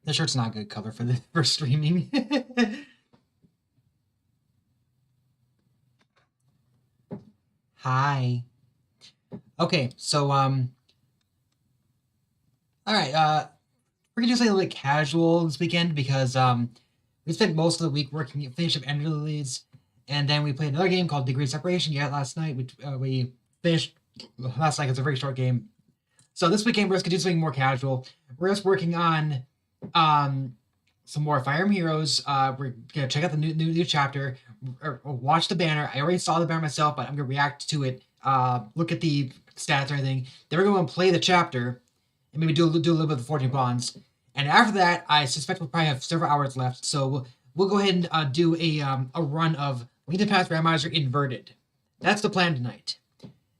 This shirt's not a good color for streaming. Hi. Okay, so all right, we're gonna do something a little bit casual this weekend because we spent most of the week working, finishing up Ender Lilies, and then we played another game called Degree of Separation. Yeah, last night we finished last night. It's a very short game. So this weekend we're just gonna do something more casual. We're just working on some more Fire Emblem Heroes. We're gonna check out the new chapter, or watch the banner. I already saw the banner myself, but I'm gonna react to it. Look at the stats and everything. Then we're gonna play the chapter, and maybe do a little bit of the 14 bonds. And after that, I suspect we'll probably have several hours left. So we'll go ahead and do a run of LTTP Randomizer Inverted. That's the plan tonight.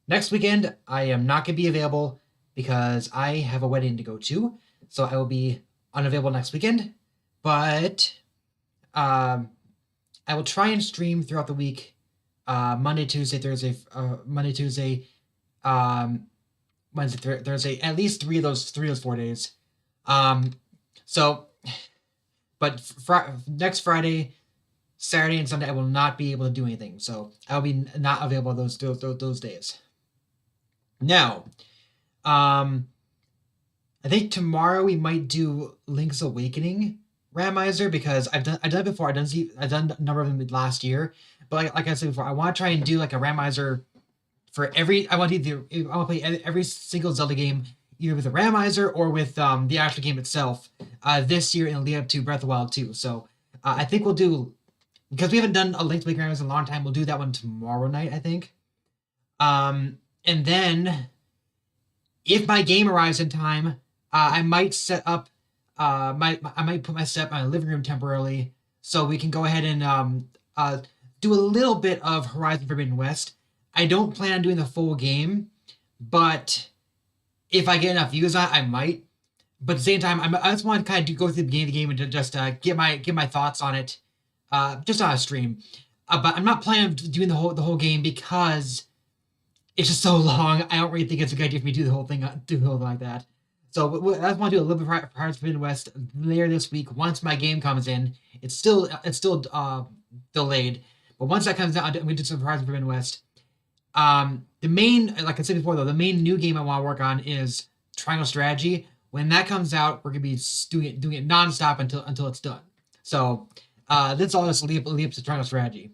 Next weekend, I am not gonna be available because I have a wedding to go to, so I will be unavailable next weekend. But I will try and stream throughout the week, Monday, Tuesday, Thursday, Wednesday, Thursday, at least three of those 4 days. But next Friday, Saturday, and Sunday, I will not be able to do anything. So I'll be not available those days. Now, I think tomorrow we might do Link's Awakening Randomizer because I've done it before. I've done a number of them last year, but like I said before, I want to try and do like a randomizer for every. I want to play every single Zelda game either with a randomizer or with the actual game itself this year and lead up to Breath of the Wild 2. So I think we'll do, because we haven't done a Link's Awakening Randomizer in a long time. We'll do that one tomorrow night, I think. And then if my game arrives in time, I might set up. I might put my setup in my living room temporarily, so we can go ahead and do a little bit of Horizon Forbidden West. I don't plan on doing the full game, but if I get enough views on it, I might. But at the same time, I just want to kind of go through the beginning of the game and to just get my thoughts on it, just on a stream. But I'm not planning on doing the whole game because it's just so long. I don't really think it's a good idea for me to do the whole thing like that. So I just want to do a little bit of Horizon Forbidden West later this week. Once my game comes in, it's still delayed, but once that comes out, I'm going to do some Horizon Forbidden West. The main, like I said before, though, the main new game I want to work on is Triangle Strategy. When that comes out, we're going to be doing it nonstop until it's done. So that's all this lead up to Triangle Strategy.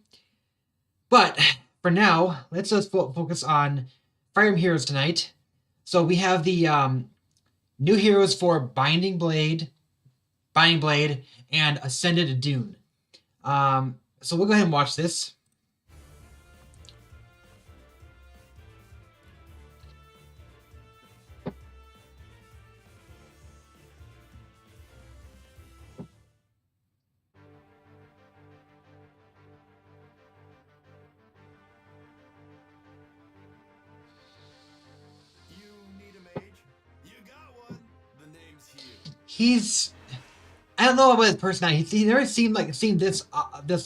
But for now, let's just focus on Fire Emblem Heroes tonight. So we have the new heroes for Binding Blade, and Ascended Dune. So we'll go ahead and watch this. I don't know about his personality. He never seemed this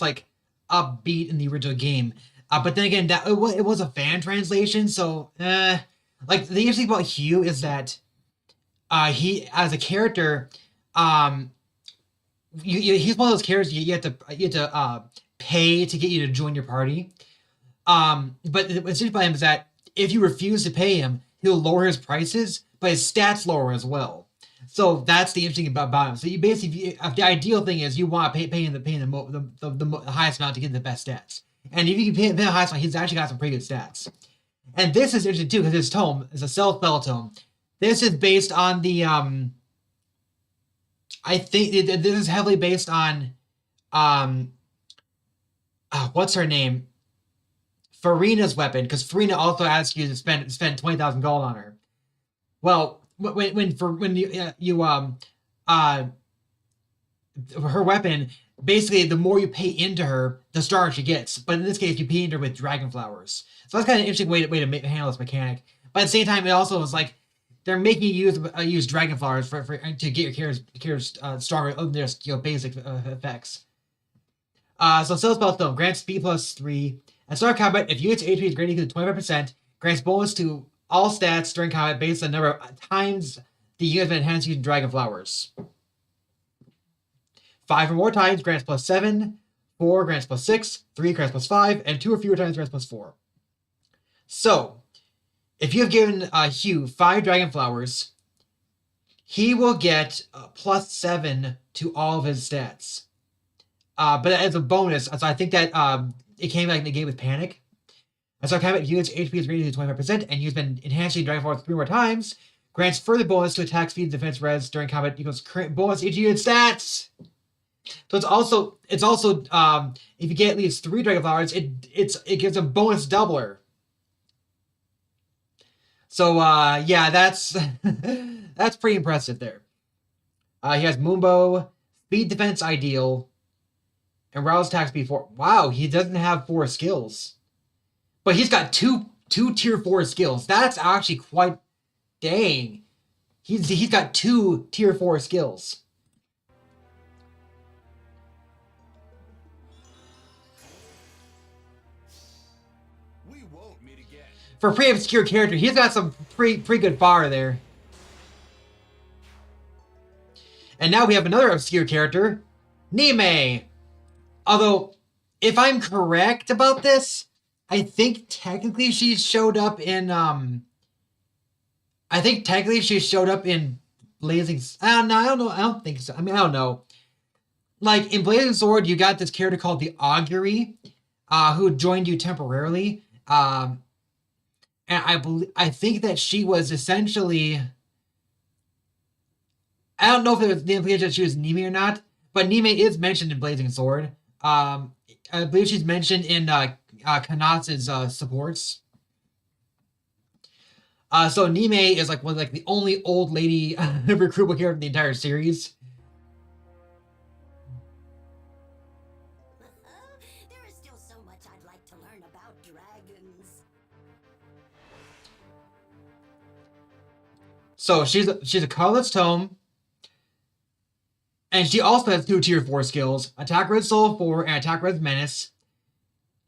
like upbeat in the original game. But then again, that it was a fan translation, so like the interesting thing about Hugh is that he, as a character, he's one of those characters you have to pay to get you to join your party. But what's interesting about him is that if you refuse to pay him, he'll lower his prices, but his stats lower as well. So that's the interesting about him. So you basically, the ideal thing is you want to pay him the highest amount to get the best stats. And if you can pay him the highest amount, he's actually got some pretty good stats. And this is interesting too because his tome is a self-spell tome. This is based on the I think this is heavily based on what's her name? Farina's weapon, because Farina also asks you to spend 20,000 gold on her. Well, her weapon, basically the more you pay into her, the stronger she gets. But in this case, you pay into her with dragon flowers. So that's kind of an interesting way to handle this mechanic. But at the same time, it also is like they're making you use dragon flowers to get your characters stronger than their basic effects. So Spell Stone grants speed +3, At start of combat, if unit's HP is greater than 25%, grants bonus to all stats during combat based on the number of times the unit has been enhanced using Dragon Flowers. 5 or more times grants +7, 4 grants +6, 3 grants +5, and 2 or fewer times grants +4. So, if you have given Hugh 5 Dragon Flowers, he will get +7 to all of his stats. But as a bonus, so I think that it came like in the game with Panic. As our combat unit's HP is rated to 25%, and you've been enhancing Dragon Flowers 3 more times, grants further bonus to attack speed, defense, res during combat equals current bonus each unit stats. So it's also if you get at least 3 Dragon Flowers, it gives a bonus doubler. So yeah, that's that's pretty impressive there. He has Moonbow, speed, defense, ideal, and rouse attack speed 4. Wow, he doesn't have 4 skills, but he's got two tier 4 skills. That's actually quite dang. He's got 2 tier 4 skills. For a pretty obscure character, he's got some pretty good bar there. And now we have another obscure character, Nime. Although, if I'm correct about this, I think technically she showed up in Blazing. I don't know. I don't think so. I mean, I don't know. Like in Blazing Sword, you got this character called the Augury, who joined you temporarily. And I think that she was essentially. I don't know if it was the implication that she was Nime or not, but Nime is mentioned in Blazing Sword. I believe she's mentioned in Kanat's supports. So Nime is like the only old lady recruitable character in the entire series. There is still so much I'd like to learn about dragons. So she's a colorless tome. And she also has 2 tier 4 skills, Attack Red Soul 4 and Attack Red Menace.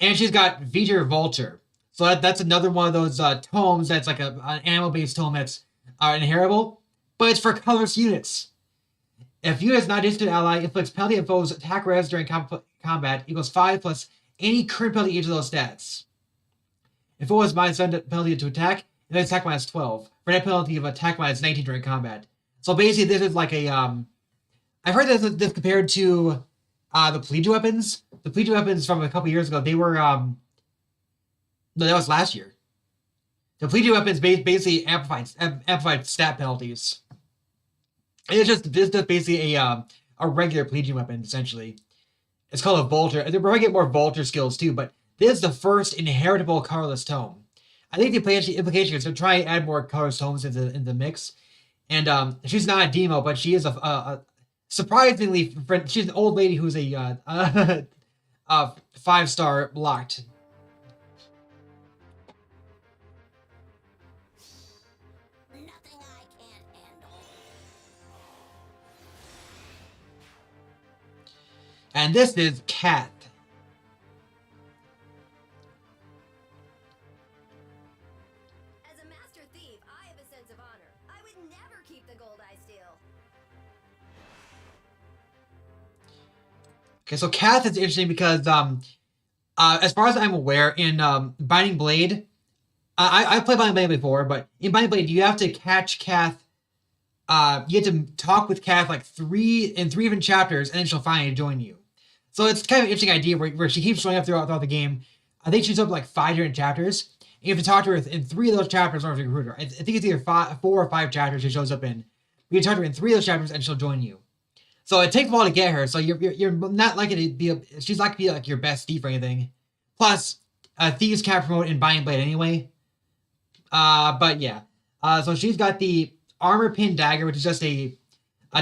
And she's got V'ger Vulture. So that's another one of those tomes that's like an animal-based tome that's inheritable, but it's for colorless units. If unit is not instant ally, inflicts penalty on foes attack res during combat equals 5 plus any current penalty each of those stats. If foe is -7 penalty to attack, then attack -12 for net penalty of attack -19 during combat. So basically, this is like a I've heard this compared to the Pledge weapons. The Pledge weapons from a couple years ago, they were no, that was last year. The Pledge weapons basically amplified stat penalties. It's just basically a regular Pledge weapon essentially. It's called a Vulture. They're probably get more Vulture skills too, but this is the first inheritable colorless tome. I think the implication is to try and add more colorless tomes into the mix. And she's not a demo, but she is a surprisingly, she's an old lady who's a 5-star locked. Nothing I can't handle. And this is Cat. As a master thief, I have a sense of honor. I would never keep the gold I steal. Okay, so Kath is interesting because, as far as I'm aware, in Binding Blade, I've played Binding Blade before, but in Binding Blade, you have to catch Kath. You have to talk with Kath like 3 different chapters, and then she'll finally join you. So it's kind of an interesting idea where she keeps showing up throughout the game. I think she's up like 5 different chapters. And you have to talk to her in 3 of those chapters in order to recruit her. I think it's either 4 or 5 chapters she shows up in. You talk to her in 3 of those chapters, and she'll join you. So it takes a while to get her. So you're not likely to be she's not gonna be like your best thief or anything. Plus, thieves can't promote in Binding Blade anyway. But yeah. So she's got the Armor Pin Dagger, which is just a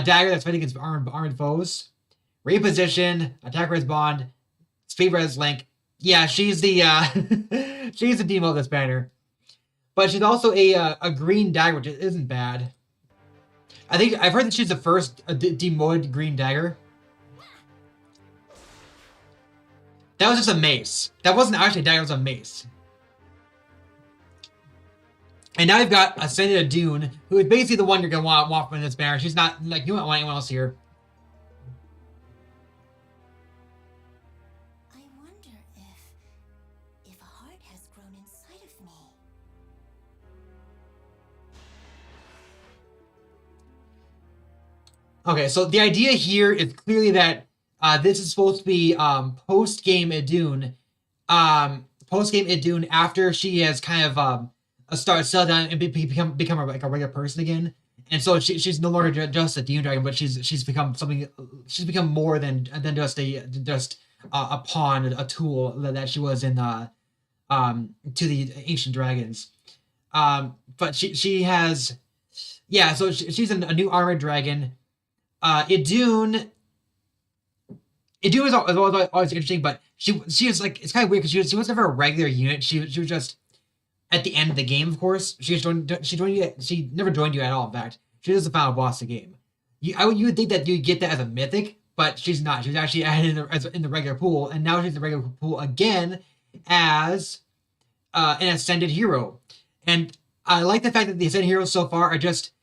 dagger that's fighting against armored foes. Reposition, attack res bond, speed res link. Yeah, she's the she's the demo of this banner. But she's also a green dagger, which isn't bad. I think I've heard that she's the first demoed green dagger. That was just a mace. That wasn't actually a dagger, it was a mace. And now we've got Ascended Dune, who is basically the one you're gonna want from this banner. She's not like you don't want anyone else here. I wonder if a heart has grown inside of me. Okay, so the idea here is clearly that this is supposed to be post-game Idune. Post-game Idune after she has kind of settle down and become like a regular person again. And so she's no longer just a demon dragon, but she's become something. She's become more than just a pawn, a tool that she was in to the ancient dragons. But she has, yeah. So she's a new armored dragon. Idune is always interesting, but she was like, it's kind of weird because she was never a regular unit. She was just at the end of the game, of course. She never joined you at all. In fact, she was the final boss of the game. You would think that you'd get that as a mythic, but she's not. She's actually added in the regular pool, and now she's in the regular pool again as an ascended hero. And I like the fact that the ascended heroes so far are just,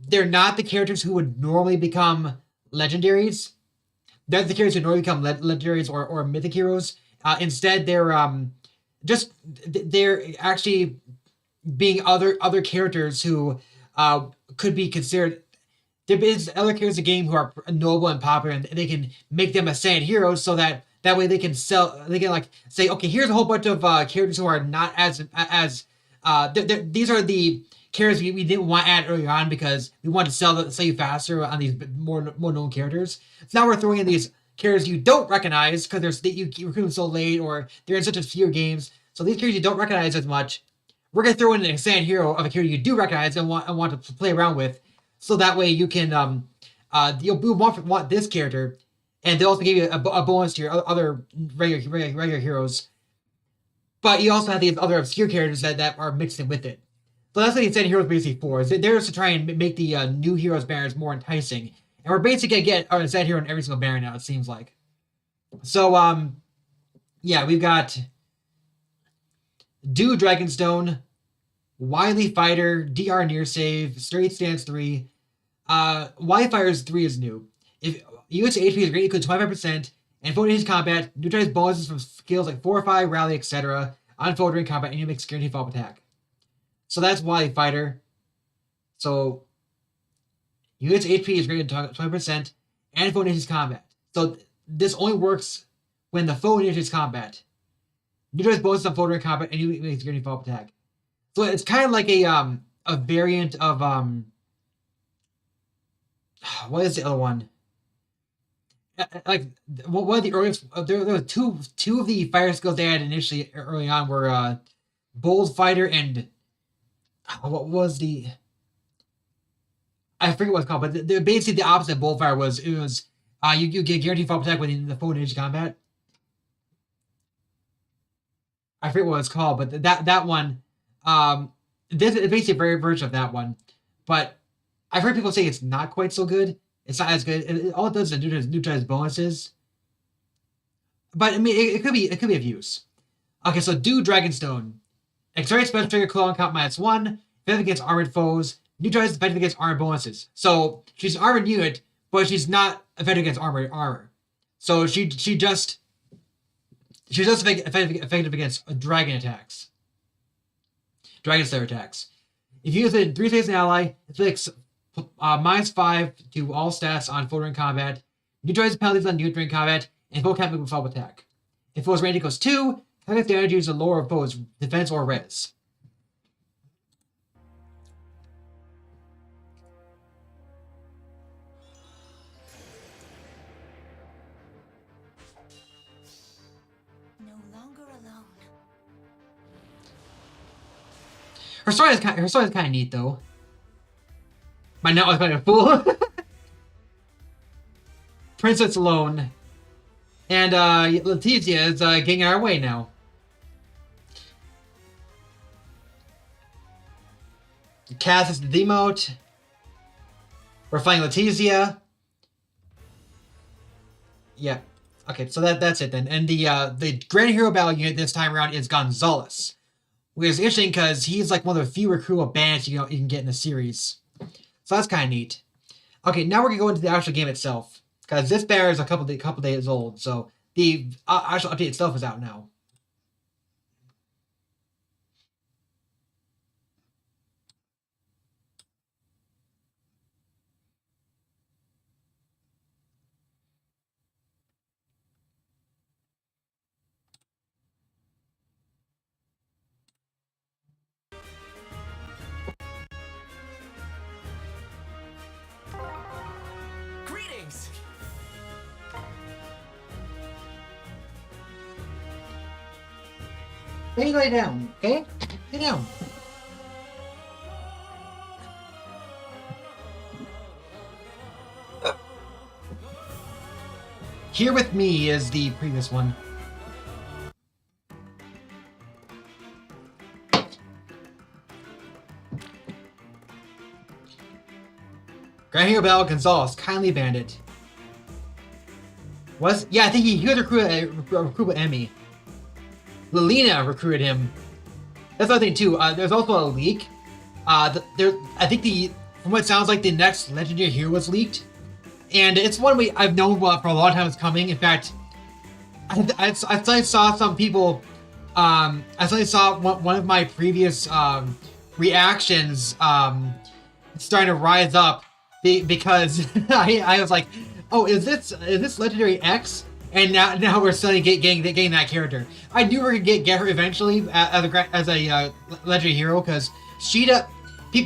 they're not the characters who would normally become legendaries. They're the characters who normally become legendaries or mythic heroes. Instead, they're actually being other characters who could be considered. There's other characters in the game who are noble and popular, and they can make them ascended heroes so that way they can like say, okay, here's a whole bunch of characters who are not as these are the characters we didn't want to add early on because we wanted to sell you faster on these more known characters. So now we're throwing in these characters you don't recognize because you recruit them so late or they're in such a few games. So these characters you don't recognize as much, we're gonna throw in an ascended hero of a character you do recognize and want to play around with. So that way you can you'll want this character, and they'll also give you a bonus to your other regular heroes. But you also have these other obscure characters that are mixed in with it. So that's what the ascended heroes basically for. Is they're just to try and make the new heroes banners more enticing. And we're basically gonna get an ascended hero in every single banner now, it seems like. So yeah, we've got Do Dragonstone, Wily Fighter, DR Near Save, Straight Stance 3. Wily Fighter's 3 is new. If unit's HP is greatly equal to 25%, and foe in combat, neutralize bonuses from skills like Fortify, Rally, etc. on foe during combat, and you make guaranteed follow-up attack. So that's Wily Fighter. So unit's HP is greater than 20%, and foe initiates combat. So this only works when the foe initiates combat. Neutralize bonuses on foe during combat, and you make guaranteed follow-up attack. So it's kind of like a variant of what is the other one? Like one of the earliest, there were two of the fire skills they had initially early on were Bold Fighter and what was the, I forget what it's called, but basically the opposite of Bold Fire was you get guaranteed fall attack when the foe initiates combat. I forget what it's called, but that one, this is basically a very version of that one, but I've heard people say it's not quite so good. It's not as good. All it does is neutralize bonuses. But I mean, it could be of use. Okay, so Do Dragonstone. Accelerate special trigger clone count -1. Effective against armored foes. Neutralize effective against armored bonuses. So she's an armored unit, but she's not effective against armor. So she's just effective against dragon attacks. Dragon Slayer attacks. If you use it in 3 phases an ally, it's -5 to all stats on foe during combat. Neutralize penalties on unit during combat, and foe can't move with follow-up attack. If foe's range equals 2, target damage uses the lower of foe's defense or res. No longer alone. Her story is kind of neat though. My net was kind of full. Princess alone. And Letizia is getting our way now. Cass is the demote. We're fighting Letizia. Yeah. Okay, so that's it then. And the Grand Hero Battle unit this time around is Gonzalez, which is interesting because he's like one of the few recruitable bands you can get in the series. So that's kind of neat. Okay, now we're gonna go into the actual game itself because this banner is a couple days old. So the actual update itself is out now. Greetings. Hey, lay down, okay? Lay down. Here with me is the previous one. Grand Hero Battle Gonzalez, kindly bandit. Yeah, I think he was recruited Emmy. Lilina recruited him. That's another thing too. There's also a leak. I think from what it sounds like, the next legendary hero was leaked, and it's one I've known for a long time it's coming. In fact, I saw some people. I saw one of my previous reactions starting to rise up because I was like, oh, is this legendary X? And now we're suddenly getting that character. I knew we were gonna get her eventually as a legendary hero because Sheeta.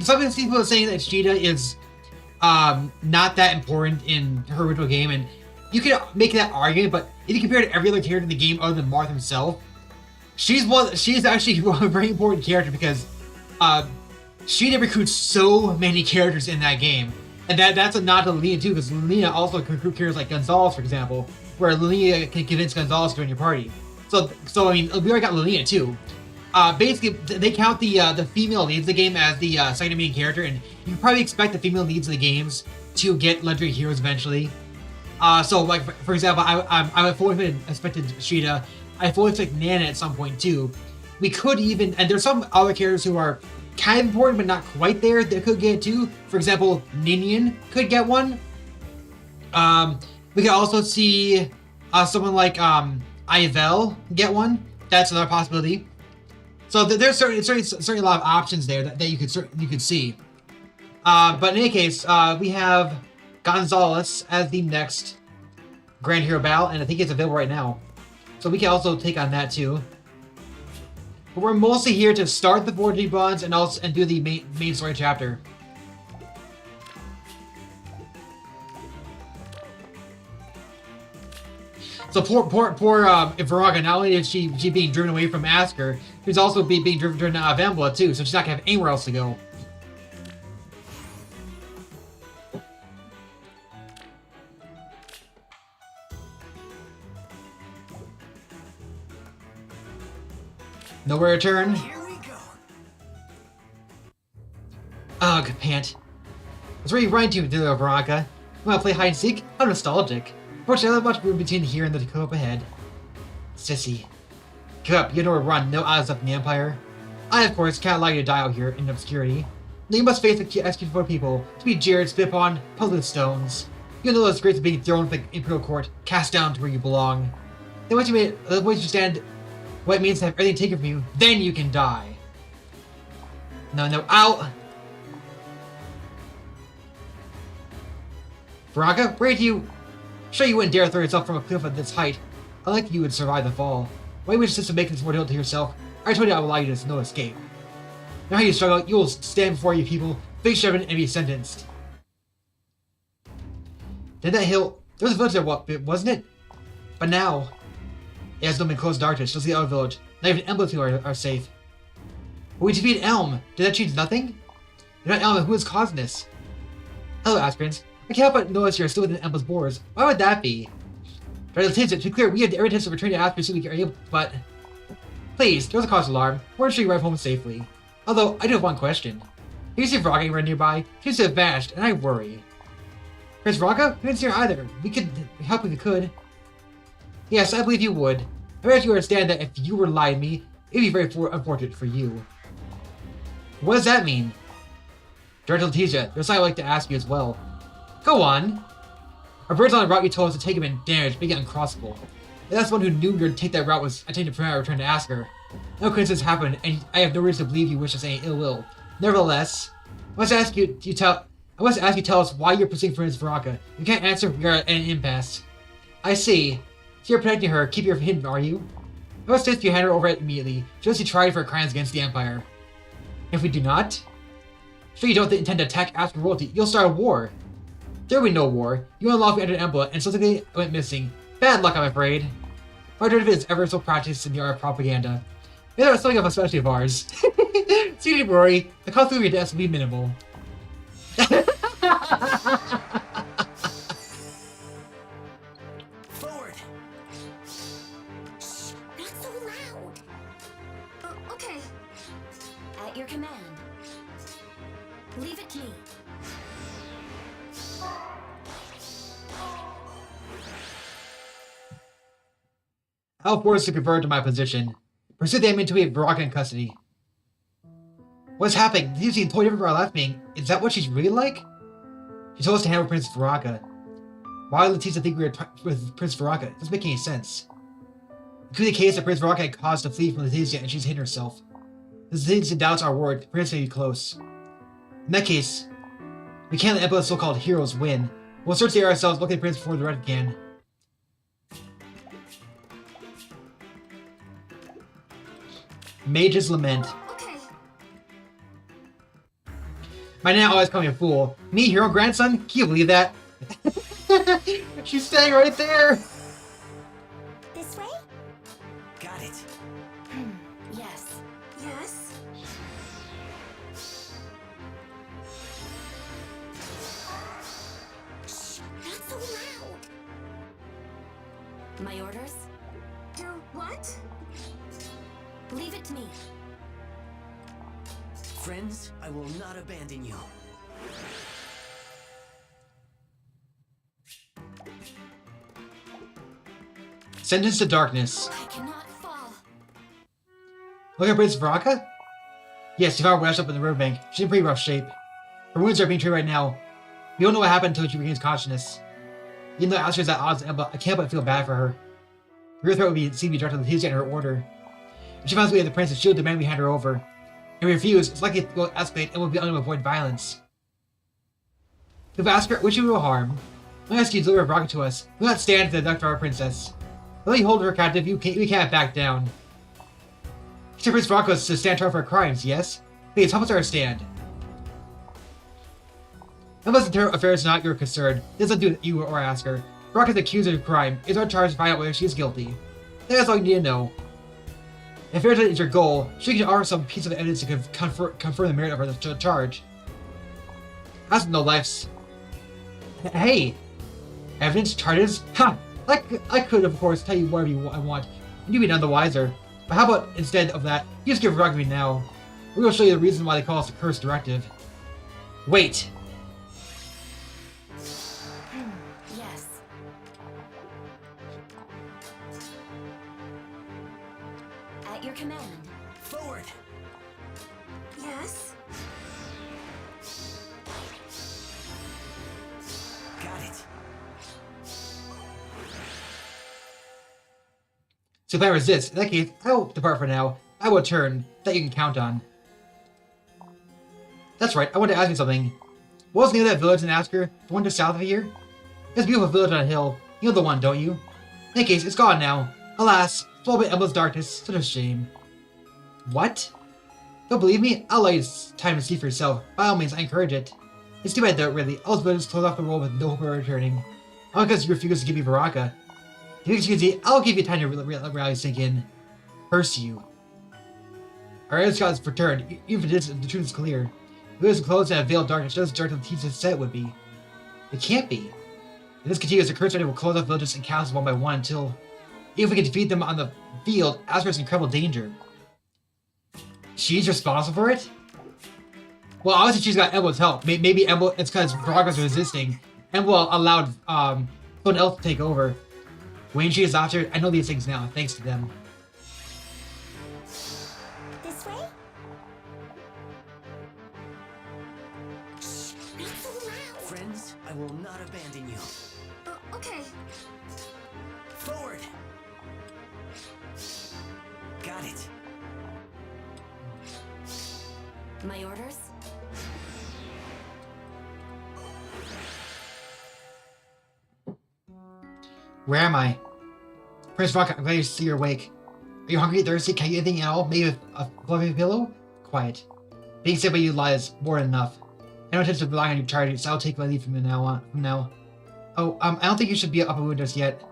Some people are saying that Sheeta is not that important in her original game, and you can make that argument. But if you compare it to every other character in the game other than Marth himself, she's actually a very important character because Sheeta recruits so many characters in that game, and that's a nod to Lilina too, because Lilina also can recruit characters like Gonzalez, for example, where Lilina can convince Gonzalez to join your party. So I mean, we already got Lilina too. Basically, they count the female leads of the game as the second main character, and you probably expect the female leads of the games to get legendary heroes eventually. So like for example, I fully expected Sheeta. I fully expect Nana at some point too. We could even, and there's some other characters who are kind of important but not quite there that could get it too. For example, Ninian could get one. We could also see someone like Ivel get one. That's another possibility. So there's certainly a lot of options there that you could see. But in any case, we have Gonzalez as the next Grand Hero Battle, and I think it's available right now. So we can also take on that too. But we're mostly here to start the 4G bonds and do the main story chapter. So poor Viraga, not only is she being driven away from Asker, she's also being driven out of Embla too, so she's not gonna have anywhere else to go. Nowhere to turn. Here we go. Ugh, pant. It's really right to do, Veronica. Wanna play hide and seek? I'm nostalgic. Fortunately, there's much room between here and the Dakota up ahead. Sissy. Give up, you know where to run, no odds up in the Empire. I, of course, can't allow you to die out here in obscurity. Now you must face the executed for people, to be jeered, spit upon, pelted with stones. You know it's great to be thrown from the Imperial Court, cast down to where you belong. Then once you understand what it means to have everything taken from you, then you can die. No, out! Veronica, where do you... Sure you wouldn't dare throw yourself from a cliff at this height. I like you would survive the fall. Why would you insist on making this more difficult to yourself? I told you I would allow you to no escape. Now how you struggle, you will stand before you people, face judgment, and be sentenced. Then that hill... There was a village there, wasn't it? But now... It has no been closed darkness, just the other village. Not even Emblem are safe. But we defeated Elm. Did that change nothing? You're not Elm, who is causing this? Hello, aspirants. I can't help but notice you're still within Emblem's borders. Why would that be? But to be clear, we have every intention of returning to aspirants so we are able, but... Please, don't cause alarm. We're sure you arrive home safely. Although, I do have one question. If you see Vraga anywhere nearby, she seems to have vanished, and I worry. Prince Vraga? We didn't see her either. We could help if we could. Yes, I believe you would. I bet you understand that if you were to lie to me, it'd be very unfortunate for you. What does that mean? Director Letitia, there's something I'd like to ask you as well. Go on. Our birds on the route you told us to take him in damage, making it uncrossable. If that's the one who knew you were to take that route was attending to Prima return to ask her. No coincidence happened, and I have no reason to believe you wish us any ill will. Nevertheless, I must ask you to tell us why you're pursuing Princess Baraka. You can't answer, we are at an impasse. I see. So you're protecting her, keep her hidden, are you? I must suggest you hand her over immediately, just as you tried for crimes against the Empire. If we do not, sure you don't intend to attack Asker royalty, you'll start a war. There will be no war. You unlawfully entered Embla and subsequently went missing. Bad luck, I'm afraid. Our derivative is ever so practiced in the art of propaganda. Maybe that was something of a specialty of ours. See, don't worry, the cost of your deaths will be minimal. Forward. Shh, not so loud. Okay. At your command. Leave it to me. I'll force to convert to my position. Pursue them into a Baraka in custody. What's happening? You've seen totally different from our last meeting. Is that what she's really like? She told us to handle Princess Baraka. Why would Letitia think we were with Princess Baraka? It doesn't make any sense. It could be the case that Princess Baraka had caused to flee from Letitia and she's hidden herself. If Letitia doubts our word, the Princess may be close. In that case, we can't let Emperor's so-called heroes win. We'll search the area ourselves, looking at the Princess before the red can. Mage's Lament. Okay. My Nana always call me a fool. Me, hero grandson? Can you believe that? She's staying right there! This way? Got it. Yes. Yes? Shh, not so loud. My orders? Your what? Leave it to me. Friends, I will not abandon you. Sentenced to darkness. I cannot fall. Look at Princess Baraka? Yes, she found washed up in the riverbank. She's in pretty rough shape. Her wounds are being treated right now. We don't know what happened until she regains consciousness. Even though Aster's at odds with Emma, I can't but feel bad for her. Her threat would be seen to be directed to Letitia and her order. If she finds we have the princess, she'll demand we hand her over. If we refuse, it's likely it will escalate and will be unable to avoid violence. If Asker, wish you no harm. I ask you to deliver Baraka to us. Do not stand to the death of our princess. Let me hold her captive, we can't back down. Prince Baraka is to stand trial for her crimes, yes? Please, help us understand. Unless the affair is not your concern, this doesn't do you or Asker. Baraka is accused of a crime. It's our charge to find out whether she is guilty. That's all you need to know. If Fairchild is your goal, she can offer some piece of evidence to confirm the merit of her charge. That's no lives. Hey! Evidence? Charges? Ha! I could, of course, tell you whatever I want, and you'd be none the wiser. But how about, instead of that, you just give Baraka me now. We will show you the reason why they call us the Cursed Directive. Wait! Yes. At your command. Forward! Yes? Got it. So if I resist, in that case, I will depart for now. I will return. That you can count on. That's right, I want to ask you something. What was the name of that village in Asker? The one just south of here? It's a beautiful village on a hill. You know the one, don't you? In that case, it's gone now. Alas, swallowed by endless darkness. Such a shame. What? Don't believe me? I'll allow you time to see for yourself. By all means, I encourage it. It's too bad though, really. All those villages close off the world with no hope of returning. All because you refuse to give me Baraka. If you can see, I'll give you time to reality sink in. Curse you. Our Red Scott is returned, even if the truth is clear. If it was closed in a veil of darkness, just as dark as the teacher said it would be. It can't be. If this continues, the Cursed Directive will close off villages and castles one by one until, even if we can defeat them on the field, Asker is in incredible danger. She's responsible for it? Well, obviously she's got Emble's help. Maybe Emble, it's because Baraka's resisting. Emble allowed someone else to take over. Wayne Tree is after. I know these things now, thanks to them. This way? Shh, not so loud. Friends, I will not abandon you. Okay. Forward! Got it. My orders? Where am I? Prince Rock, I'm glad to see you're awake. Are you hungry, thirsty? Can I eat anything at all? Maybe a fluffy pillow? Quiet. Being said by you lies more than enough. I don't intend to rely on your charity, so I'll take my leave from now. Oh, I don't think you should be up and wound just yet.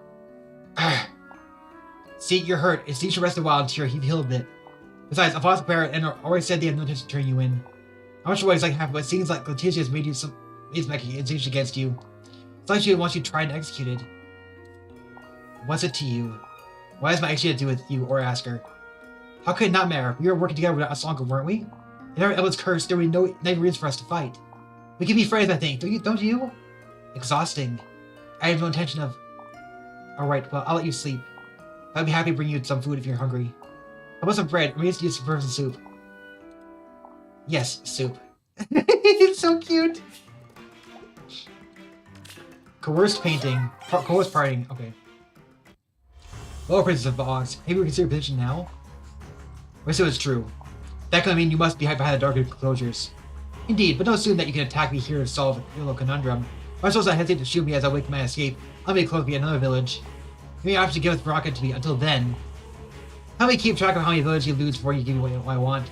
See, you're hurt. It's you should rest a while until you've healed a bit. Besides, Alphonse Barrett and already said they have no intention to turn you in. I'm not sure what exactly happened, but it seems like Letitia has made some accusations against you. It's like she wants you tried and executed. What's it to you? Why does my action have to do with you or ask her? How could it not matter? We were working together without us longer, weren't we? If our Ellen's cursed, there would be no reason for us to fight. We can be friends, I think. Don't you? Exhausting. I have no intention of... Alright, well, I'll let you sleep. I'd be happy to bring you some food if you're hungry. How about some bread? I'm going to use some frozen soup. Yes, soup. It's so cute. Coerced painting. Coerced parting. Okay. Lower Princess of Oz. Have you reconsidered your position now? Or so it's true. That could mean you must be behind the dark enclosures. Indeed, but don't assume that you can attack me here to solve your little conundrum. Or I suppose I hesitate to shoot me as I wait for my escape. I'll be close to another village. You may have to give us rocket to me until then. How many keep track of how many villages you lose before you give me what I want?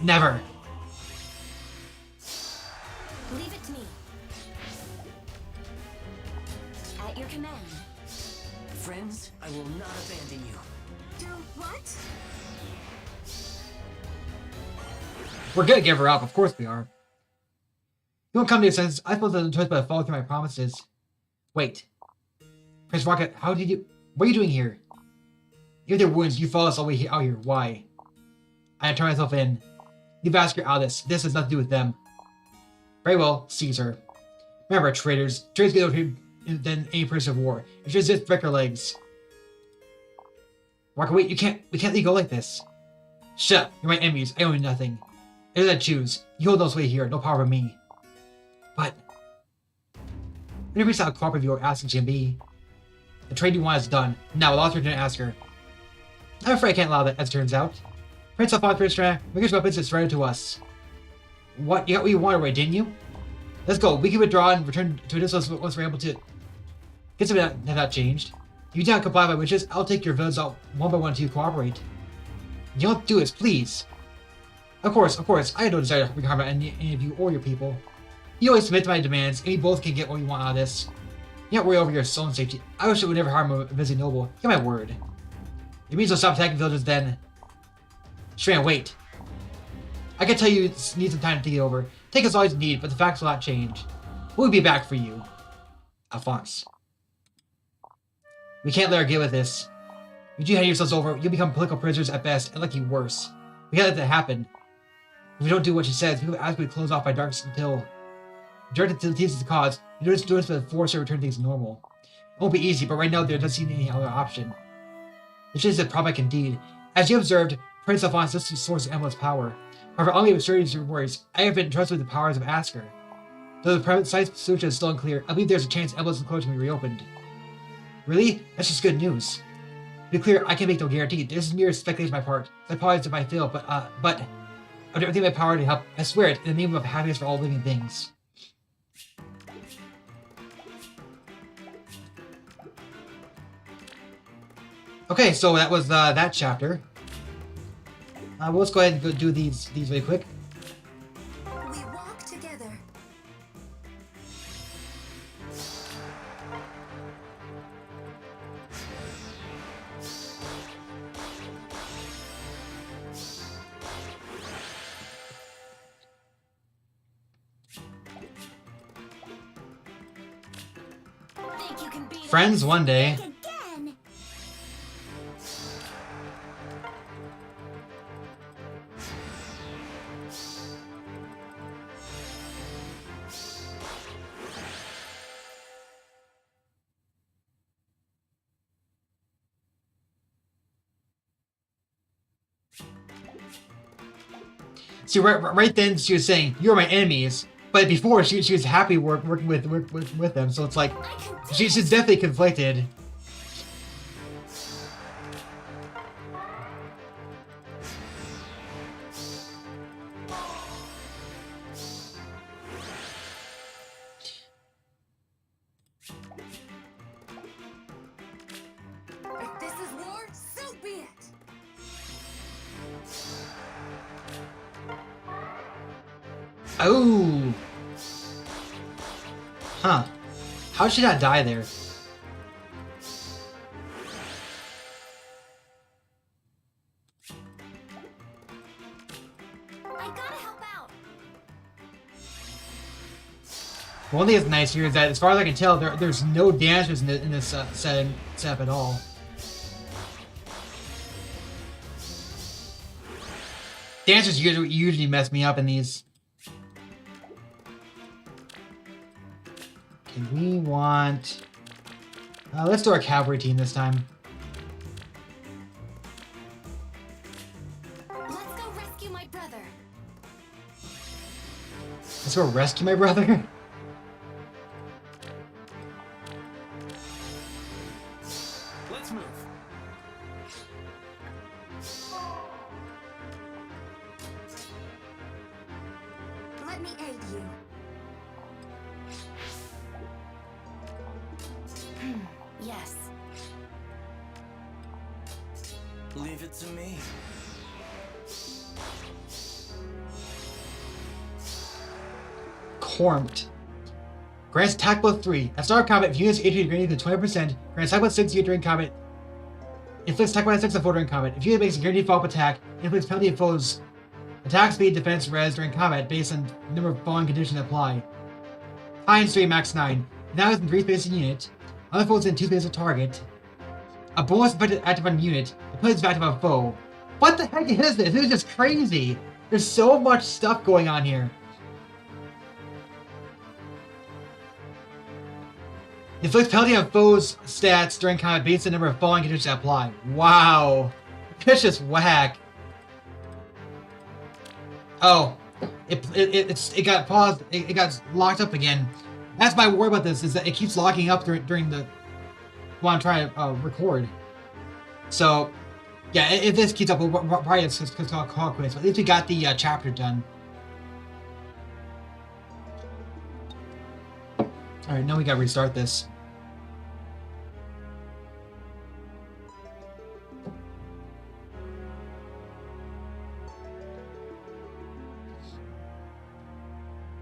Never. Leave it to me. At your command. Friends, I will not abandon you. Do what? We're gonna give her up, of course we are. You won't come to your senses. I suppose there's no choice but to follow through my promises. Wait. Prince Rocket, how did you... What are you doing here? If there are wounds, you follow us all the way out here. Why? I turn myself in. You've asked her out of this. This has nothing to do with them. Very well, Caesar. Remember, traitors. Traitors get out here than any prisoner of war. If you resist, break your legs. Rocket, wait, we can't let you go like this. Shut up. You're my enemies. I owe you nothing. I do that choose. You hold no sway here. No power over me. But... Whenever you saw a cooperative you were asking Jimmy. The trade you want is done. Now, I'll turn to ask her. I'm afraid I can't allow that, as it turns out. Prince Alphonse Prince make your weapons and surrender to us. What? You got what you wanted, right, didn't you? Let's go. We can withdraw and return to this once we're able to... Get some of that changed. If you do not comply with my wishes, I'll take your villains out one by one until you cooperate. You don't do this, please. Of course. I have no desire to harm any of you or your people. You always submit to my demands, and we both can get what we want out of this. You don't worry over your own safety. I wish it would never harm a busy noble. Get my word. It means you'll stop attacking villages then. Shran, wait. I can tell you need some time to think it over. Take as long as you need, but the facts will not change. We'll be back for you. Alphonse. We can't let her get with this. If you hand yourselves over, you'll become political prisoners at best, and likely worse. We can't let that happen. If we don't do what she says, people ask me to close off my darkness until... Directed to the cause, you don't do this for the force to return things to normal. It won't be easy, but right now there doesn't seem any other option. This is a problematic indeed. As you observed, Prince Alphonse is the source of endless power. However, only with certainty your worries, I have been entrusted with the powers of Asker. Though the precise solution is still unclear, I believe there's a chance Endless Enclosure can be reopened. Really? That's just good news. To be clear, I can make no guarantee. This is mere speculation on my part. I apologize if I fail, but I'll do everything in my power to help. I swear it, in the name of happiness for all living things. Okay, so that was that chapter. Well, let's go ahead and go do these really quick. We walk together. Think you can beat Friends us? one day. Again. See, right then she was saying, "You're my enemies," but before she was happy working with them. So it's like I can do she's it. definitely conflicted. If this is war, so be it. Oh, huh? How did she not die there? I gotta help out. One thing that's nice here is that, as far as I can tell, there's no dancers in this setup at all. Dancers usually mess me up in these. Okay, we want. Let's do our cavalry team this time. Let's go rescue my brother. Let's go rescue my brother. Let's move. Let me aid you. Yes. Leave it to me. Cormped. Grants attack plus 3. At start of combat, if units HP greater than 20%, grants attack plus 6 during combat. Inflicts attack minus 6 on foe during combat. If unit makes a guaranteed follow-up attack, inflicts penalty of foes. Attack speed, defense, res during combat based on number of following conditions apply. Times 3, max 9. Now is in 3 spaces a unit. Other foes in 2 spaces of target. A bonus effect active on unit. The penalty is active on foe. What the heck is this? This is just crazy. There's so much stuff going on here. Inflicts penalty on foes' stats during combat based on the number of following conditions that apply. Wow. It's just whack. Oh. It got paused. It got locked up again. That's my worry about this, is that it keeps locking up during the... while I'm trying to record. So, yeah, if this keeps up, we'll probably just call quits. But at least we got the chapter done. Alright, now we gotta restart this.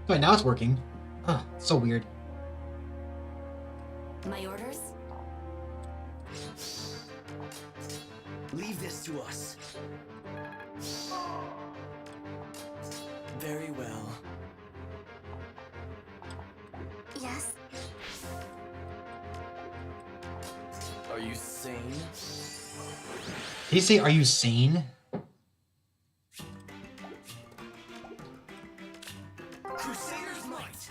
Wait, now it's working. Huh, so weird. My orders? Leave this to us. Very well. Yes. Are you sane? Did he say, "Are you sane"? Crusader's might.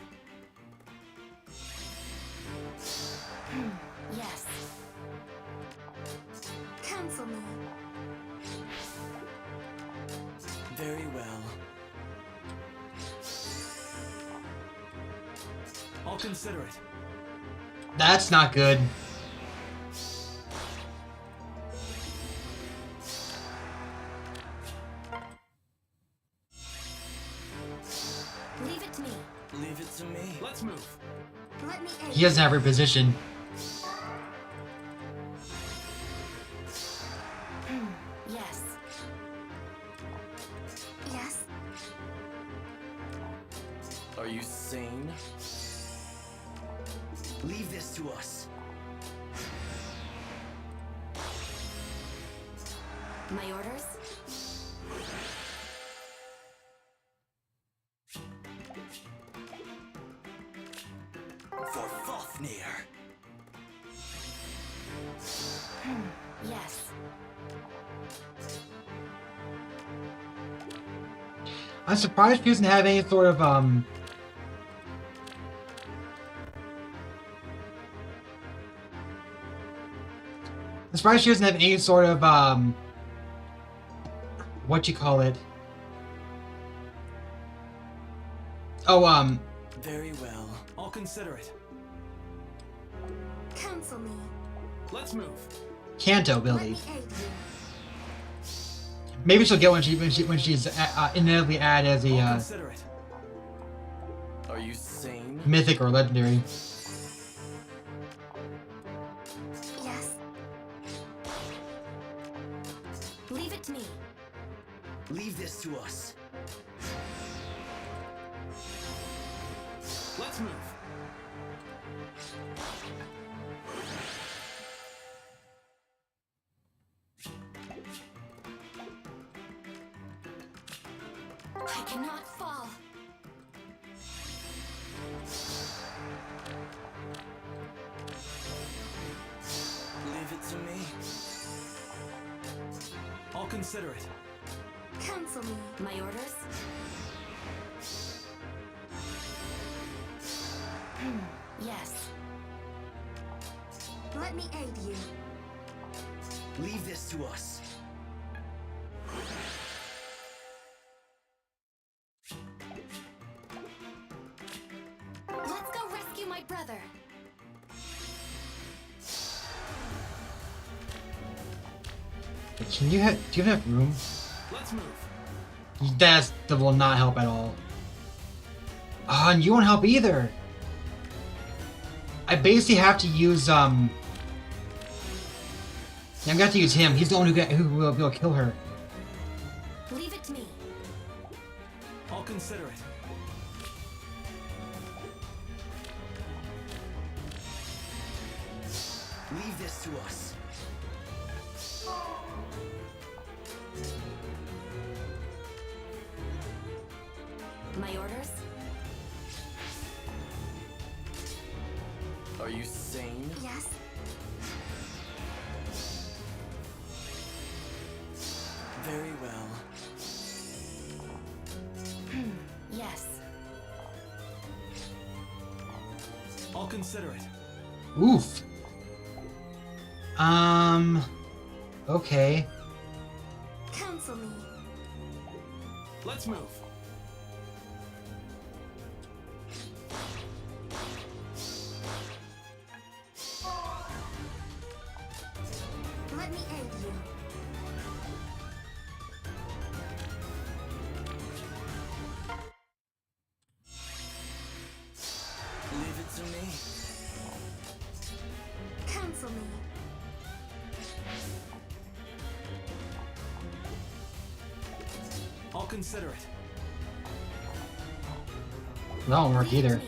Yes. Cancel me. Very well. I'll consider it. That's not good. Leave it to me. Leave it to me. Let's move. Let me aid He doesn't have reposition. Yes. Yes. Are you sane? Leave this to us. My orders? For Fafnir. Yes. I'm surprised she doesn't have any sort of I'm surprised she doesn't have any sort of what you call it? Oh, Very well. I'll consider it. Counsel me. Let's move. Kanto Let ability. me aid you. Maybe she'll get when she's inevitably added as I'll a consider it. Are you sane? mythic or legendary. Yes. Leave it to me. Leave this to us. Let's move. I cannot fall. Leave it to me. I'll consider it. Counsel me. My orders? Yes. Let me aid you. Leave this to us. Let's go rescue my brother. Can you have? Do you have room? Let's move. That will not help at all. And you won't help either. I basically have to use yeah, I'm gonna have to use him. He's the one who will be able to kill her. Leave it to me. I'll consider it. Leave this to us. My orders? Are you sane? Yes. Very well. Yes. I'll consider it. Oof. Okay. Counsel me. Let's move. Let me aid you. Leave it to me. Counsel me. I'll consider it. That won't work Leave it to either.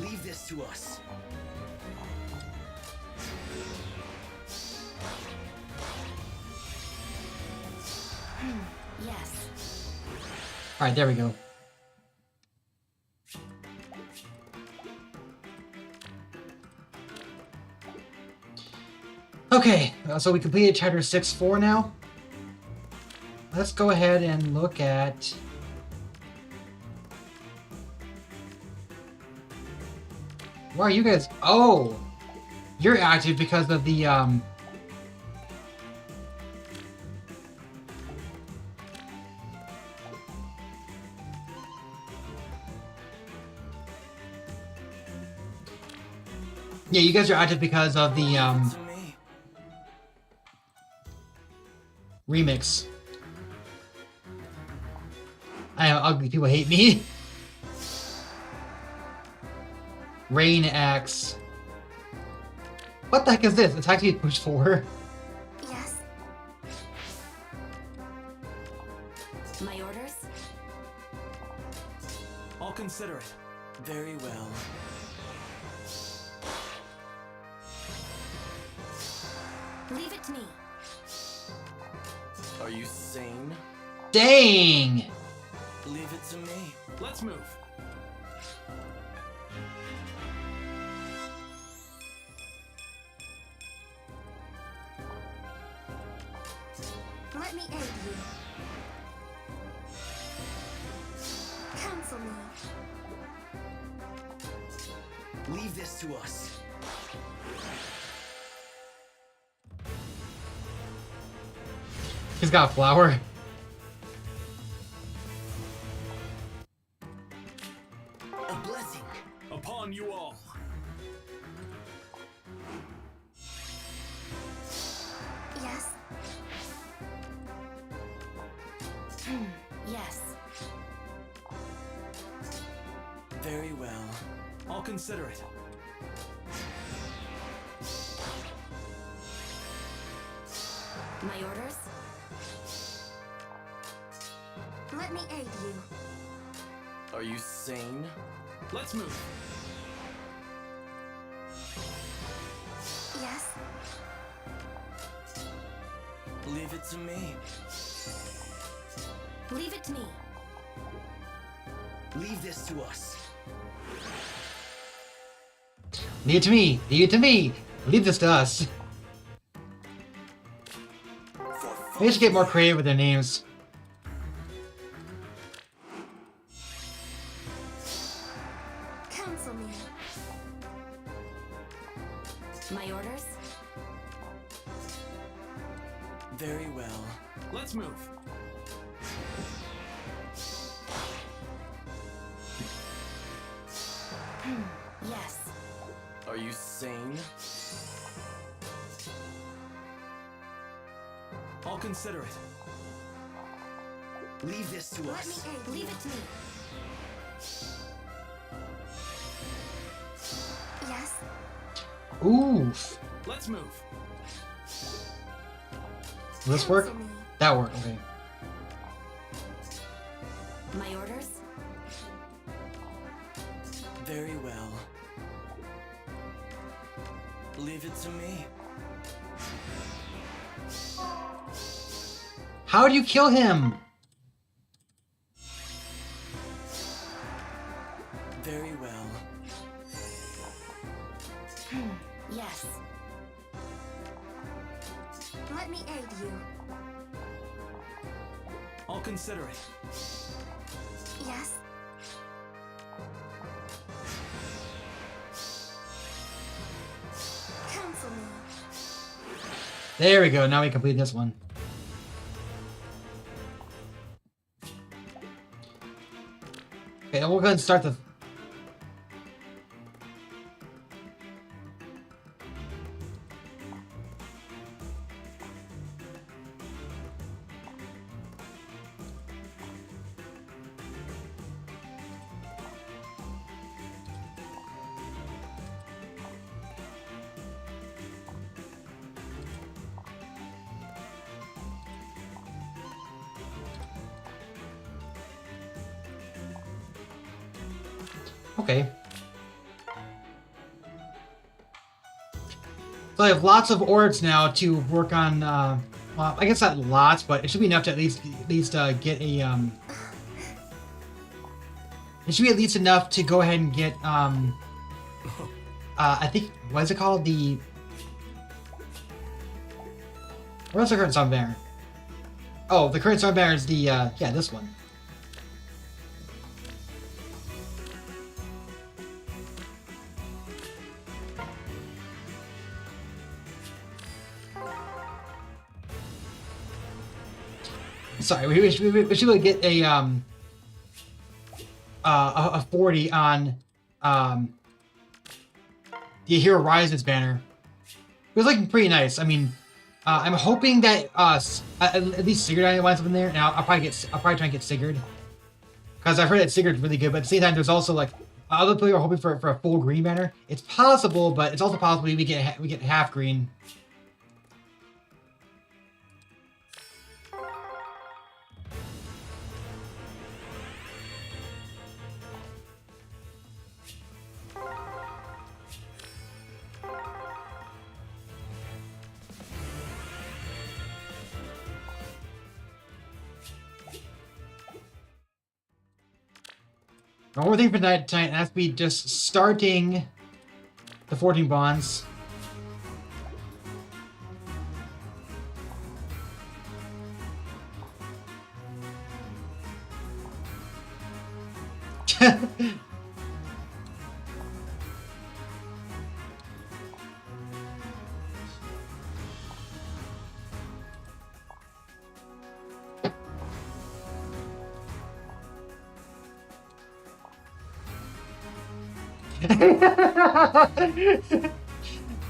me. Leave this to us. Yes. All right, there we go. Okay, so we completed chapter 6-4 now. Let's go ahead and look at... Why are you guys... Oh! You're active because of the, Yeah, you guys are active because of the, Leave it to me. remix. I know, ugly people hate me. Rain Axe. What the heck is this? Attack to be pushed forward. Yes. My orders? I'll consider it. Very well. Leave it to me. Are you sane? Dang! Leave it to me. Let's move. Let me aid you. Counsel me. Leave this to us. He's got a flower. Yes. Very well. I'll consider it. My orders? Let me aid you. Are you sane? Let's move. Yes. Leave it to me. Leave it to me. Leave this to us. Leave it to me. Leave it to me. Leave this to us. They should get more creative with their names. Counsel me. My orders? Very well. Let's move. Yes. Are you sane? I'll consider it. Leave this to Let us. me aid. Leave it to me. Yes. Oof. Let's move. Will this work? Counsel me. That worked. Okay. My orders? Very well. Leave it to me. How do you kill him? Very well. Yes. Let me aid you. I'll consider it. Yes. Counsel me. There we go. Now we complete this one. Okay, then we'll go ahead and start the... Okay. So I have lots of ords now to work on, well, I guess not lots, but it should be enough to at least get a, it should be at least enough to go ahead and get, I think, what is it called? Where's the current song banner? Oh, the current song banner is the, yeah, this one. Sorry, we should really get a 40 on the Hero Rises banner. It was looking pretty nice. I mean, I'm hoping that at least Sigurd winds up in there. Now I'll probably try and get Sigurd because I've heard that Sigurd's really good. But at the same time, there's also like other people are hoping for a full green banner. It's possible, but it's also possible we get half green. One more thing for tonight, and that's be just starting the 14 bonds.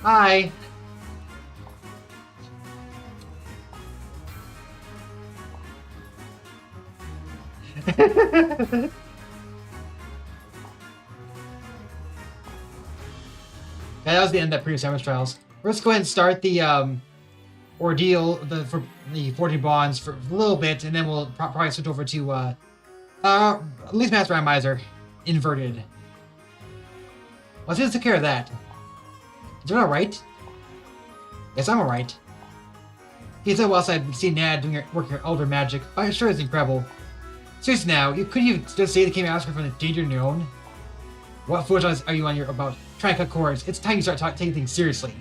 Hi. Yeah, that was the end of that previous Samus Trials. Let's go ahead and start the ordeal for the 14 bonds for a little bit, and then we'll probably switch over to at least Master Randomizer Inverted. Let's just take care of that. Is it alright? Yes, I'm alright. He said whilst I've seen Nad doing working her elder magic, I'm sure it's incredible. Seriously now, couldn't you just say they came asking from the danger on your own? What foolish are you on your about trying to cut cords? It's time you start taking things seriously.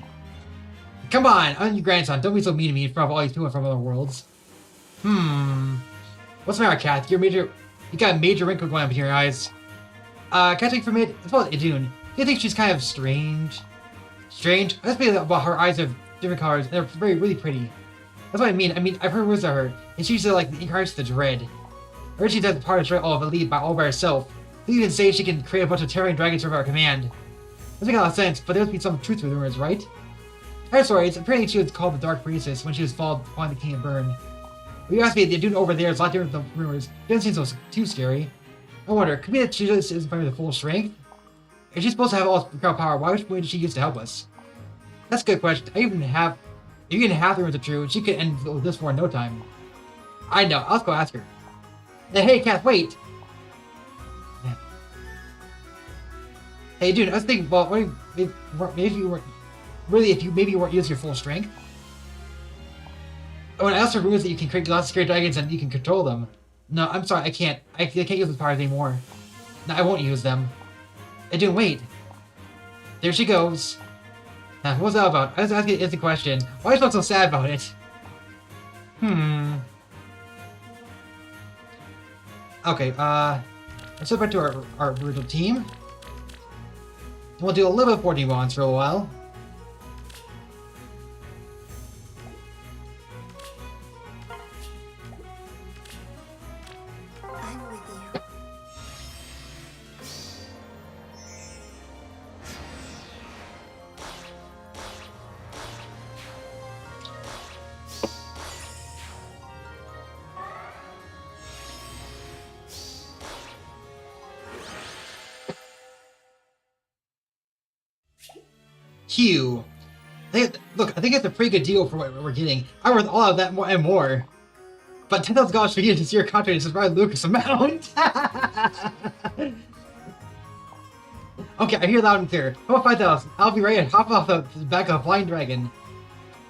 Come on, I'm your grandson. Don't be so mean to me in front of all these people from other worlds. What's the matter, Kath? You got a major wrinkle going up in your eyes. Catching from it, it's about Idun. Do you think she's kind of strange? Strange? That's basically about her eyes have different colors, and they're really pretty. That's what I mean. I've heard words of her, and she's like the incarnation of the dread. I heard she does part of the dread all of Elite all by herself. They even say she can create a bunch of terroring dragons from her command. Doesn't make a lot of sense, but there must be some truth to the rumors, right? I heard stories. Apparently she was called the Dark Priestess when she was followed upon the King of Burn. But you asked me, the dude over there is a lot different than the rumors. It doesn't seem so too scary. I wonder, could be that she just isn't fighting with full strength? If she's supposed to have all this crowd power, why would she use to help us? That's a good question. If even half the rumors are true, she could end this war in no time. I know. I'll go ask her. Hey, Kath, wait. Hey, dude, I was thinking, well, maybe you weren't really, maybe you weren't using your full strength. When I also rumors that you can create lots of scary dragons and you can control them. No, I'm sorry, I can't. I can't use those powers anymore. No, I won't use them. Hey, dude, wait. There she goes. What was that about? I was asking an instant question. Why are you so sad about it? Okay, let's go back to our original team. We'll do a little bit of 14 bonds for a while. I'm with you. Q. Look, I think it's a pretty good deal for what we're getting. I'm worth all of that and more. But 10,000 dollars for you to see your contract is right Lucas amount. Okay, I hear loud and clear. How about 5,000? I'll be ready to hop off the back of a flying dragon.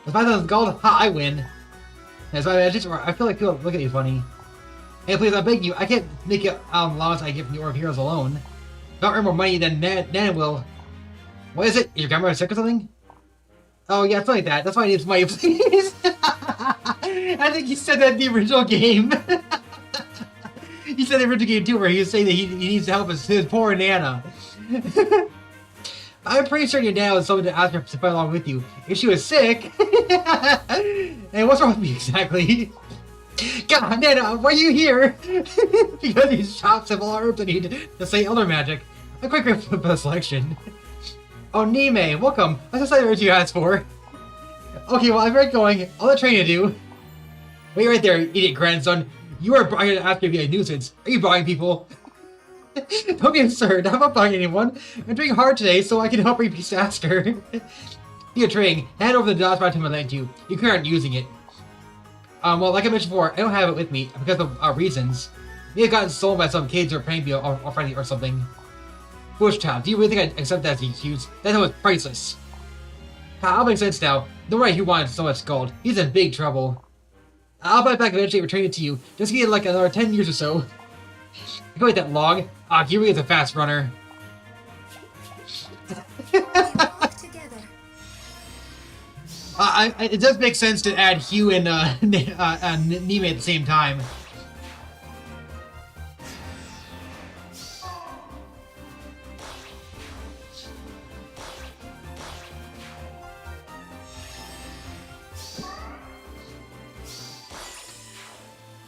With 5,000 gold, I win. That's why I feel like people look at me funny. Hey, please, I beg you, I can't make it allowance I get from the Order of Heroes alone. If I don't earn more money than Nan will. What is it? Is your grandmother sick or something? Oh yeah, something like that. That's why I need some money, please. I think he said that in the original game. He said in the original game too, where he was saying that he needs to help his poor Nana. I'm pretty sure your Nana was someone to ask her to fight along with you. If she was sick. Hey, what's wrong with me exactly? God, Nana, why are you here? Because these shops have all herbs I need to say elder magic. I'm quite grateful for the selection. Oh, Nime, welcome. That's just like what you asked for. Okay, well, I'm right going. All the training to do. Wait right there, idiot grandson. You are here to ask me to be a nuisance. Are you buying people? Don't be absurd. I'm not buying anyone. I'm doing hard today so I can help you be faster. You're trading. Hand over the DOS button to lend you. You aren't using it. Well, like I mentioned before, I don't have it with me because of reasons. Maybe it got stolen by some kids or prank me or something. Foolish child, do you really think I'd accept that as an excuse? That was priceless. I'll make sense now. The right who wanted so much gold. He's in big trouble. I'll buy it back eventually and return it to you. Just give it like another 10 years or so. I can wait that long. Kiwi is a fast runner. It does make sense to add Hugh and Nime at the same time.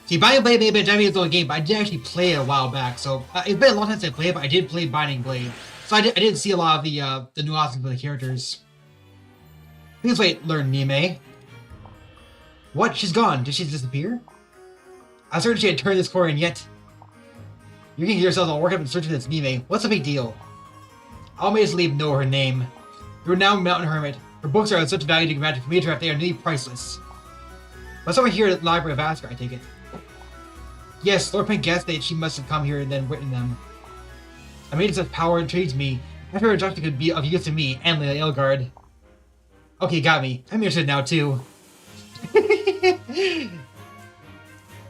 See, Binding Blade may have been Japanese old game, but I did actually play it a while back. So it's been a long time since I played it, but I did play Binding Blade. So I didn't see a lot of the nuances of the characters. Please wait, learn Nime. What? She's gone. Did she disappear? I was certain she had turned this corner and yet. You're getting yourselves all worked up in search of this Mime. What's the big deal? All maids leave know her name. The renowned mountain hermit. Her books are of such value to magic matriarch they are nearly priceless. But someone here at the Library of Asker, I take it. Yes, Lord Pink guessed that she must have come here and then written them. A maiden such power intrigues me. I fear her instruction could be of use to me and Lady Elgard. Okay, got me. I'm interested now too.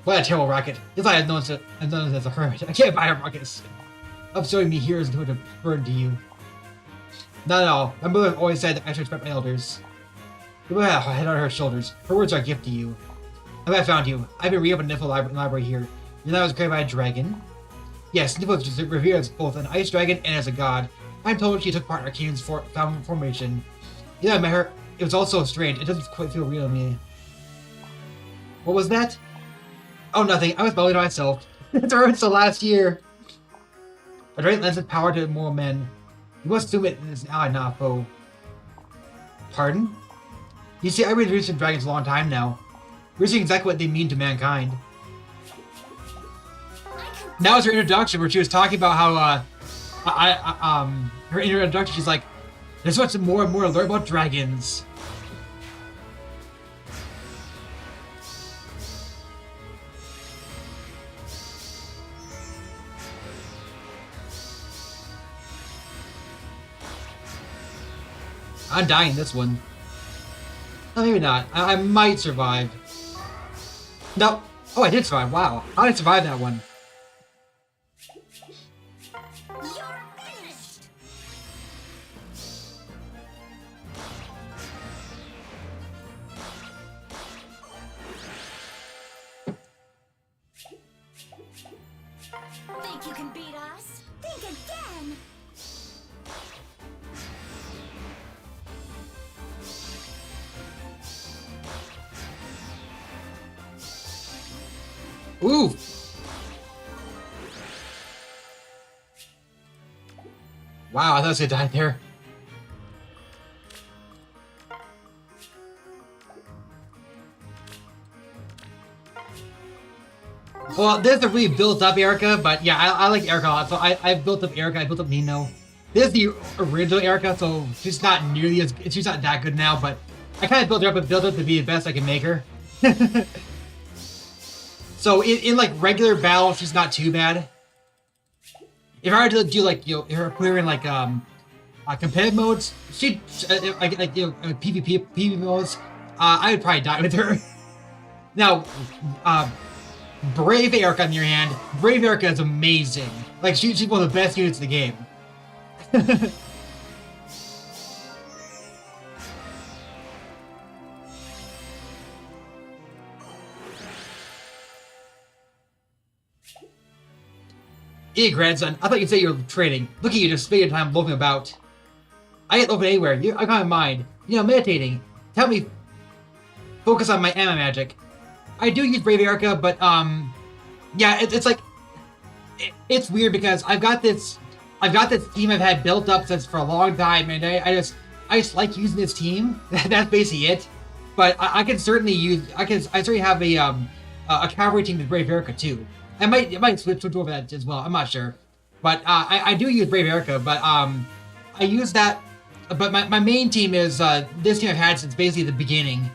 What a terrible rocket. If I had known as a hermit, I can't buy a rocket. Upstilling me here is going to burden to you. Not at all. My mother always said that I should respect my elders. You put a head on her shoulders. Her words are a gift to you. Have I found you? I've been reopened Nifl library here. Your name was created by a dragon? Yes, Nifl is revered as both an ice dragon and as a god. I'm told she took part in Arcane's formation. Yeah, I met her. It was all so strange. It doesn't quite feel real to me. What was that? Oh, nothing. I was bubbling to myself. It's the last year. A dragon lends its power to immoral men. You must assume it is an ally, not a foe. Pardon? You see, I've been researching dragons a long time now. Researching exactly what they mean to mankind. That was her introduction, where she was talking about how, her introduction, she's like, there's so much more and more to learn about dragons. I'm dying this one. No, maybe not. I might survive. No. Oh, I did survive. Wow. How did I survive that one? You're finished. Think you can beat us? Think again. Ooh! Wow, I thought I was gonna die there. Well, this is a really built up Erica, but yeah, I like Erica a lot. So I've built up Erica, I built up Nino. This is the original Erica, so she's not nearly as she's not that good now, but I kind of built her up and built her to be the best I can make her. So in like regular battle, she's not too bad. If I were to do like put her in like competitive modes, she like PvP modes, I would probably die with her. Now, Brave Erica on your hand, Brave Erica is amazing. Like she's one of the best units in the game. Hey, grandson, I thought you'd say you were trading. Look at you just spending time loafing about. I ain't loafing anywhere. I got my mind. You know, meditating. Tell me, focus on my Anima magic. I do use Brave Erica, but, yeah, it's like, it's weird because I've got this team I've had built up since for a long time, and I just like using this team. That's basically it. But I can certainly I certainly have a cavalry team with Brave Erica too. I might switch over that as well. I'm not sure, but I do use Brave Erica. But I use that. But my main team is this team I've had since basically the beginning.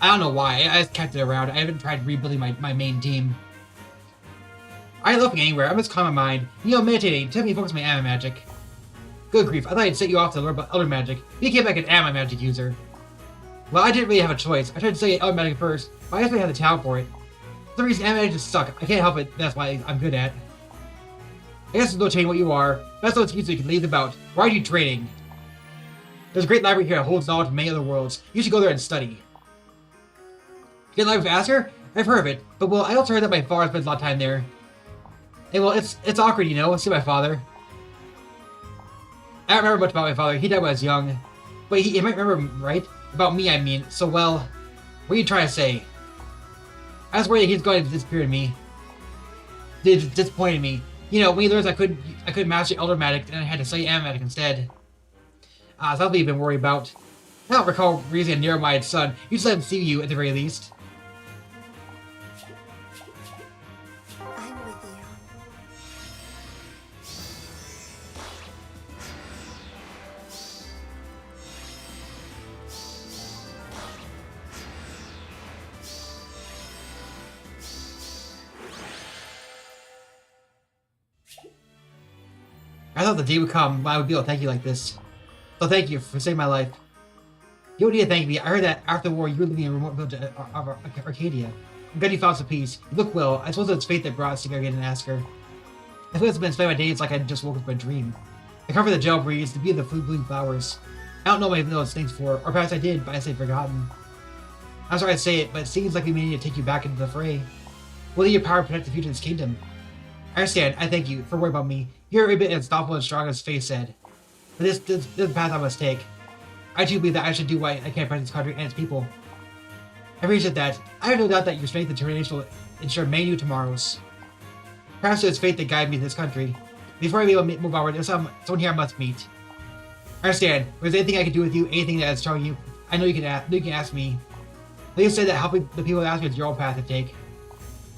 I don't know why. I just kept it around. I haven't tried rebuilding my main team. I ain't looking anywhere. I'm just calm my mind. You know, meditating. Tell me to focus on my Anima magic. Good grief! I thought I'd set you off to learn about Elder magic. You came back an Anima magic user. Well, I didn't really have a choice. I tried to study Elder magic first, but I guess I had the talent for it. For some reason, Anima just suck. I can't help it. That's why I'm good at. I guess there's no change what you are. That's no excuse so you can leave about. Why are you training? There's a great library here that holds knowledge from many other worlds. You should go there and study. Great Library of Asker? I've heard of it, but well, I also heard that my father spends a lot of time there. And well, it's awkward, you know, see my father. I don't remember much about my father. He died when I was young. But he might remember, right? About me, I mean. So, well, what are you trying to say? I was worried he's going to disappear to me. It disappointed me. You know, when he learns I could master Elder Magic, and I had to study Anima Magic instead. Something you've been worried about. I don't recall raising a narrow-minded son. You just let him see you, at the very least. I'm with you. thought the day would come when I would be able to thank you like this. So thank you for saving my life. You don't need to thank me. I heard that after the war you were living in a remote village of Arcadia. I'm glad you found some peace. You look well. I suppose it's fate that brought us together again and ask her. I feel it's been spending my days like I just woke up from a dream. I cover the gel breeze, the beauty of the blooming flowers. I don't know what I know those things for, or perhaps I did, but I say forgotten. I'm sorry to say it, but it seems like we may need to take you back into the fray. Will your power protect the future of this kingdom? I understand. I thank you for worrying about me. You're a bit unstoppable and strong, as Faye said. But this is the path I must take. I do believe that I should do what I can for this country and its people. I appreciate that. I have no doubt that your strength and determination will ensure many new tomorrows. Perhaps it's fate that guided me to this country. Before I be able to move onward, there's someone here I must meet. I understand. If there's anything I can do with you, anything that is troubling you, I know you can ask me. Please say that helping the people ask you is your own path to take.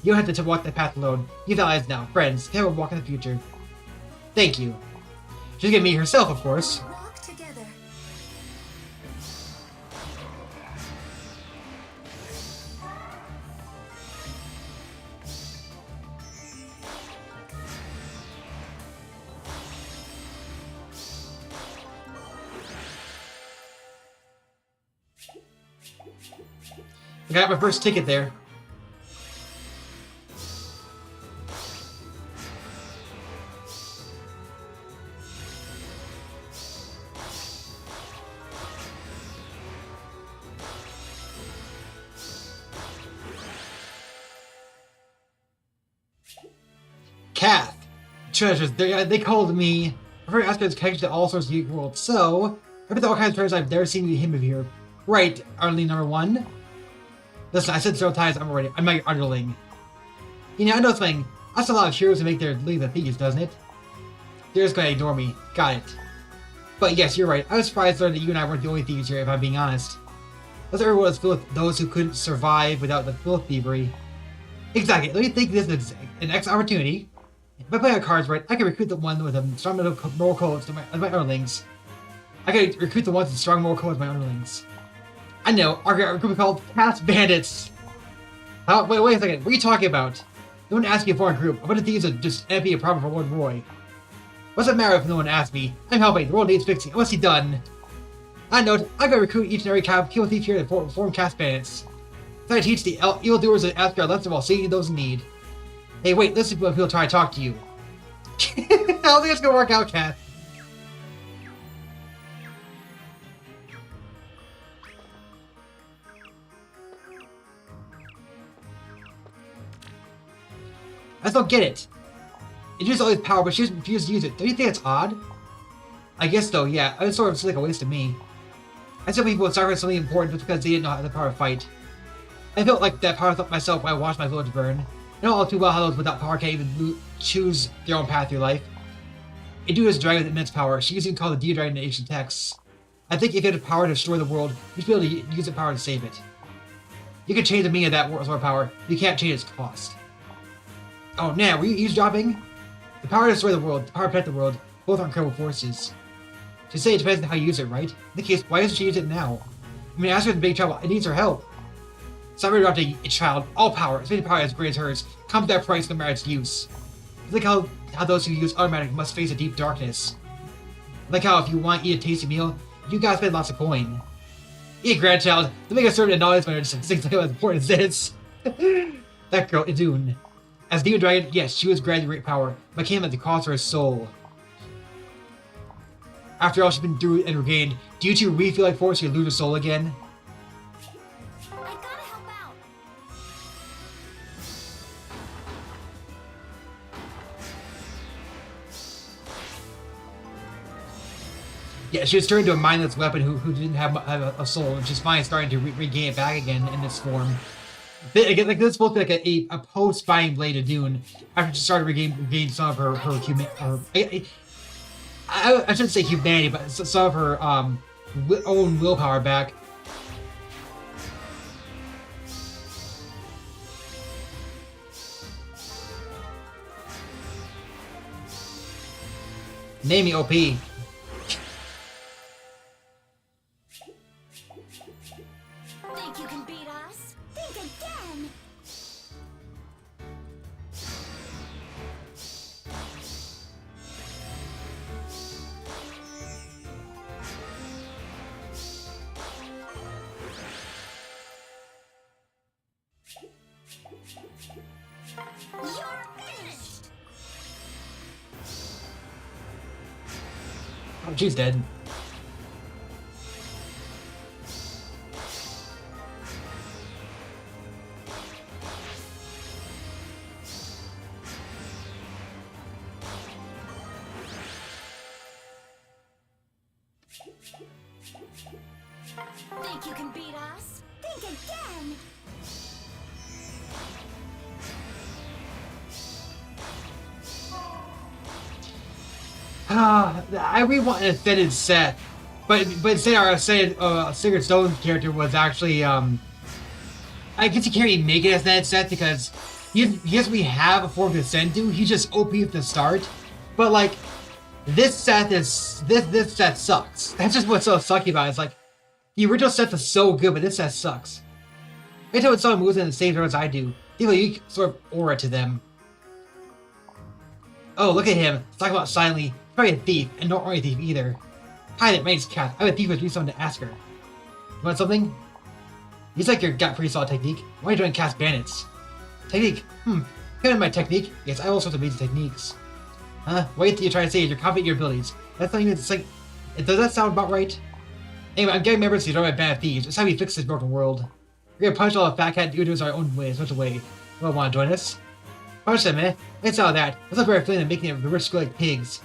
You don't have to walk that path alone. You've allies now, friends. Together we'll walk in the future. Thank you. She's gonna meet herself, of course. Walk together. I got my first ticket there. Kath! Treasures. They called me. I've heard aspects connected to all sorts of unique worlds, so I bet all kinds of treasures I've never seen him of here. Right, Arlene number 1. Listen, I said several times I'm not your underling. You know, I know something. That's a lot of heroes who make their leave the thieves, doesn't it? They're just gonna ignore me. Got it. But yes, you're right. I was surprised to learn that you and I weren't the only thieves here, if I'm being honest. That's everyone was filled with those who couldn't survive without the filth thievery. Exactly. Let me think this is an excellent opportunity. If I play our cards right, I can recruit the one with a strong moral code as my underlings. I can recruit the ones with strong moral code as my underlings. I know, our group is called Cast Bandits. Wait a second, what are you talking about? No one asked me for a group. A bunch of thieves are just empty a problem for Lord Roy. What's it matter if no one asked me? I'm helping, the world needs fixing. I must be done. I know, I'm gonna recruit each and every kill thief here to form Cast Bandits. So I teach the evildoers of Asgard lessons while seeing those in need. Hey, wait, listen when people try to talk to you. I don't think it's gonna work out, Cat. I just don't get it. It uses all this power, but she refuses to use it. Don't you think it's odd? I guess though, yeah. It's sort of like a waste to me. I said people would sacrifice something important just because they didn't know the power to fight. I felt like that power myself when I watched my village burn. I know all too well how those without power can't even choose their own path through life. Idu is a dragon with immense power. She is even called the Deer Dragon in ancient texts. I think if you had the power to destroy the world, you should be able to use the power to save it. You can change the meaning of that sort of power, but you can't change its cost. Oh, now, were you eavesdropping? The power to destroy the world, the power to protect the world, both are incredible forces. To say it depends on how you use it, right? In the case, why doesn't she use it now? I mean, Asgard's in big trouble. It needs her help. Stop interrupting a child. All power, especially power as great as hers, comes at a price no matter its use. It's like how those who use automatic must face a deep darkness. Like how if you want to eat a tasty meal, you gotta spend lots of coin. Eat, grandchild. The biggest servant in knowledge matters things like as important as this. That girl, Idun. As Demon Dragon, yes, she was granted great power, but came at the cost of her soul. After all she's been through and regained, do you two really feel like forcing her to lose her soul again? I gotta help out. Yeah, she was turned into a mindless weapon who didn't have a soul, and she's finally starting to regain it back again in this form. Again, like this is supposed to be like a post-Spine Blade of Dune after she started regaining some of her human. I shouldn't say humanity, but some of her own willpower back. Name me OP. Think you can beat us? Think again. Oh, she's dead. Think you can beat us? Think again! I really want an extended set, but instead our Sigurd Stone's character was actually I guess you can't really make it as that set because he doesn't really have a form to ascend to. He's just OP at the start, but like this set sucks. That's just what's so sucky about it. It's like the original set is so good, but this set sucks. I tell when someone moves in the same turn as I do, they have a unique sort of aura to them. Oh, look at him. Talk about silently. He's probably a thief, and not only a thief either. Hi there, my name's Kat. I'm a thief with something to ask her. You want something? He's like your gut pretty solid technique. Why are you doing cast bandits? Technique? Kind of my technique. Yes, I have all sorts of amazing techniques. Huh? Wait till you try to say you're confident in your abilities. That's not even, it's like, does that sound about right? Anyway, I'm getting members to destroy my bad thieves. It's how we fix this broken world. We're gonna punch all the fat cat dudes our own way, such a way. You don't want to join us? Punch them, man. It's all that. It's not very feeling of making it the rich go like pigs.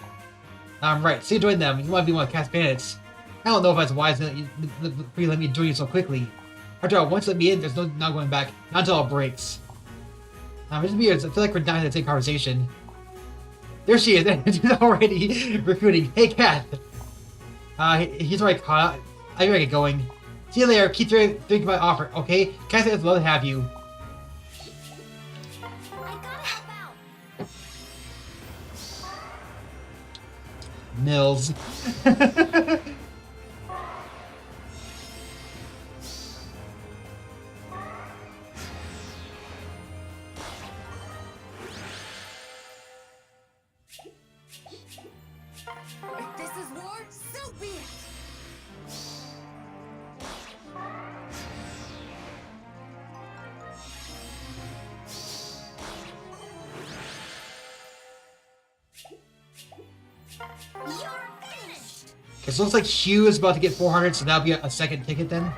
Right, so you join them. You want to be one of cast bandits. I don't know if that's wise for you to let me join you so quickly. After all, once you let me in, there's no going back. Not until it breaks. It's just weird. I feel like we're dying the same conversation. There she is. She's already recruiting. Hey, Kat. He's already caught up. I gotta get going. See you later. Keep thinking my offer, okay? Kat says I'd love to have you. I gotta help out! Mills. If this is war, so be it! You're finished! Okay, so it looks like Hugh is about to get 400, so that'll be a second ticket then.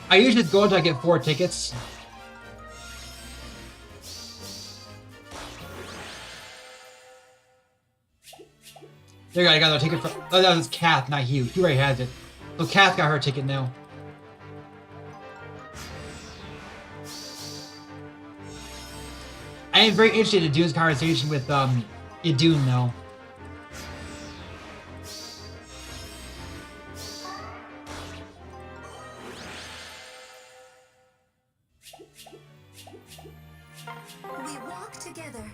I usually go until I get 4 tickets. There you go, I got a ticket from. Oh, that was Kath, not Hugh. Hugh already has it. So Kath got her ticket now. I am very interested in doing this conversation with Idun though. We walk together.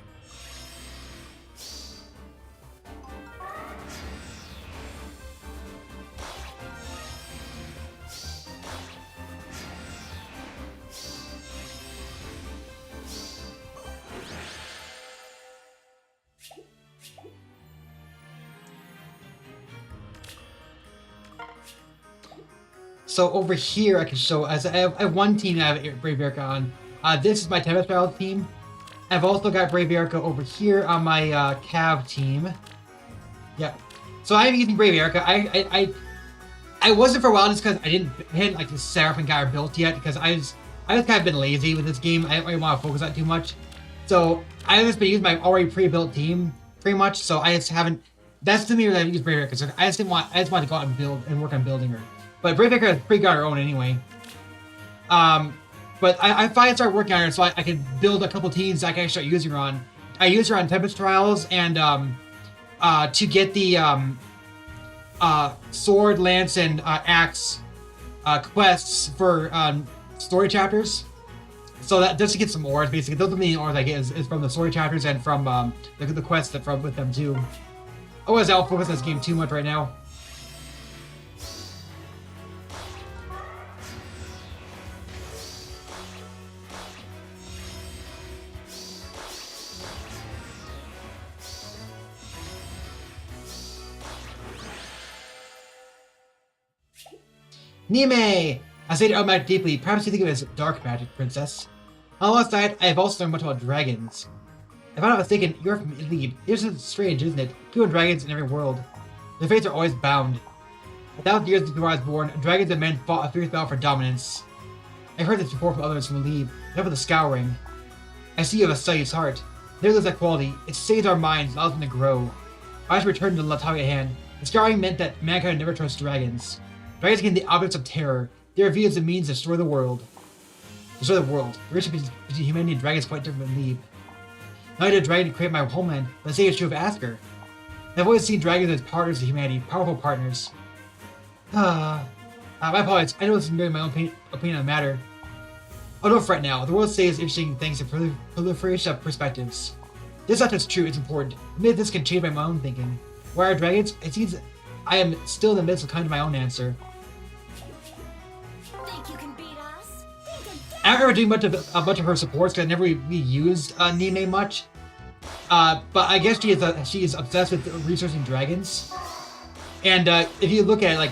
So over here, I can show as I have one team that I have Brave Erica on. This is my Tempest Battle team. I've also got Brave Erica over here on my Cav team. Yep. So I'm using Brave Erica. I wasn't for a while just because I hadn't like set up and got her built yet because I just kind of been lazy with this game. I didn't really want to focus on it too much. So I've just been using my already pre-built team pretty much. So I just haven't. That's the mirror that I use Brave Erica. So I just wanted to go out and build and work on building her. But Brave Erica is pretty good on her own anyway. But I finally started working on her so I could build a couple teams that I can start using her on. I use her on Tempest Trials and to get the sword, lance, and axe quests for story chapters. So that just to get some ores, basically. Those are the main ores I get is from the story chapters and from the quests that from with them too. Otherwise, I'll focus on this game too much right now. Nime! I say to automatic deeply, perhaps you think of it as dark magic, princess. On the left side, I have also learned much about dragons. If I'm not mistaken, you're from Elite. It's just strange, isn't it? People and dragons in every world. Their fates are always bound. 1,000 years before I was born, dragons and men fought a fierce battle for dominance. I've heard this before from others from Elite. Enough of the scouring. I see you have a studious heart. There lives that quality. It saves our minds, allows them to grow. I should return to the topic at hand. The scouring meant that mankind never trusts dragons. Dragons became the objects of terror. They are viewed as a means to destroy the world. Destroy the world. The relationship between humanity and dragons is quite different than Leave. Not only did a dragon create my homeland, but the same is true of Asker. I've always seen dragons as partners to humanity, powerful partners. My apologies. I know this is merely my own opinion on the matter. Oh, don't fret now. The world stays interesting thanks to proliferation of perspectives. This is not just true, it's important. Admit this can change my own thinking. Why are dragons? It seems I am still in the midst of coming to my own answer. Think you can beat us? Think again. I don't ever do much of her supports because I never really used Nime much. But I guess she is obsessed with researching dragons. And if you look at it, like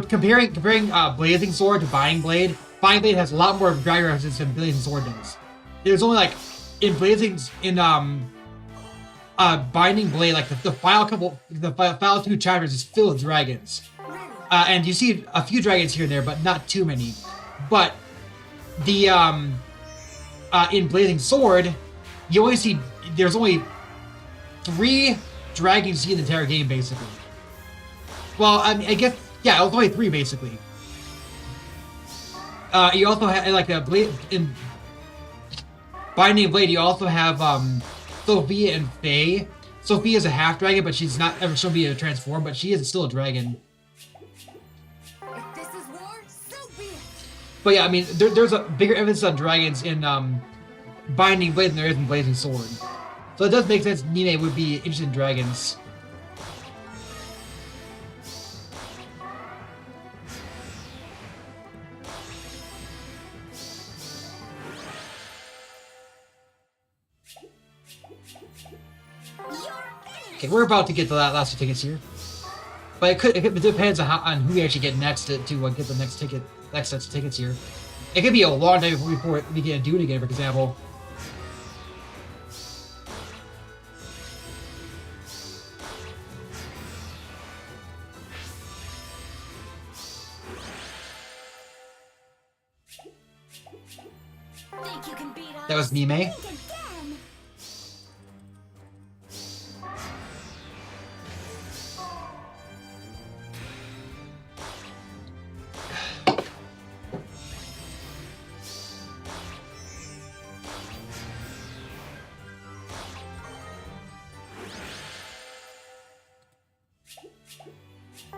comparing Blazing Sword to Binding Blade has a lot more dragon references than Blazing Sword does. There's only like Binding Blade, like the final 2 chapters is filled with dragons. And you see a few dragons here and there, but not too many. But the in Blazing Sword, you only see there's only 3 dragons you see in the entire game, basically. Well, I mean, I guess yeah, it was only 3 basically. You also have like in Binding Blade. You also have Sophia and Faye. Sophia is a half dragon, but she's not ever shown to be a transform, but she is still a dragon. If this is war, so be it. But yeah, I mean, there's a bigger emphasis on dragons in Binding Blade than there is in Blazing Sword. So it does make sense Nine would be interested in dragons. Okay, we're about to get the last 2 tickets here, but it depends on who we actually get next to get the next sets of tickets here. It could be a long time before we get to do it again, for example. Think you can beat us? That was Nime. Think again.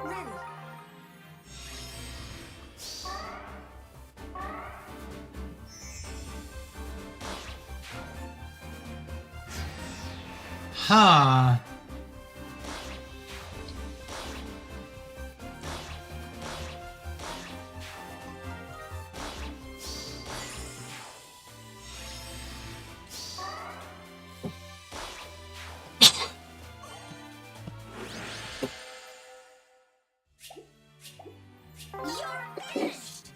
Ready. Huh. You're finished.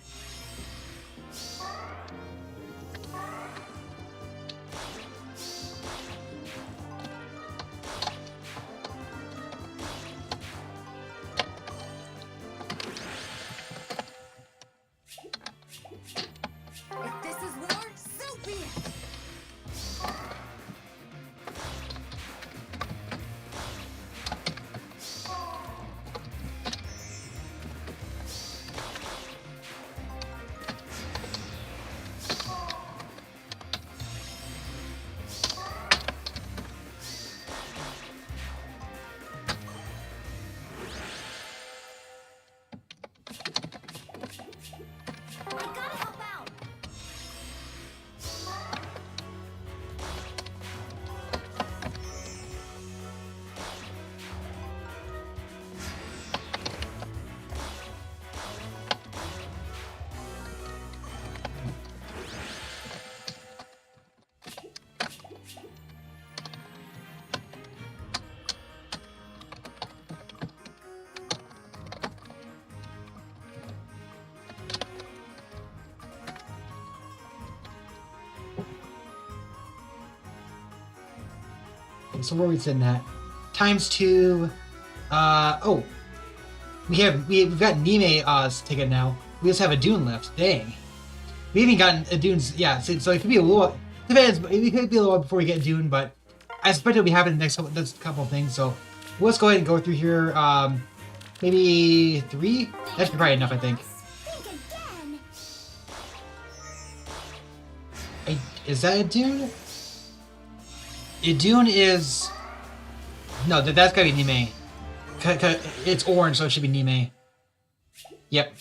So where are we sitting at? ×2. Oh, we've got Nime ticket now. We just have a Dune left. Dang. We haven't gotten a Dune's. Yeah. So it could be a little. Depends. It could be a little while before we get Dune, but I suspect it'll be happening next couple of things. So let's go ahead and go through here. Maybe 3. That should be probably enough, I think. Think again. Is that a Dune? A Dune is... No, that's gotta be Nime. It's orange, so it should be Nime. Yep.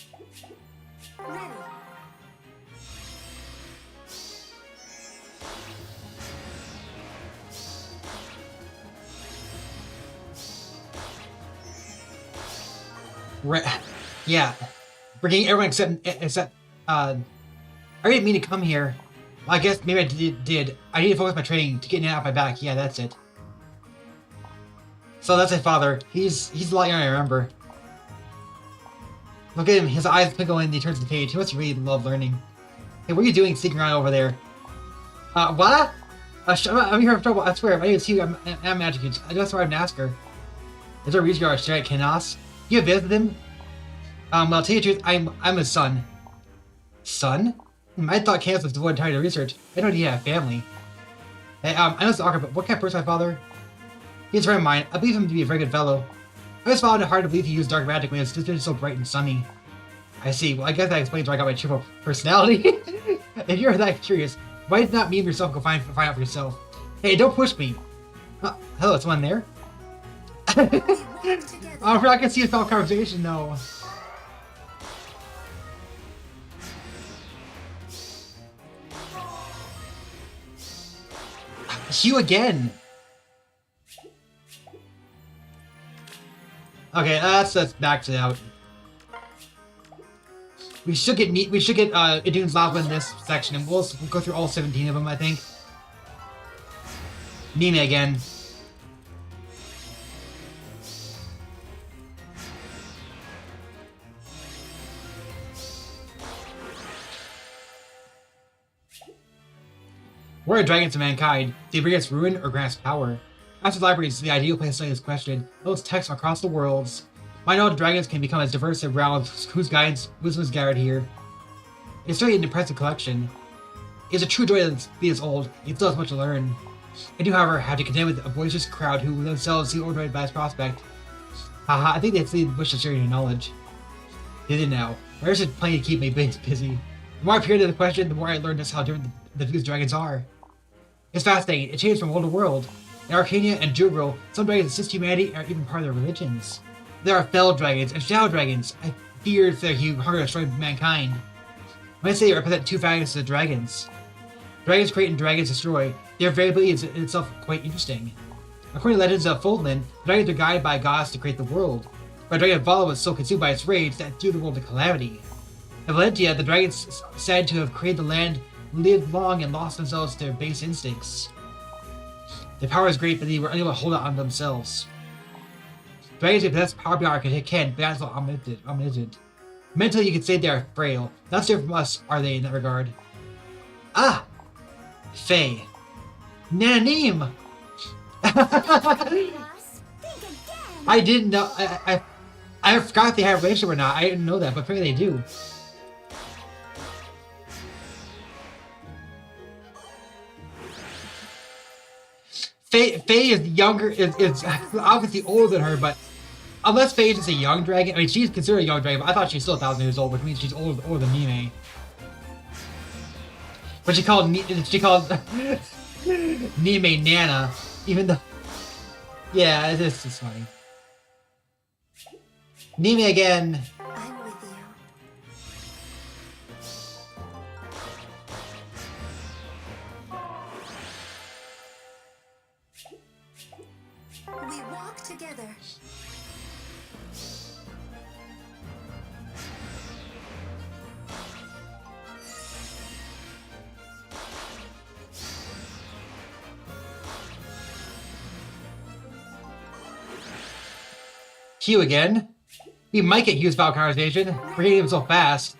Ready. Yeah. Bringing everyone except I didn't mean to come here. Well, I guess maybe I did. I need to focus my training to get it out my back. Yeah, that's it. So that's my father. He's a lot younger than I remember. Look at him. His eyes twinkle and he turns the page. He must really love learning. Hey, what are you doing sneaking around over there? What? I'm here for trouble. I swear. My name is Hugh. I'm Magic. I just arrived in Asker. Is there a reason you are straight at Kenos? You have visited him? Well, I'll tell you the truth. I'm his son. Son? I thought Kenos was devoted entirely to research. I don't need to have family. Hey, I know it's awkward, but what kind of person is my father? He's a friend of mine. I believe him to be a very good fellow. I always found it hard to believe he used dark magic when it's just been so bright and sunny. I see. Well, I guess that explains why I got my triple personality. If you're that curious, why did not me and yourself go find out for yourself? Hey, don't push me. Hello, someone there? Oh, I can see a self conversation though. Hugh again. Okay, let's back to out. We should get Idun's lava in this section, and we'll go through all 17 of them, I think. Nime again. Where are dragons to mankind? Do they bring us ruin or grant us power? After the library is the ideal place to study this question. Those texts across the worlds. My knowledge of dragons can become as diverse as realms whose guidance wisdom is gathered here. It's really an impressive collection. It's a true joy to be as old. It still has much to learn. I do, however, have to contend with a boisterous crowd who themselves seem overjoyed by this prospect. Haha, I think they simply wish to share your knowledge. Did it now? There's just plenty to keep me busy. The more I peer into the question, the more I learn just how different the views dragons are. It's fascinating. It changes from world to world. In Arcania and Jugro, some dragons assist humanity and are even part of their religions. There are fell dragons and shadow dragons. I feared their hunger to destroy mankind. When I say they represent two factions of the dragons. Dragons create and dragons destroy. Their variability is in itself quite interesting. According to legends of Foldland, the dragons are guided by gods to create the world. But the dragon Vala was so consumed by its rage that it threw the world to calamity. In Valentia, the dragons said to have created the land, lived long and lost themselves to their base instincts. Their power is great, but they were unable to hold it on themselves. Dragons may possess power beyond our ken, but that's not omnipotent. Mentally, you could say they are frail. Not so from us, are they, in that regard? Ah! Faye. Nananim! I didn't know. I forgot if they had a relationship or not. I didn't know that, but apparently they do. Faye is younger, is obviously older than her, but unless Faye is just a young dragon, I mean, she's considered a young dragon, but I thought she's still 1,000 years old, which means she's older than Nime. But she called Nime Nana, even though, yeah, this is funny. Nime again. I'm with you. We walk together. Hugh again? We might get Hugh's foul conversation. We're hitting him so fast.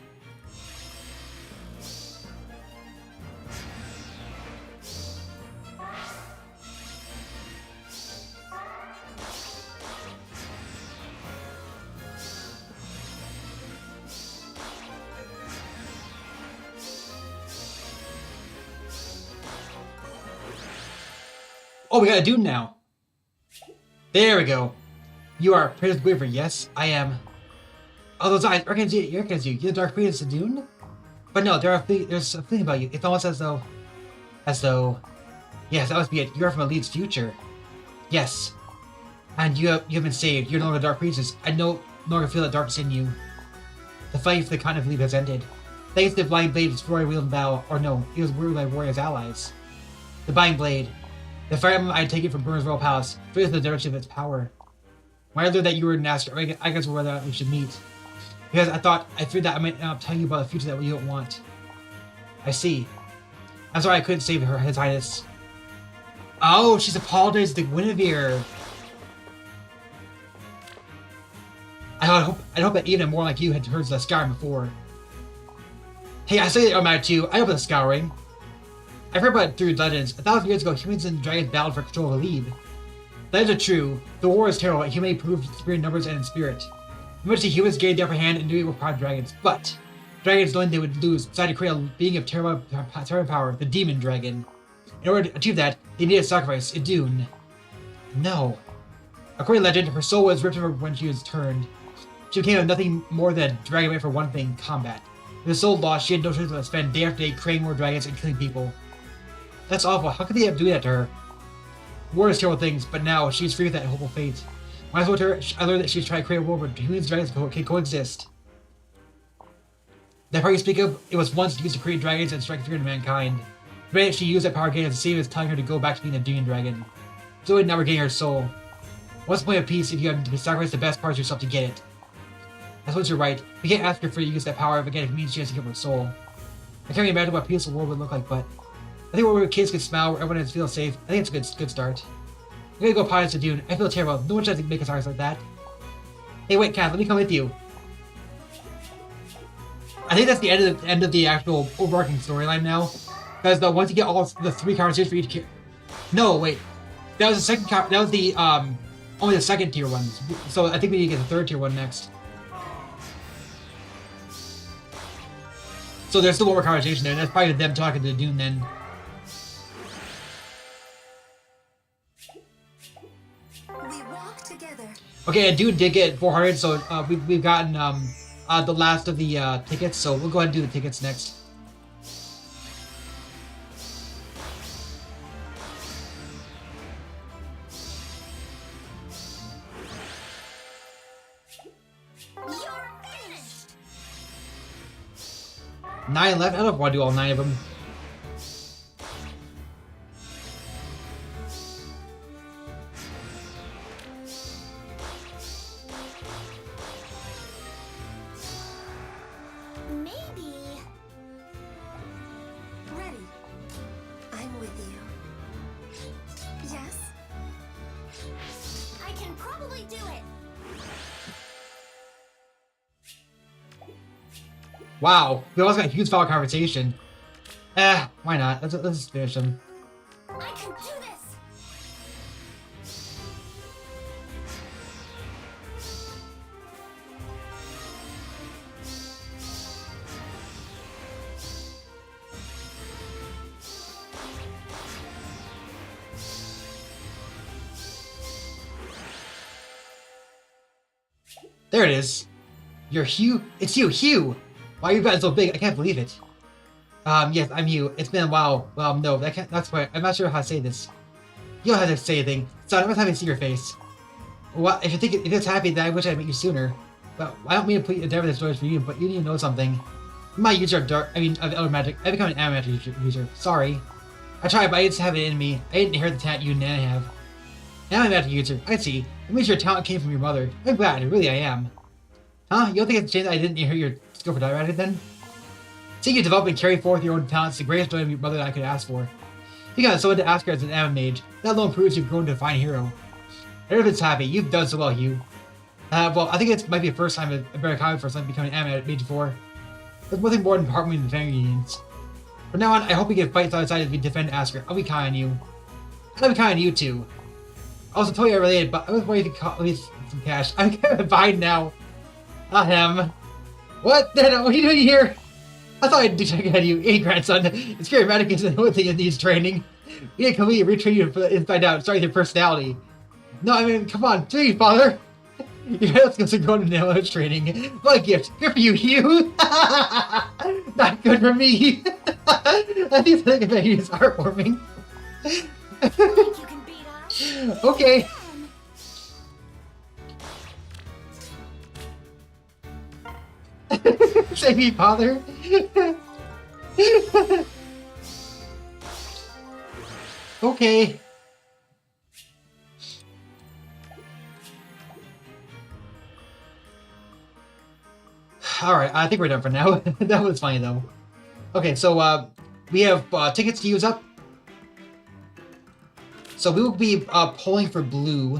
Oh, we got a Dune now. There we go. You are Princess Gwyver, yes? I am. Oh, those eyes, recognize you. You're the Dark Princess of Dune? But no, there's a thing about you. It's almost as though, yes, that must be it. You're from Elite's future. Yes. And you've been saved. You're no longer Dark Princess. I no longer feel the darkness in you. The fight for the continent of Elite has ended. Thanks to the Blind Blade's Roy wielded battle, or no, it was wielded by Warrior's allies. The Blind Blade. The Fire Emblem I had taken from Burner's Royal Palace, flew the direction of its power. When I learned that you were an Aster, I guess whether we should meet. Because I feared that I might not tell you about the future that you don't want. I see. I'm sorry I couldn't save her, His Highness. Oh, she's apologized to Guinevere. I hope that even more like you had heard the Scouring before. Hey, I say that I'm mad too. I know about the Scouring. I've heard about it through legends. 1,000 years ago, humans and dragons battled for control of the lead. Legends are true. The war is terrible, and humanity proved superior in numbers and in spirit. Eventually, humans gained the upper hand and knew it were proud dragons. But dragons, knowing they would lose, decided to create a being of terrible power, the Demon Dragon. In order to achieve that, they needed a sacrifice, a Dune. No. According to legend, her soul was ripped from her when she was turned. She became nothing more than a dragon meant for one thing, combat. With her soul lost, she had no choice but to spend day after day praying more dragons and killing people. That's awful. How could they do that to her? War is terrible things, but now she's free of that horrible fate. When I spoke to her, I learned that she's trying to create a world where humans and dragons can coexist. That power you speak of, it was once used to create dragons and strike fear into mankind. The way that she used that power again as the same as telling her to go back to being a demon dragon. So now we're getting her soul. What's the point of peace if you have to sacrifice the best parts of yourself to get it? I suppose you're right. We can't ask her for you to use that power if again it means she has to give her soul. I can't even imagine what a peaceful world would look like, but I think where kids can smile, where everyone feels safe, I think it's a good start. I'm gonna go pirates to Dune. I feel terrible. No one tries to make us hearts like that. Hey, wait, Kath, let me come with you. I think that's the end of the actual overarching storyline now. Because once you get all the 3 conversations for each character. No, wait. That was the second. That was the only the second tier ones. So I think we need to get the 3rd tier one next. So there's still one more conversation there. And that's probably them talking to Dune then. We walk together. Okay, and Dune did get 400, so we've gotten the last of the tickets. So we'll go ahead and do the tickets next. You're finished. 9 left. I don't want to do all 9 of them. Maybe. Ready. I'm with you. Yes. I can probably do it. Wow, we almost got a huge file conversation. Why not? Let's just finish them. I can do this. There it is. You're Hugh. It's you, Hugh. Wow, you've gotten so big. I can't believe it. Yes, I'm Hugh. It's been a while. Well, no, that's why I'm not sure how to say this. You don't have to say anything. So I'm not having to see your face. Well, if it's happy, then I wish I'd met you sooner. But I don't mean to put you endeavor this stories for you, but you need to know something. My user of Elder Magic. I've become an amateur user. Sorry. I tried, but I just have it in me. I didn't inherit the talent you and Nana have. Now I'm a magic user. I see. It means your talent came from your mother. I'm glad. Really, I am. Huh? You don't think it's a shame that I didn't inherit your skill for dialectic then? Seeing you develop and carry forth your own talents is the greatest joy of your mother that I could ask for. You got someone to ask her as an anime mage. That alone proves you've grown to a fine hero. Everyone's happy. You've done so well, Hugh. Well, I think it might be the first time a better comic for something becoming an anime mage before. There's nothing more than harmony than family reunions. From now on, I hope we can fight outside as we defend Asker. I'll be kind on you. I'll be kind on you too. I was totally unrelated, but I was waiting to at least some cash. I'm kind of fine now. Not him. What? What are you doing here? I thought I'd check out you. Hey, grandson. It's very erratic as the only thing that needs training. Yeah, can we retrain you and find out, starting your personality? No, I mean, come on, do you, father? Your health skills are going to knowledge training. My gift. Good for you, Hugh. Not good for me. I think the thing is heartwarming. Think you can beat us? Okay. Save me, father. Okay. Alright, I think we're done for now. That was funny, though. Okay, so, we have tickets to use up. So we will be pulling for blue.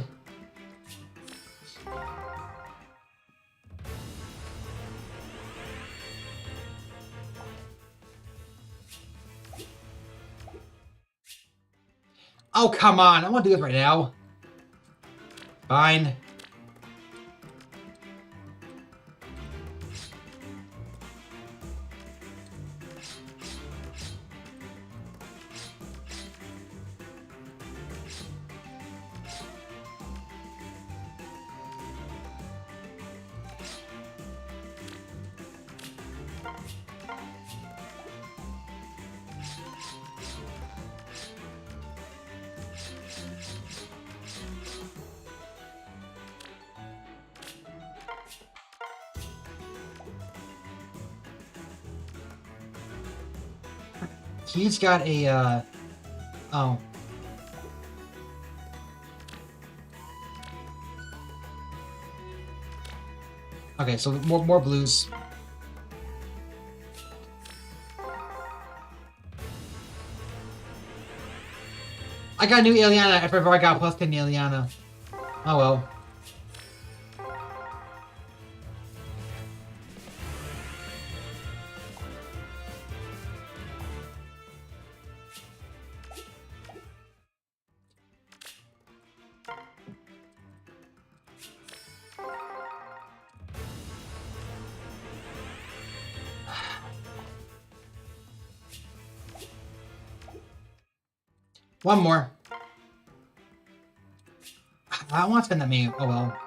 Oh, come on. I want to do this right now. Fine. He's got a, oh. Okay, so more blues. I got a new Ileana after I got plus 10 Ileana. Oh well. One more. I don't want to spend that many. Oh well.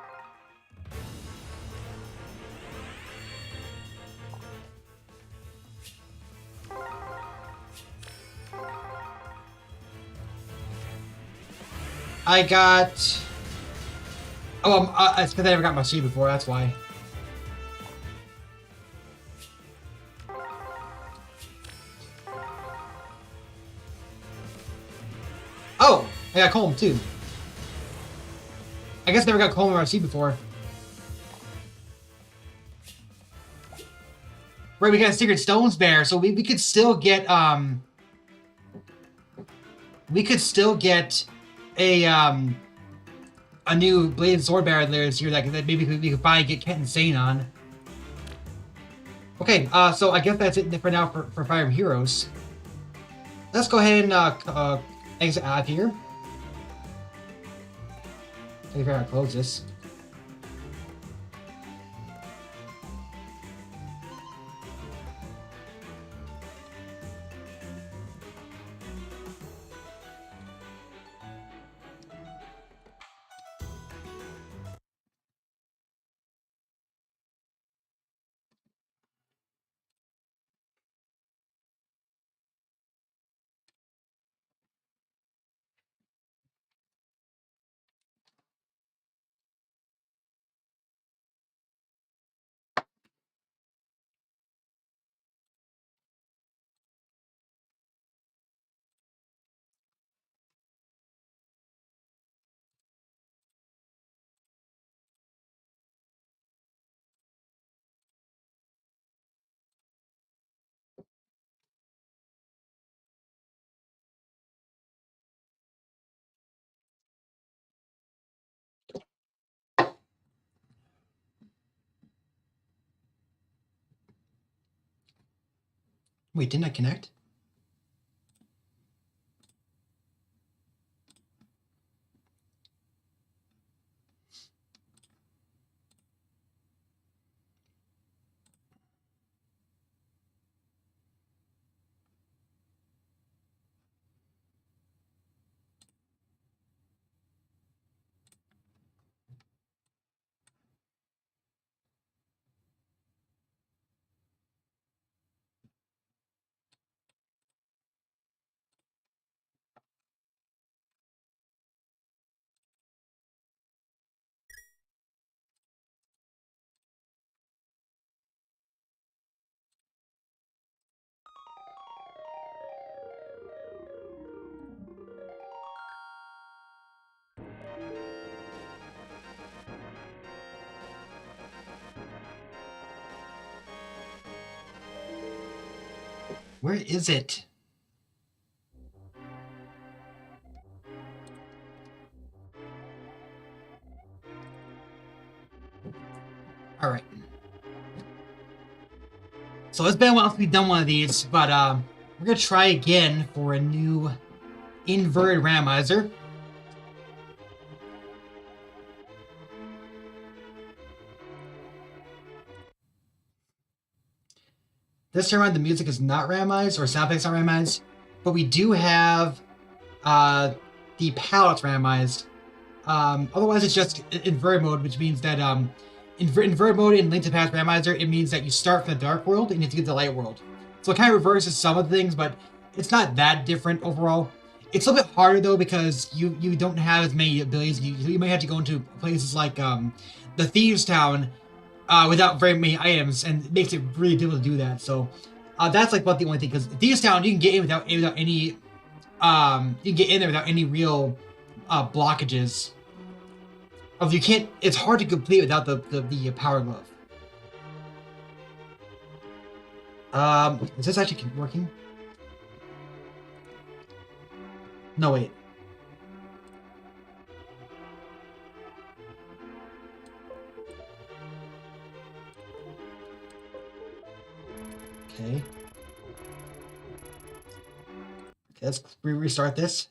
I got... Oh, it's because I never got my C before, that's why. Oh! I got Colm, too. I guess I never got Colm or C before. Right, we got a Secret Stones Bear, so we could still get, we could still get a new Blade and Sword Bear this year that maybe we could finally get Kent Insane on. Okay, so I guess that's it for now for Fire Emblem Heroes. Let's go ahead and exit out of here. Figure out how to close this. Wait, didn't I connect? Where is it? All right. So it's been a while since we've done one of these, but we're gonna try again for a new inverted randomizer. This time around, the music is not randomized, or sound effects not randomized, but we do have the palettes randomized. Otherwise, it's just inverted mode, which means that inverted mode in Link to the Past Randomizer, it means that you start from the dark world and you have to get to the light world. So it kind of reverses some of the things, but it's not that different overall. It's a little bit harder though because you don't have as many abilities. You may have to go into places like the Thieves Town without very many items, and it makes it really difficult to do that. So that's like about the only thing, because Thieves Town you can get in without any you can get in there without any real blockages. Of you can't. It's hard to complete without the power glove. Is this actually working? No, wait. Okay. Okay, let's restart this.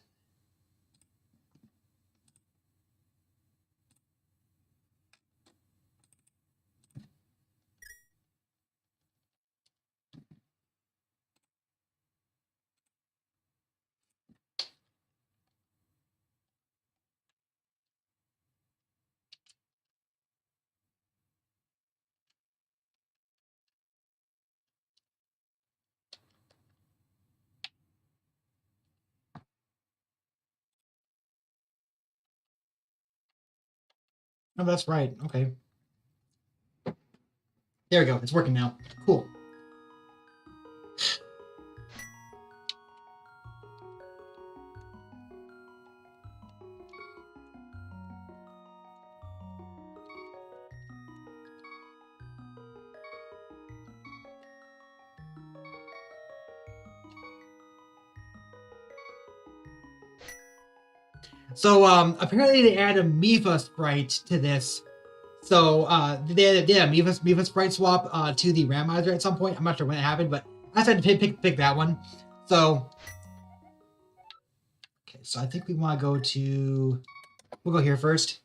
Oh, that's right. Okay. There we go. It's working now. Cool. So apparently they added a Mifa sprite to this. So they had a Mifa sprite swap to the randomizer at some point. I'm not sure when it happened, but I decided to pick that one. So okay, so I think we want to go to. We'll go here first.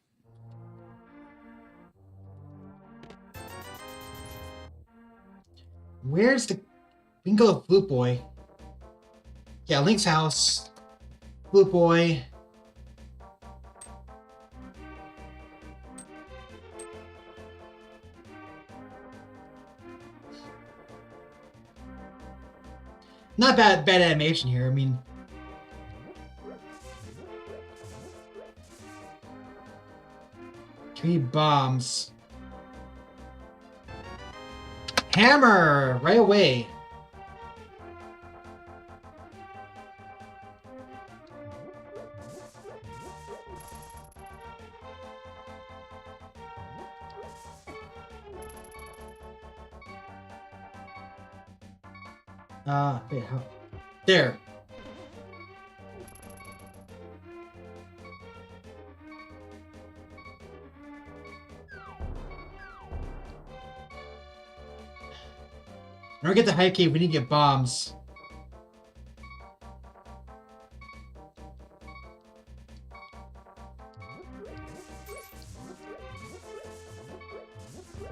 Where's the? We can go to Flute Boy. Yeah, Link's house. Flute Boy. Not bad animation here. I mean, 3 bombs. Hammer right away. Wait, how? There. In order to get the high cave, we need to get bombs.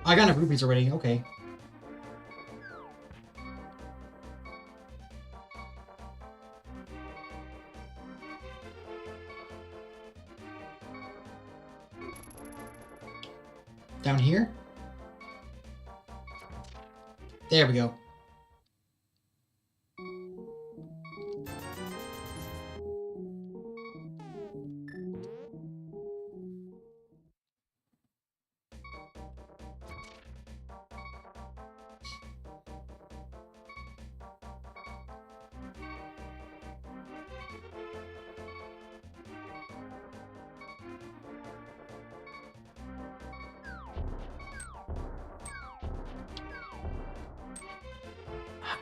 I got enough rupees already. Okay. Down here? There we go.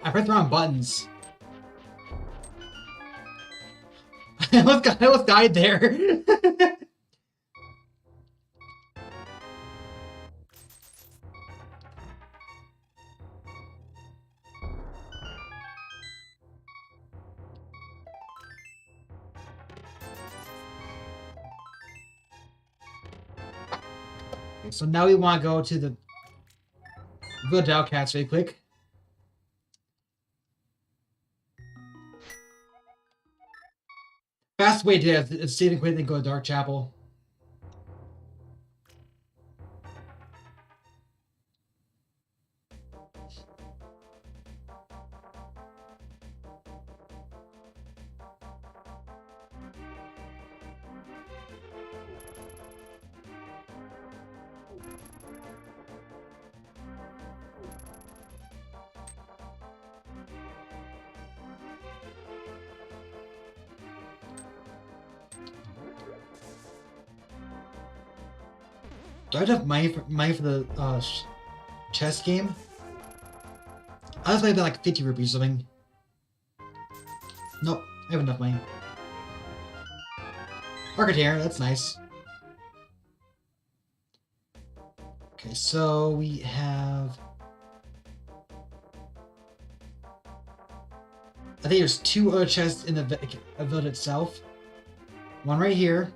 I pressed the wrong buttons. I almost died there. Okay, so now we want to go to the Village Outcast really quick. Fast way to do that is save and quit and go to Dark Chapel. Do I have enough money for the chess game? I was maybe like 50 rupees or something. Nope, I have enough money. Architect, that's nice. Okay, so we have... I think there's 2 other chests in the village itself. One right here.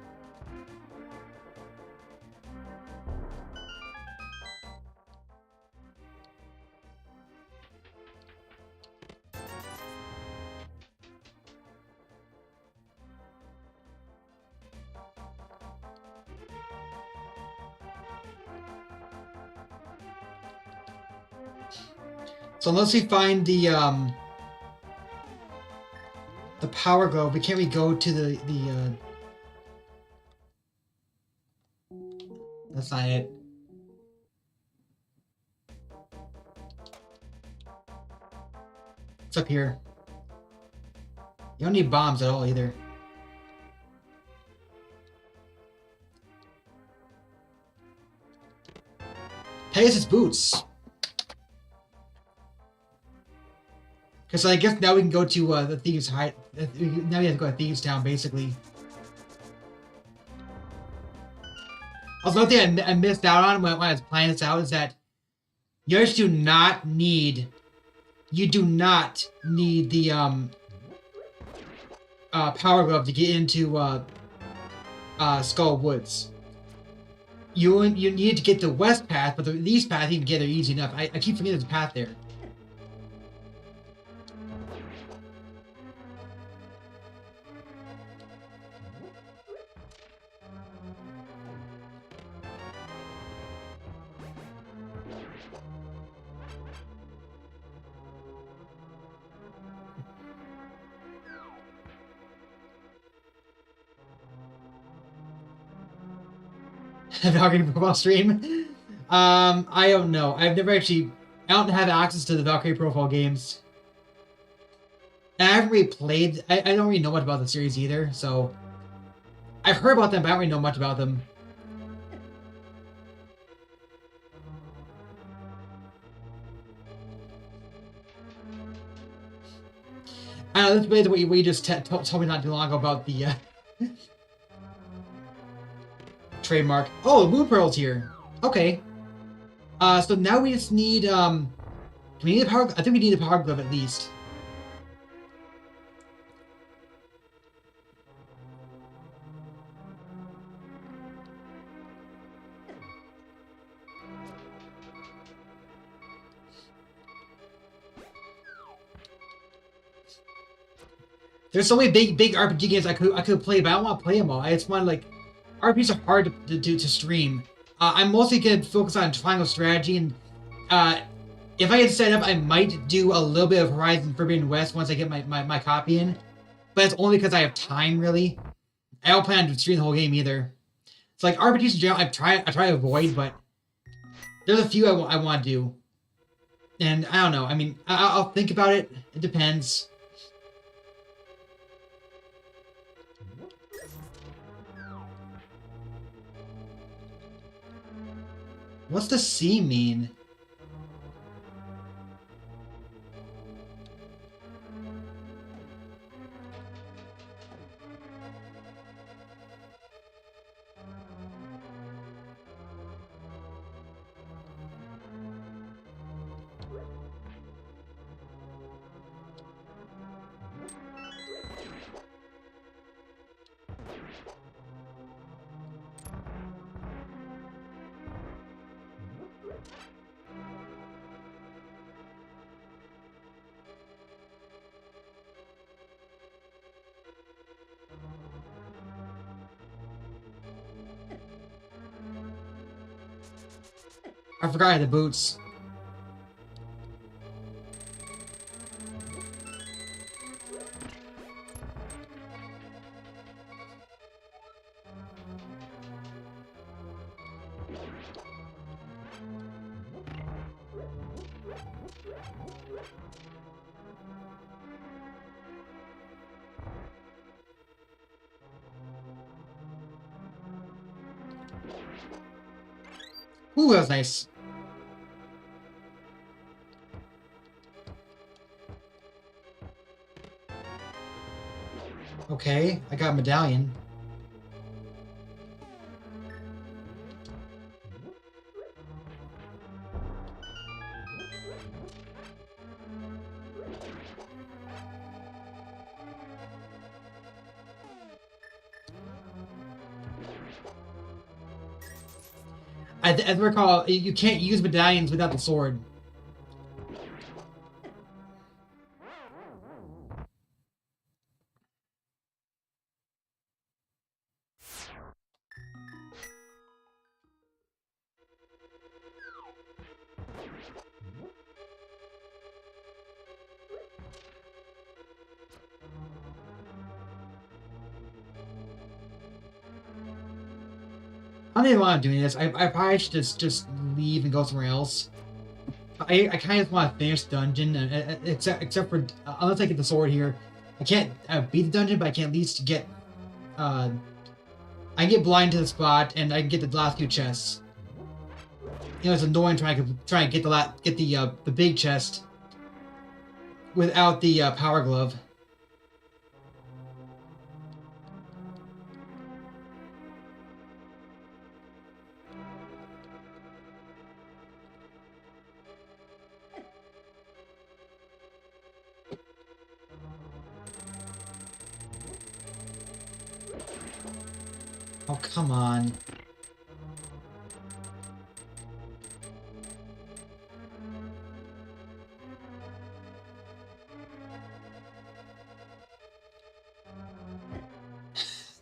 So unless we find the power glove, we can't really go to the that's not it. It's up here. You don't need bombs at all either. Pegasus boots. Okay, so I guess now we can go to the Thieves' Hide. Now we have to go to Thieves' Town, basically. Also, one thing I missed out on when I was planning this out is that you guys do not need... You do not need the power glove to get into Skull Woods. You need to get the west path, but the east path you can get there easy enough. I keep forgetting there's a path there. Valkyrie profile stream. I don't know. I've never actually. I don't have access to the Valkyrie profile games. And I haven't really played. I don't really know much about the series either. So I've heard about them, but I don't really know much about them. I know this is what you just told me not too long ago about the trademark. Oh, Moon Pearl's here. Okay. So now we just need, do we need a power... I think we need a power glove at least. There's so many big RPG games I could play, but I don't want to play them all. I just want, like... RPGs are hard to stream. I'm mostly going to focus on Triangle Strategy, and if I get set up, I might do a little bit of Horizon Forbidden West once I get my copy in. But it's only because I have time, really. I don't plan on streaming the whole game either. It's like RPGs in general, I try to avoid, but there's a few I want to do. And I don't know. I mean, I'll think about it. It depends. What's the C mean? I forgot I had the boots. Ooh, that was nice. Okay, I got a medallion. As I recall, you can't use medallions without the sword. I don't even want to do this. I probably should just leave and go somewhere else. I kind of want to finish the dungeon, except for unless I get the sword here, I can't beat the dungeon, but I can at least get I can get blind to the spot, and I can get the last two chests. You know, it's annoying trying to get the big chest without the power glove. Oh, come on.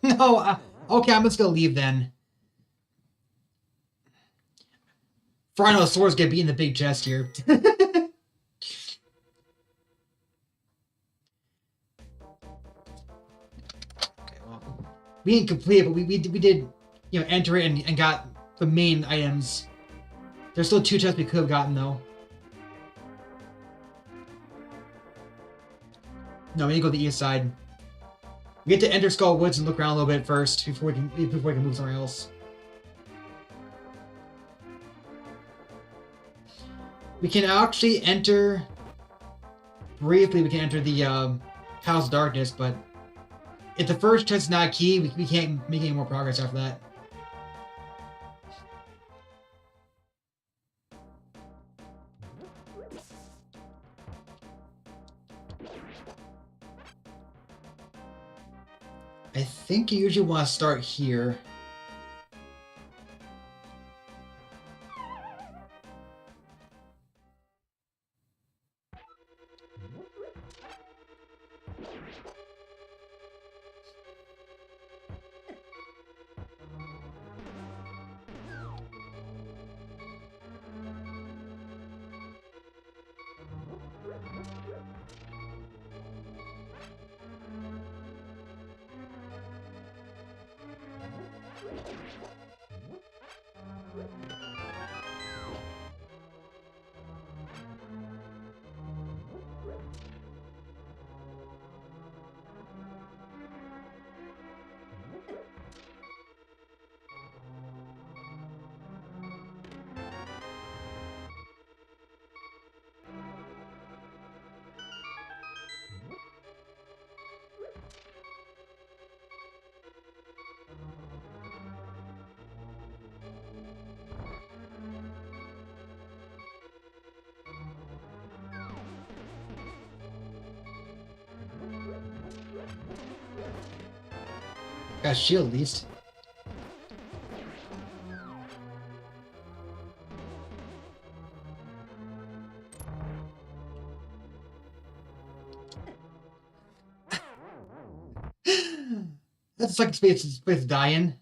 No, okay, I'm just gonna leave then. For I know the sword's gonna be in the big chest here. Okay, well, we didn't complete it, but we did, you know, enter it and got the main items. There's still two chests we could have gotten though. No, we need to go to the east side. We get to enter Skull Woods and look around a little bit first before we can move somewhere else. We can actually enter briefly. We can enter the House of Darkness, but if the first chest is not a key, we can't make any more progress after that. I think you usually want to start here. Got a shield at least. That's like a space to die in.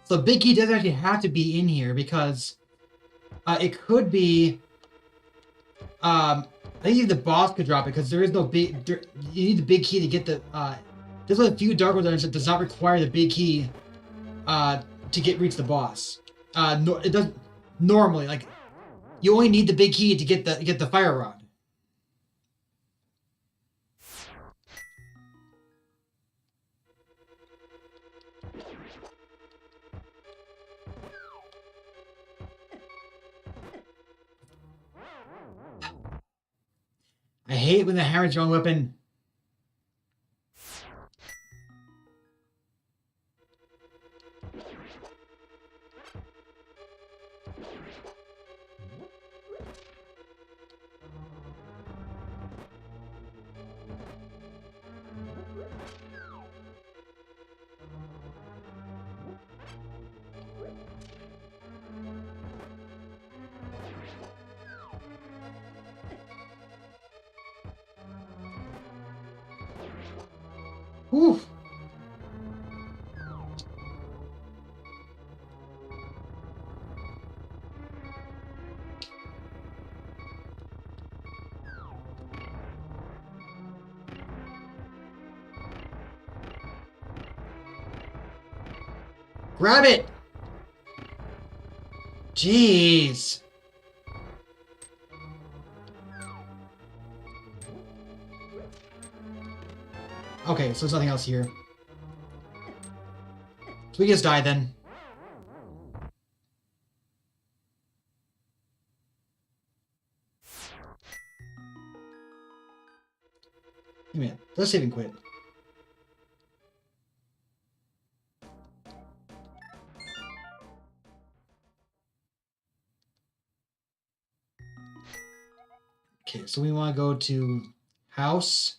So big key doesn't actually have to be in here because it could be. I think even the boss could drop it because there is no big. You need the big key to get the. There's a few Dark Souls that does not require the big key to reach the boss. No, it doesn't normally. Like you only need the big key to get the fire rod. I hate when the hammer's your own weapon. Whew. Grab it! Jeez. Okay, so there's nothing else here. So we just die then. Wait a minute. Let's save and quit. Okay, so we want to go to house.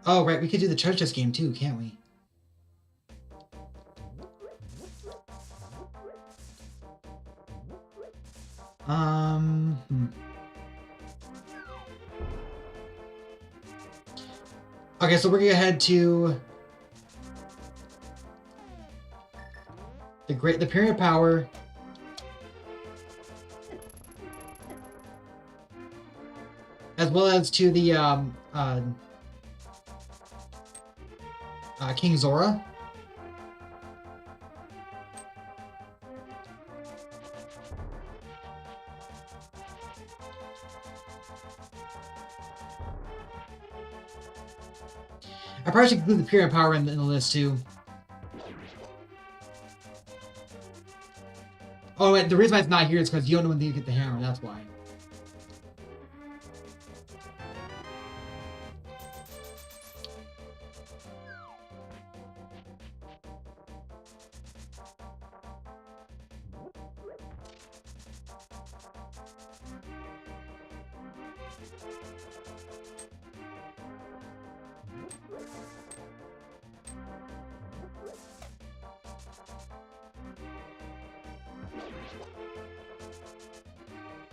Oh, right, we could do the treasure chest game too, can't we? Okay, so we're gonna head to the Pyramid Power. As well as to the King Zora. I probably should include the Pyramid Power in the list too. Oh wait, the reason why it's not here is because you don't know when you get the hammer, that's why.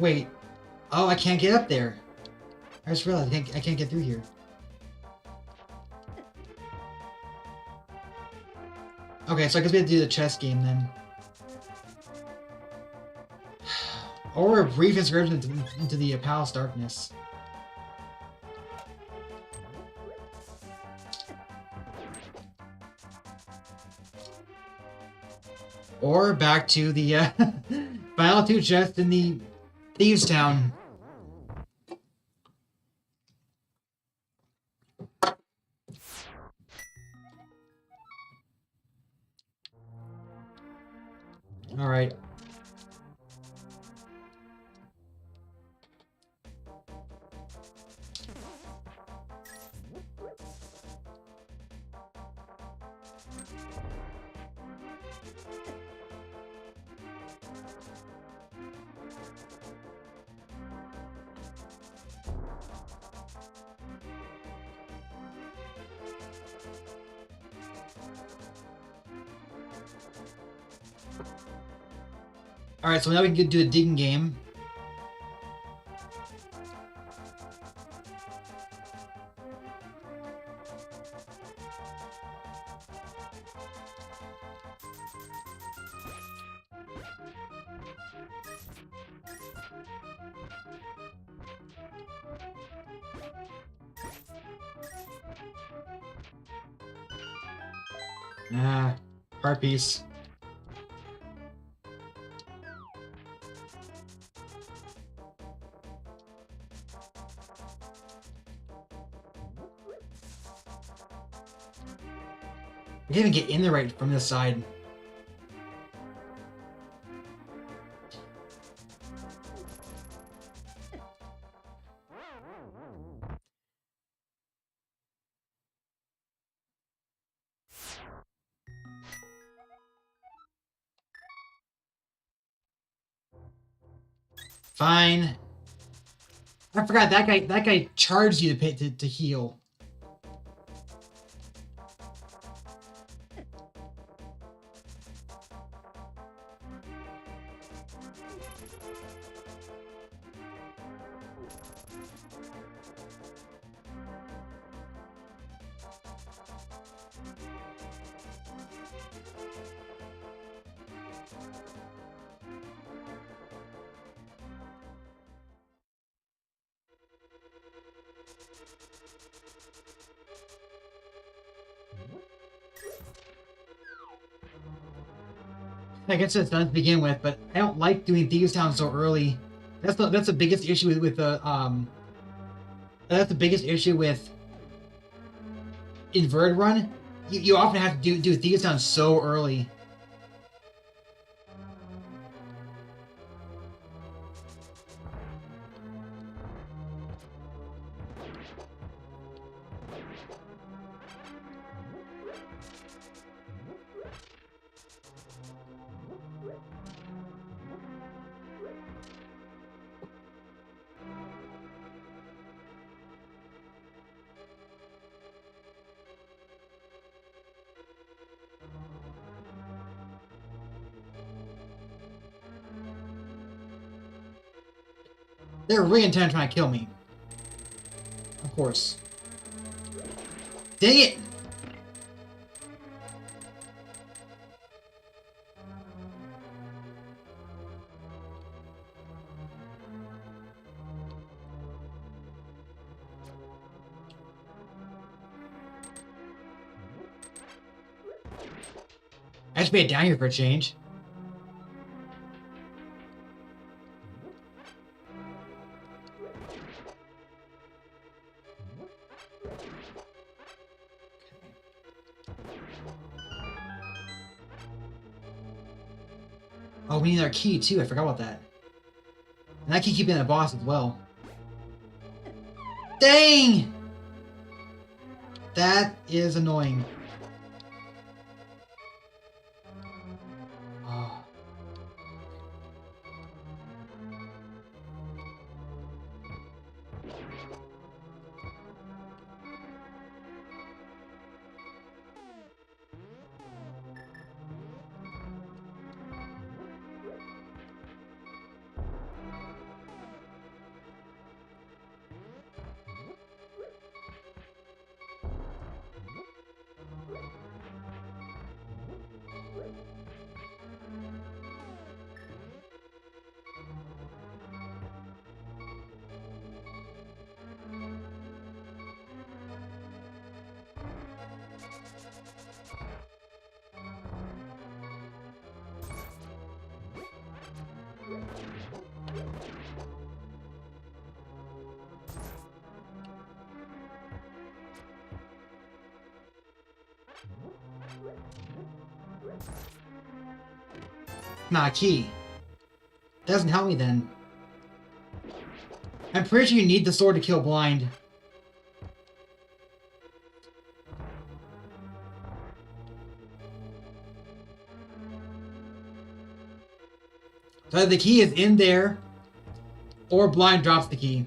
Wait. Oh, I can't get up there. I just realized I can't get through here. Okay, so I guess we have to do the chess game then. Or a brief excursion into the Palace Darkness. Or back to the final two chests in the Thieves Town. All right. Alright, so now we can do the digging game. Ah, heart piece. I can't even get in there right from this side. Fine. I forgot that guy charged you to pay to heal. I guess it's done to begin with, but I don't like doing Thieves Town so early. That's the biggest issue with the That's the biggest issue with Inverted Run. You often have to do Thieves Town so early. They're really intent on trying to kill me. Of course. Dang it! I just made it down here for a change. Oh, we need our key too. I forgot about that. And that key keep being a boss as well. Dang! That is annoying. Oh. Not a key. Doesn't help me then. I'm pretty sure you need the sword to kill blind. So either the key is in there, or blind drops the key.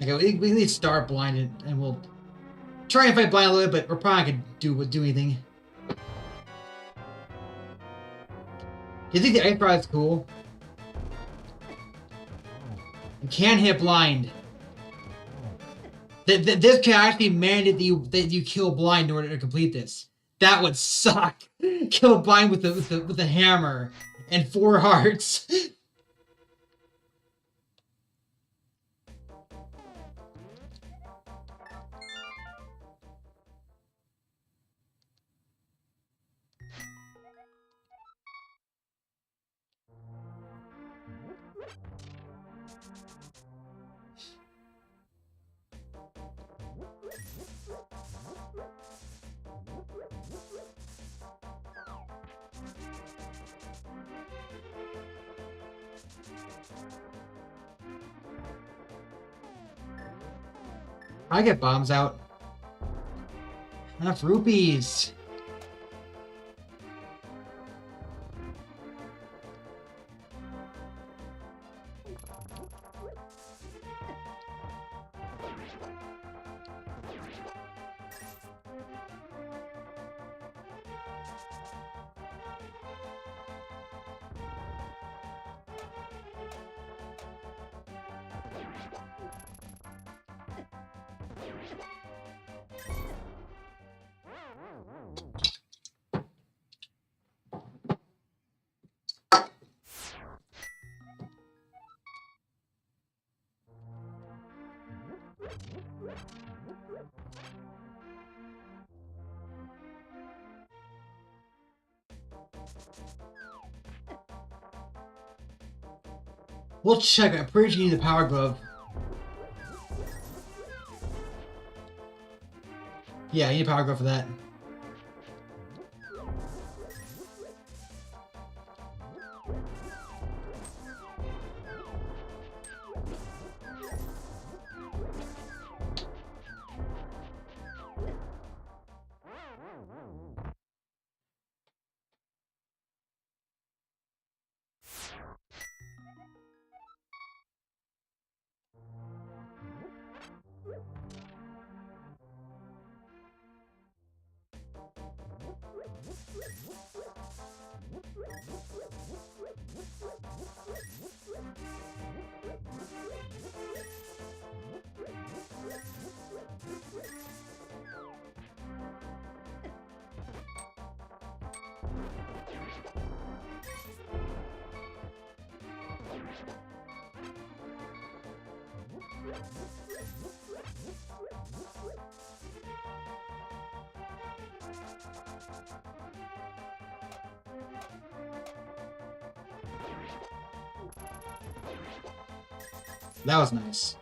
Okay, we at least start blinded, and we'll try and fight blind a little bit, but we're probably not gonna do anything. Do you think the ice rod is cool? You can hit blind. This can actually mandate that you kill blind in order to complete this. That would suck. Kill blind with the hammer and 4 hearts. I get bombs out. Enough rupees. We'll check. I'm pretty sure you need the power glove. Yeah, I need a power glove for that. That was nice.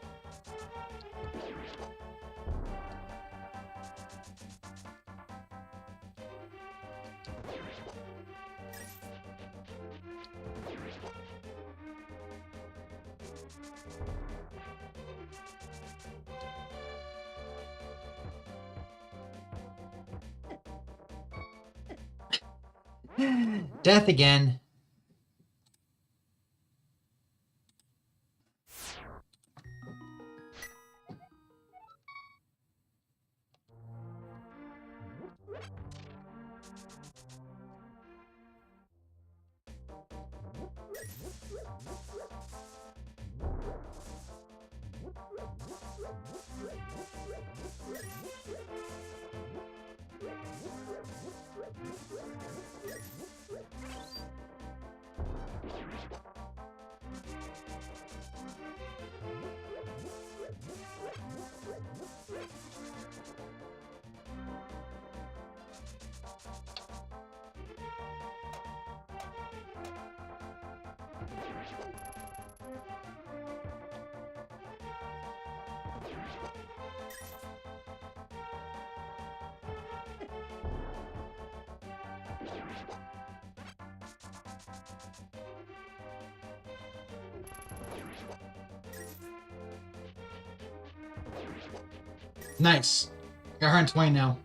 Death again. Nice. Got 120 now.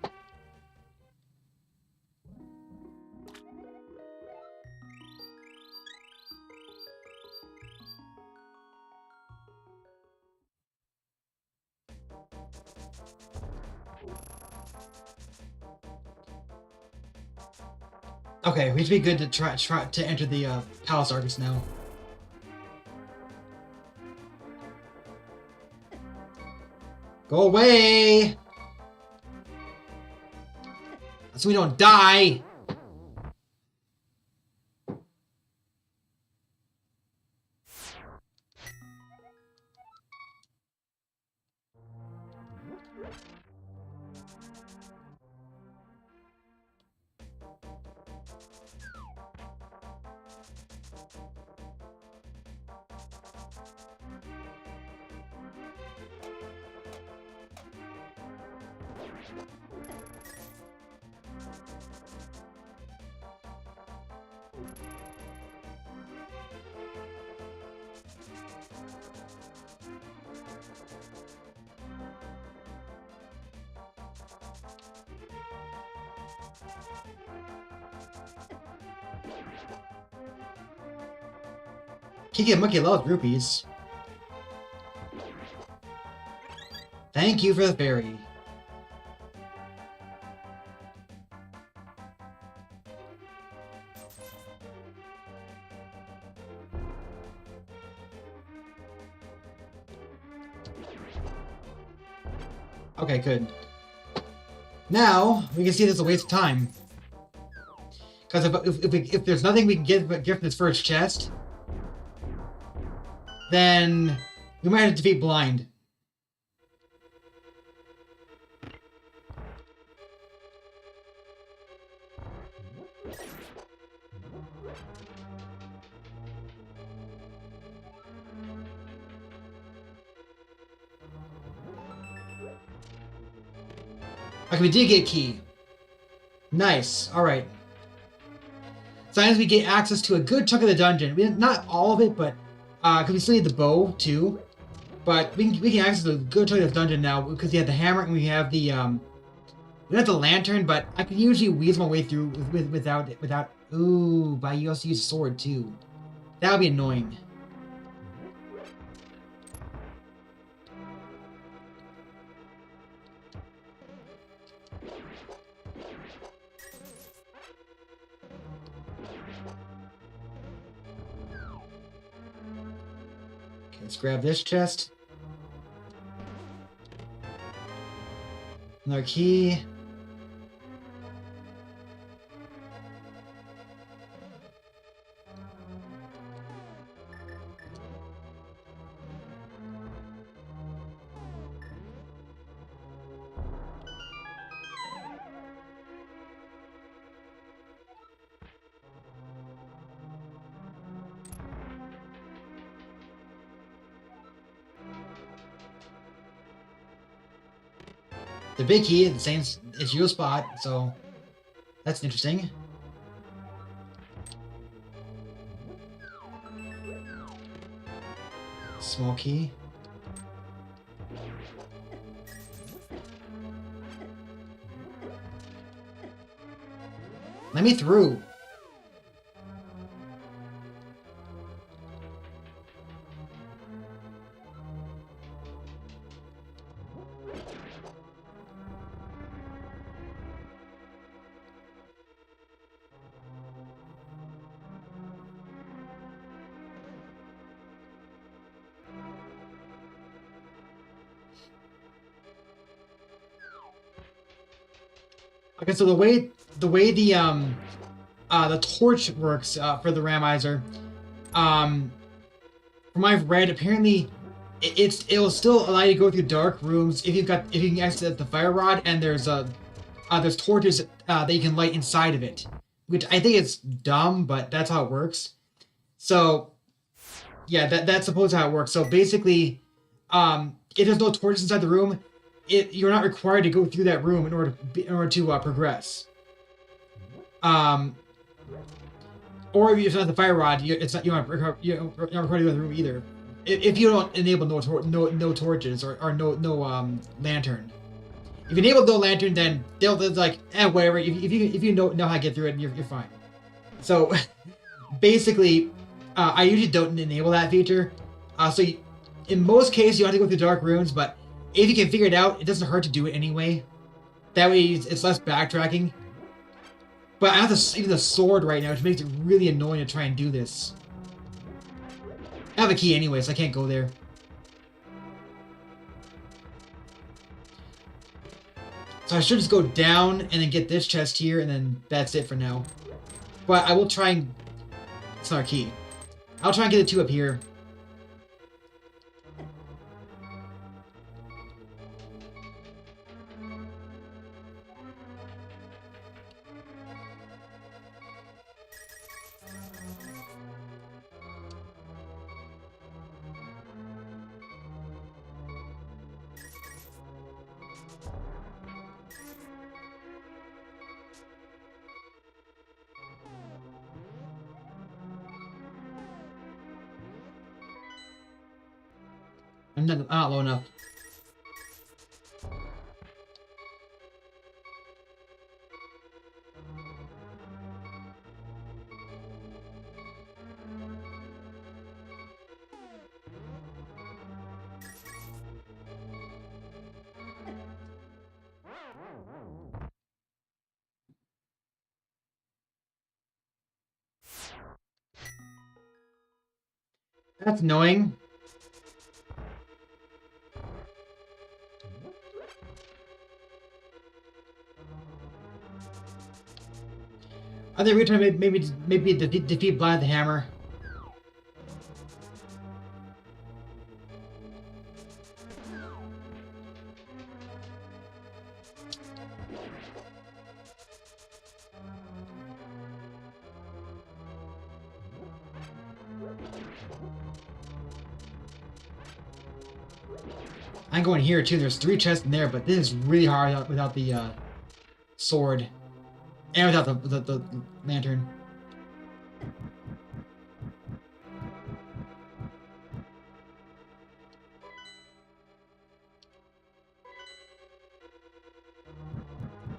Okay, we should be good to try to enter the Palace Argus now. Go away! So we don't die! Kiki and Monkey love rupees. Thank you for the fairy. Okay, good. Now, we can see this is a waste of time. Because if there's nothing we can get from this first chest, then we might have to defeat Blind. Okay, we did get key. Nice. Alright. So as we get access to a good chunk of the dungeon. Not all of it, but because we still need the bow too. But we can access a good chunk of the dungeon now because we have the hammer and we have the we don't have the lantern, but I can usually weasel my way through without ooh, but you also use sword too. That would be annoying. Let's grab this chest. Another key. The big key, the same, it's your spot, so that's interesting. Small key. Let me through. Okay, so the way the torch works for the Randomizer, from what I've read, apparently it'll still allow you to go through dark rooms if you can access the fire rod, and there's torches that you can light inside of it, which I think is dumb, but that's how it works. So yeah, that's supposed how it works. So basically, if there's no torches inside the room, you're not required to go through that room in order to progress. Or if you have the fire rod, you're not required to go to the room either. If you don't enable no torches or no lantern. If you enable no lantern, then they'll like whatever. If you know how to get through it, you're fine. So basically, I usually don't enable that feature. In most cases, you have to go through dark rooms, but if you can figure it out, it doesn't hurt to do it anyway. That way, it's less backtracking. But I have even the sword right now, which makes it really annoying to try and do this. I have a key anyway, so I can't go there. So I should just go down and then get this chest here, and then that's it for now. But I will try and... It's not a key. I'll try and get the 2 up here. I'm not low enough. That's annoying. I think we're trying to maybe defeat Blind the Hammer. I'm going here too. There's 3 chests in there, but this is really hard without the sword and without the lantern.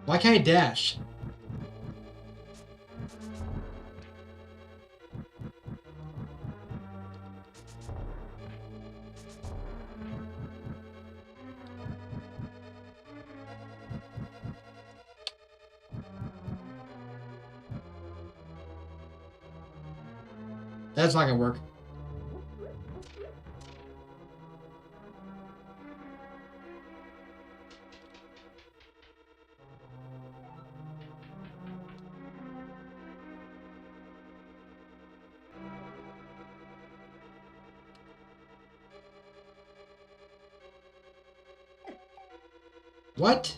Why can't I dash? That's not gonna work. What?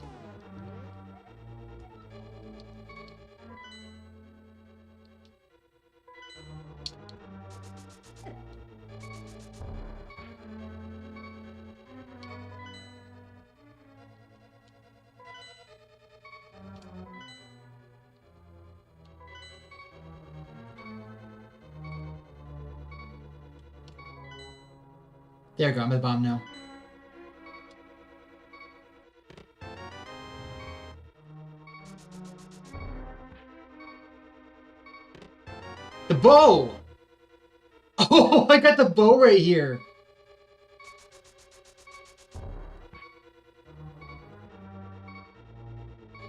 There we go, I'm at the bottom now. The bow! Oh, I got the bow right here!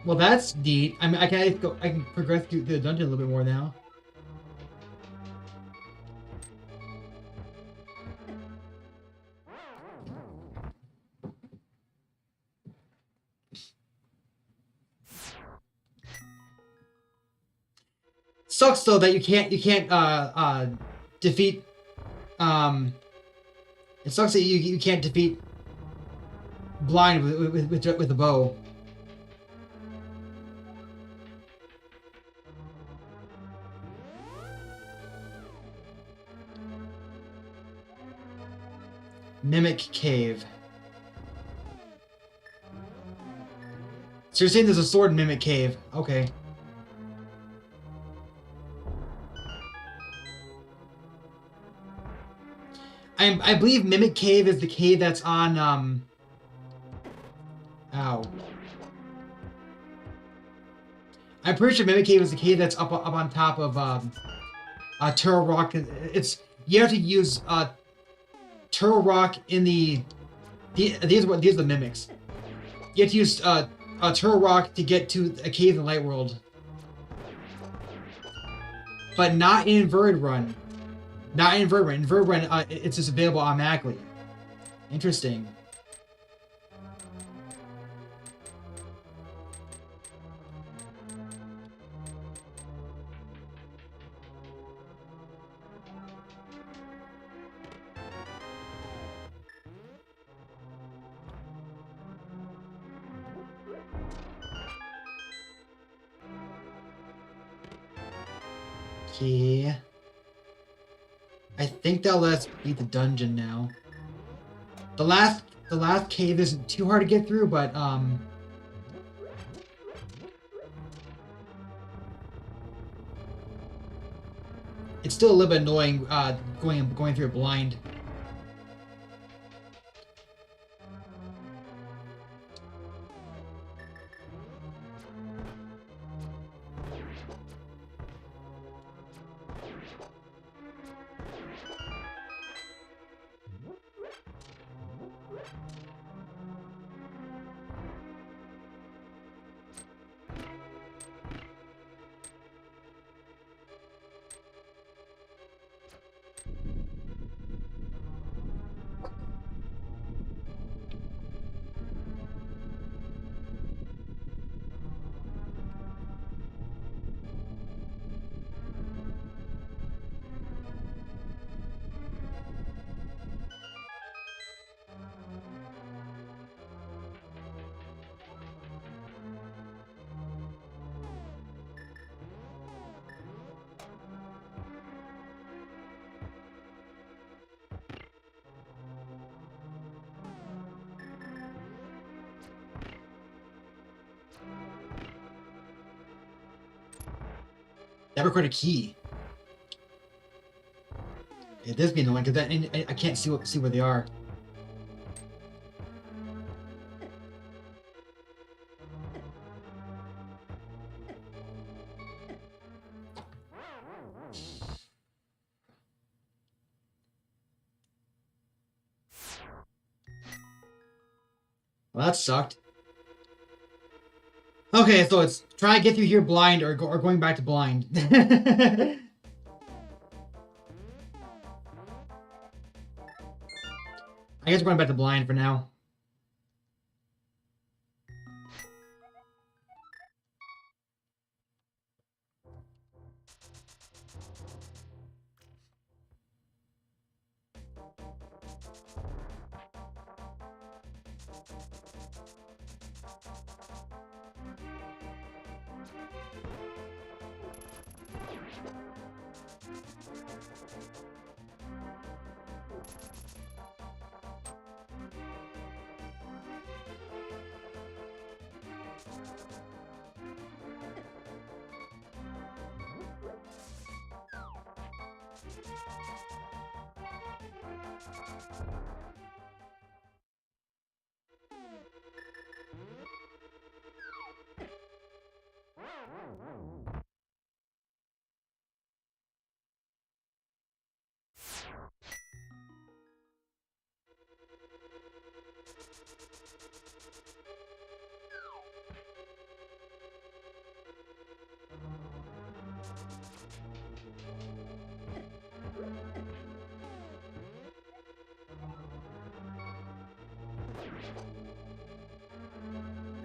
Well, that's neat. I mean, I can progress through the dungeon a little bit more now. Sucks though that you can't defeat it sucks that you can't defeat Blind with a bow. Mimic Cave. So you're saying there's a sword in Mimic Cave. Okay. I believe Mimic Cave is the cave that's on, ow. I'm pretty sure Mimic Cave is the cave that's up on top of, Turtle Rock. You have to use, Turtle Rock in these are the mimics. You have to use, Turtle Rock to get to a cave in the Light World. but not in inverted run. Not in inverted run. Inverted run, it's just available automatically. Interesting. Yeah. I think they'll let us beat the dungeon now. The last cave isn't too hard to get through, but it's still a little bit annoying going through it blind. Never quite a key. It does be annoying because I can't see where they are. Well, that sucked. Okay, so it's trying to get through here blind or going back to blind. I guess we're going back to blind for now.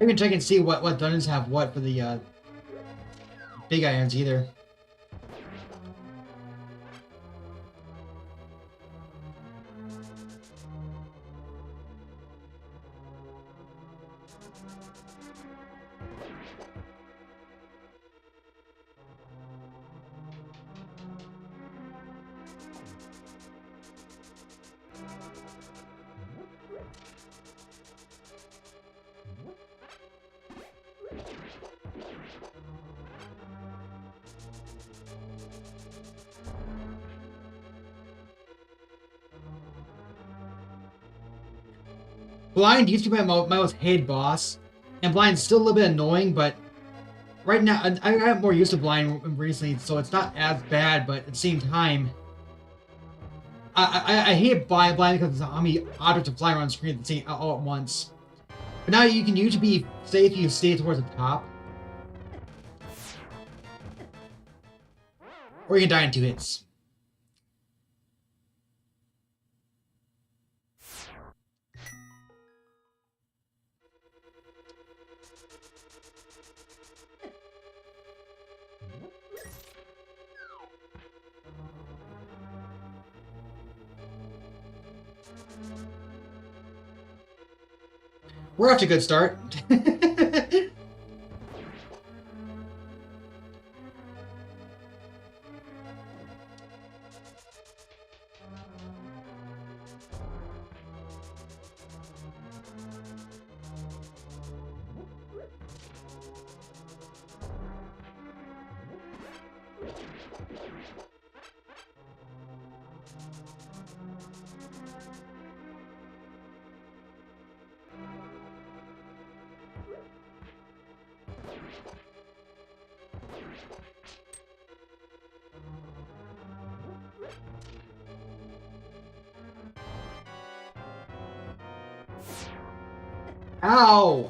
I can check and see what dungeons have what for the big items either. Blind used to be my most hated boss, and Blind's still a little bit annoying, but right now I got more used to Blind recently, so it's not as bad, but at the same time, I hate Blind because of how many objects are flying around the screen at the same all at once. But now you can usually be safe if you stay towards the top. Or you can die in 2 hits. We're off to a good start. Ow!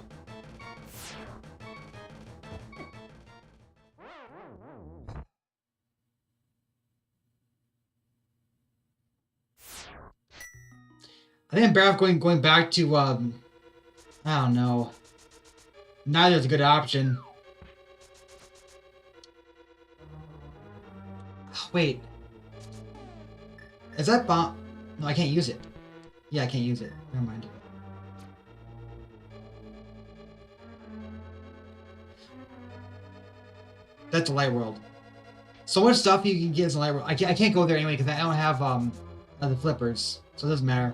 I think I'm better off going back to I don't know. Neither is a good option. Oh, wait. Is that bomb? No, I can't use it. Yeah, I can't use it. Never mind. That's the light world. So much stuff you can get in the light world. I can't go there anyway because I don't have the flippers, so it doesn't matter.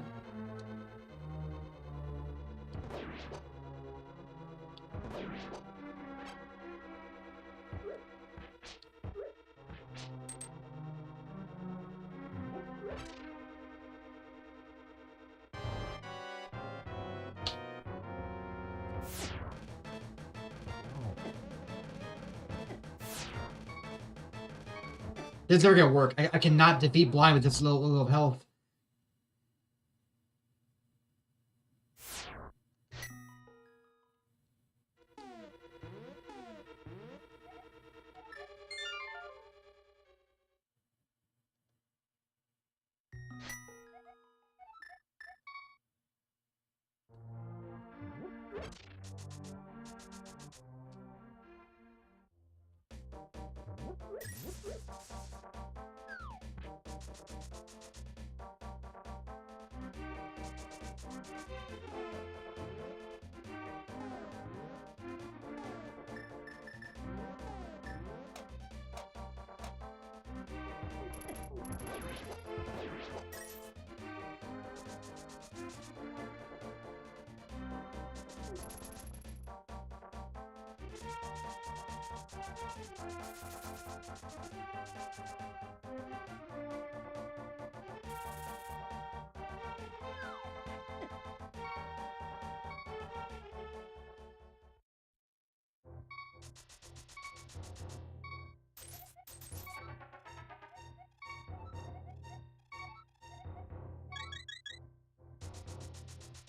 This is never gonna work. I cannot defeat blind with this low of health.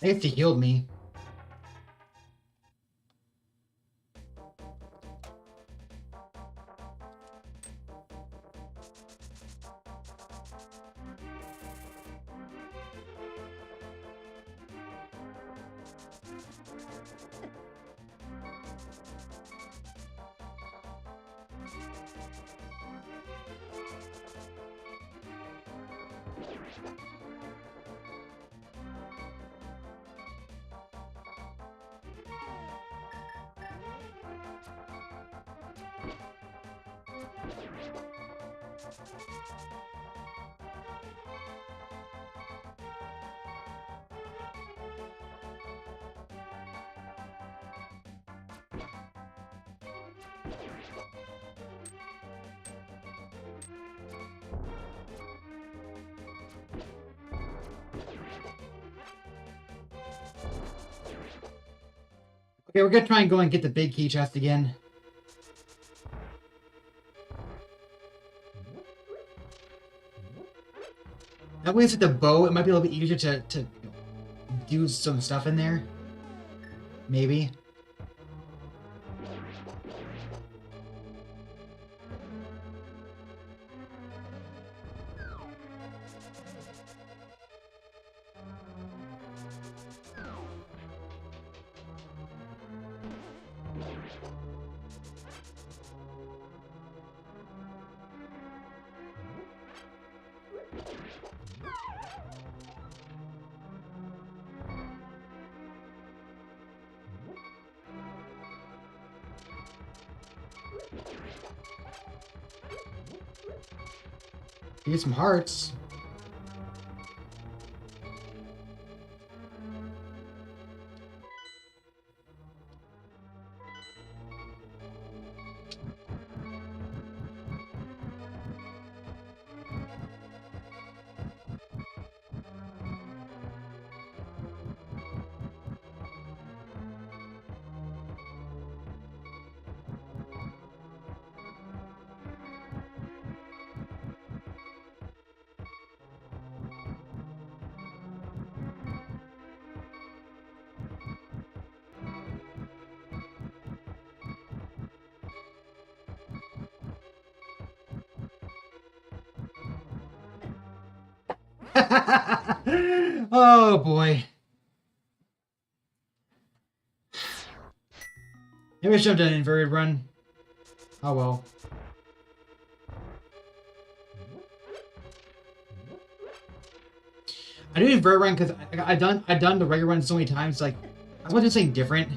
They have to heal me. Okay, we're gonna try and go and get the big key chest again. That way, it's at the bow. It might be a little bit easier to do some stuff in there. Maybe. Get some hearts. Oh boy. Maybe I should have done an inverted run. Oh well. I do inverted run because I've done the regular run so many times. Like I want to do something different.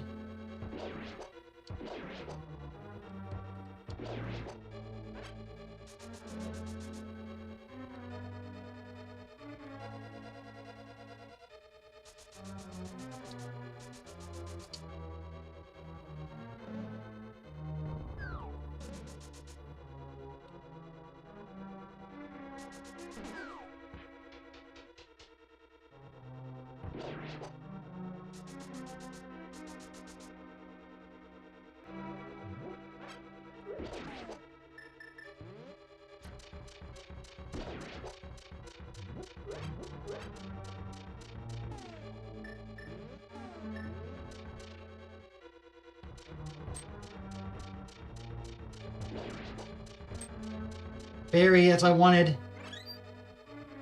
Berry, that's what I wanted.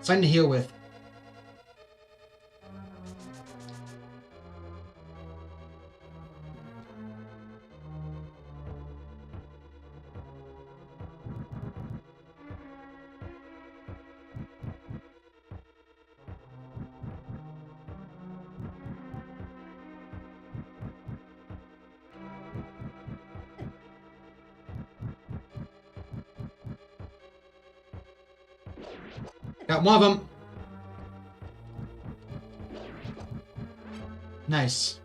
Something to heal with. Got one of them. Nice.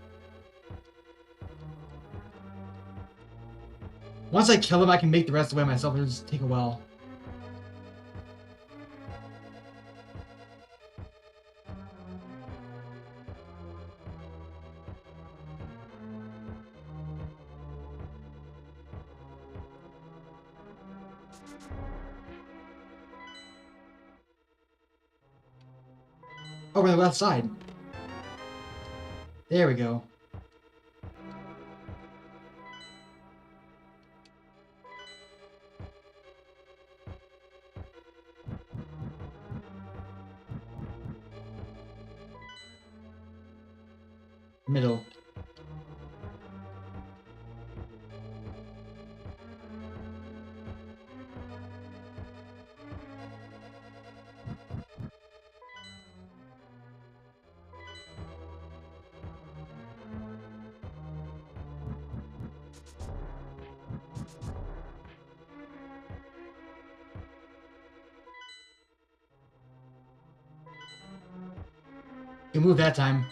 Once I kill him, I can make the rest of the way myself. It'll just take a while. Over on the left side. There we go. Middle. You move that time.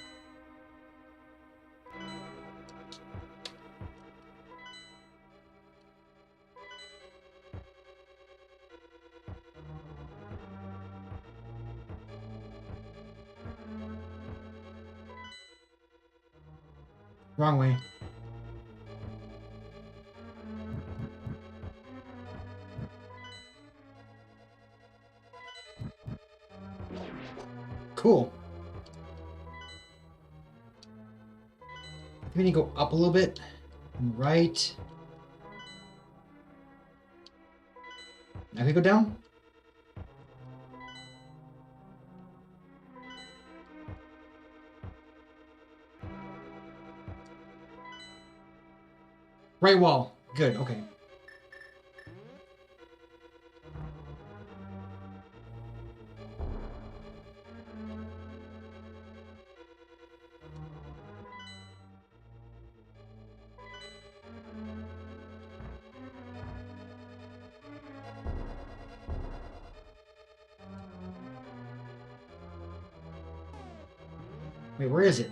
Wrong way. Cool. We need to go up a little bit. And right. Now can we go down? Right wall. Good, okay. Wait, where is it?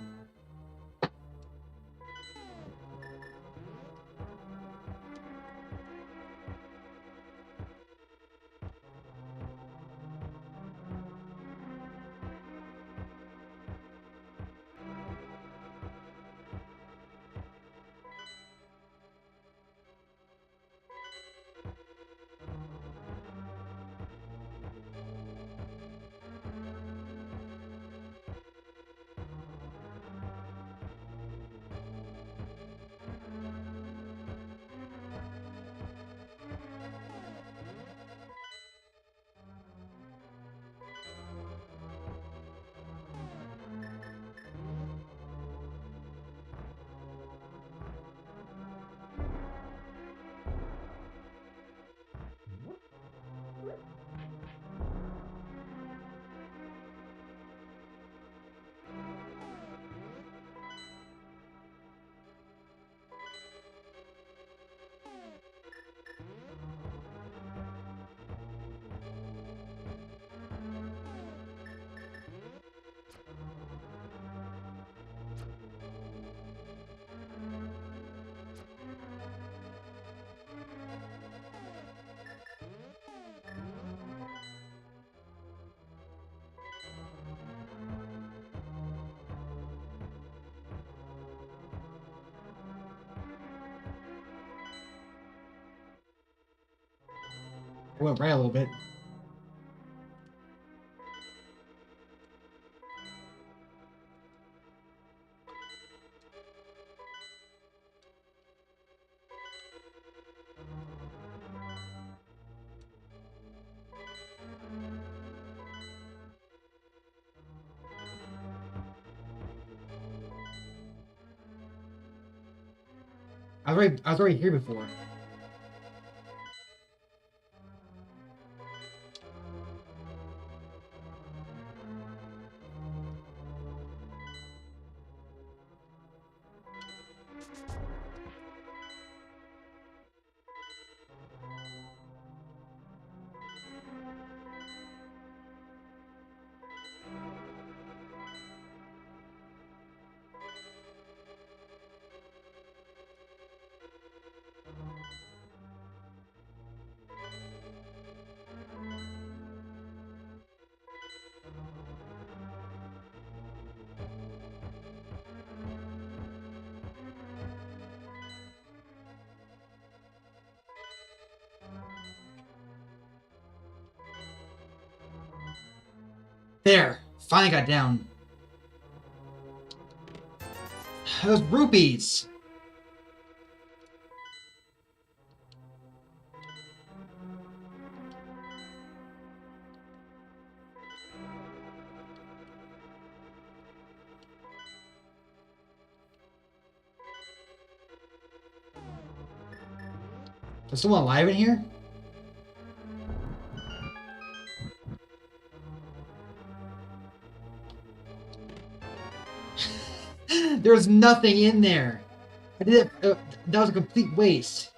I went right a little bit. I was already here before. There! Finally got down. Those rupees! Is someone alive in here? There's nothing in there. I did it. That was a complete waste.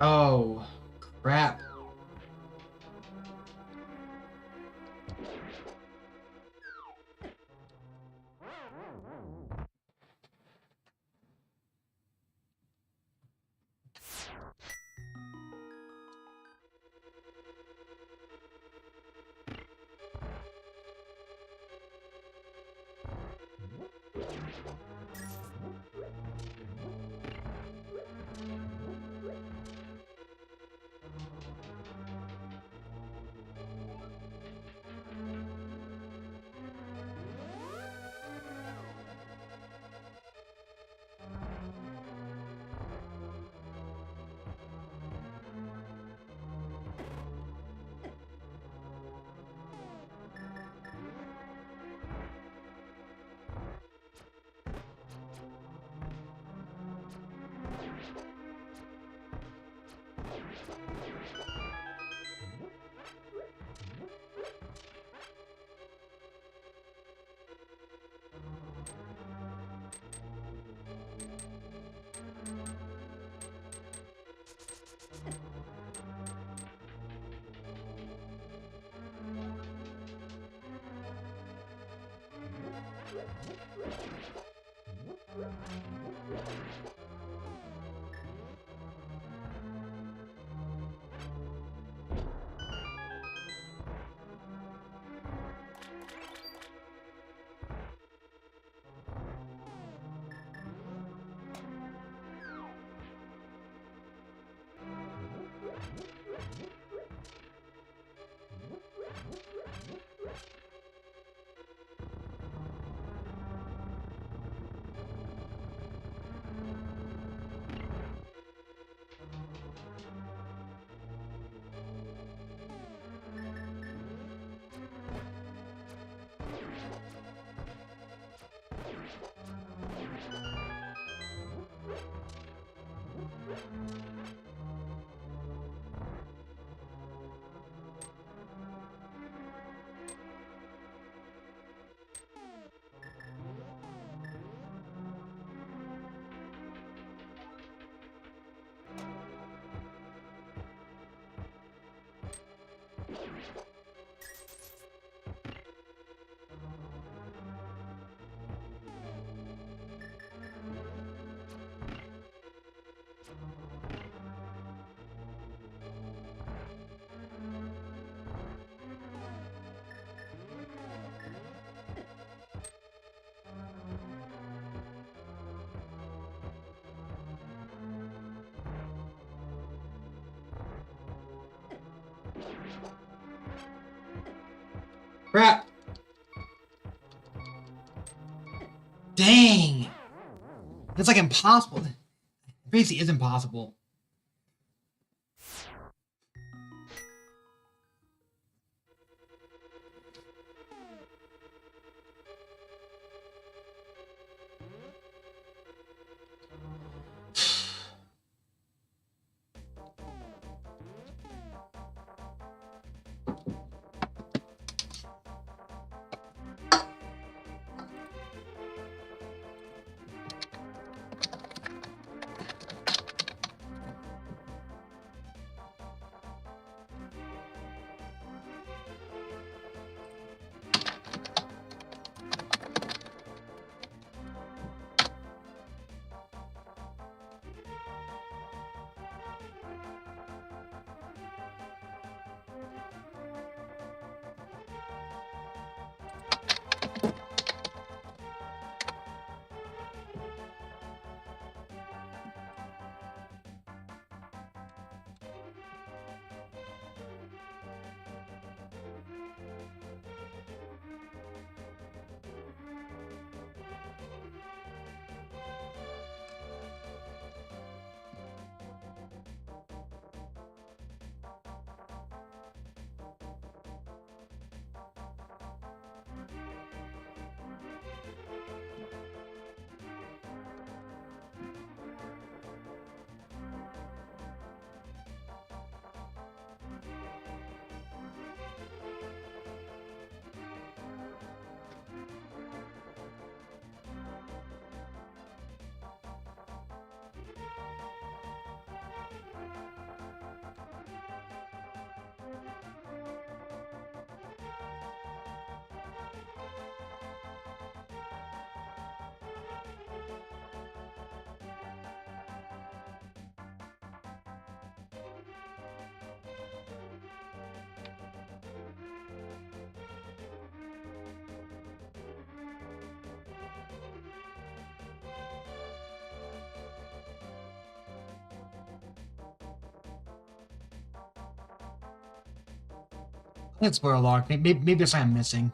Oh, crap. Crap! Dang! It's like impossible. It basically is impossible. Let's spoil a lot. Maybe there's something I'm missing.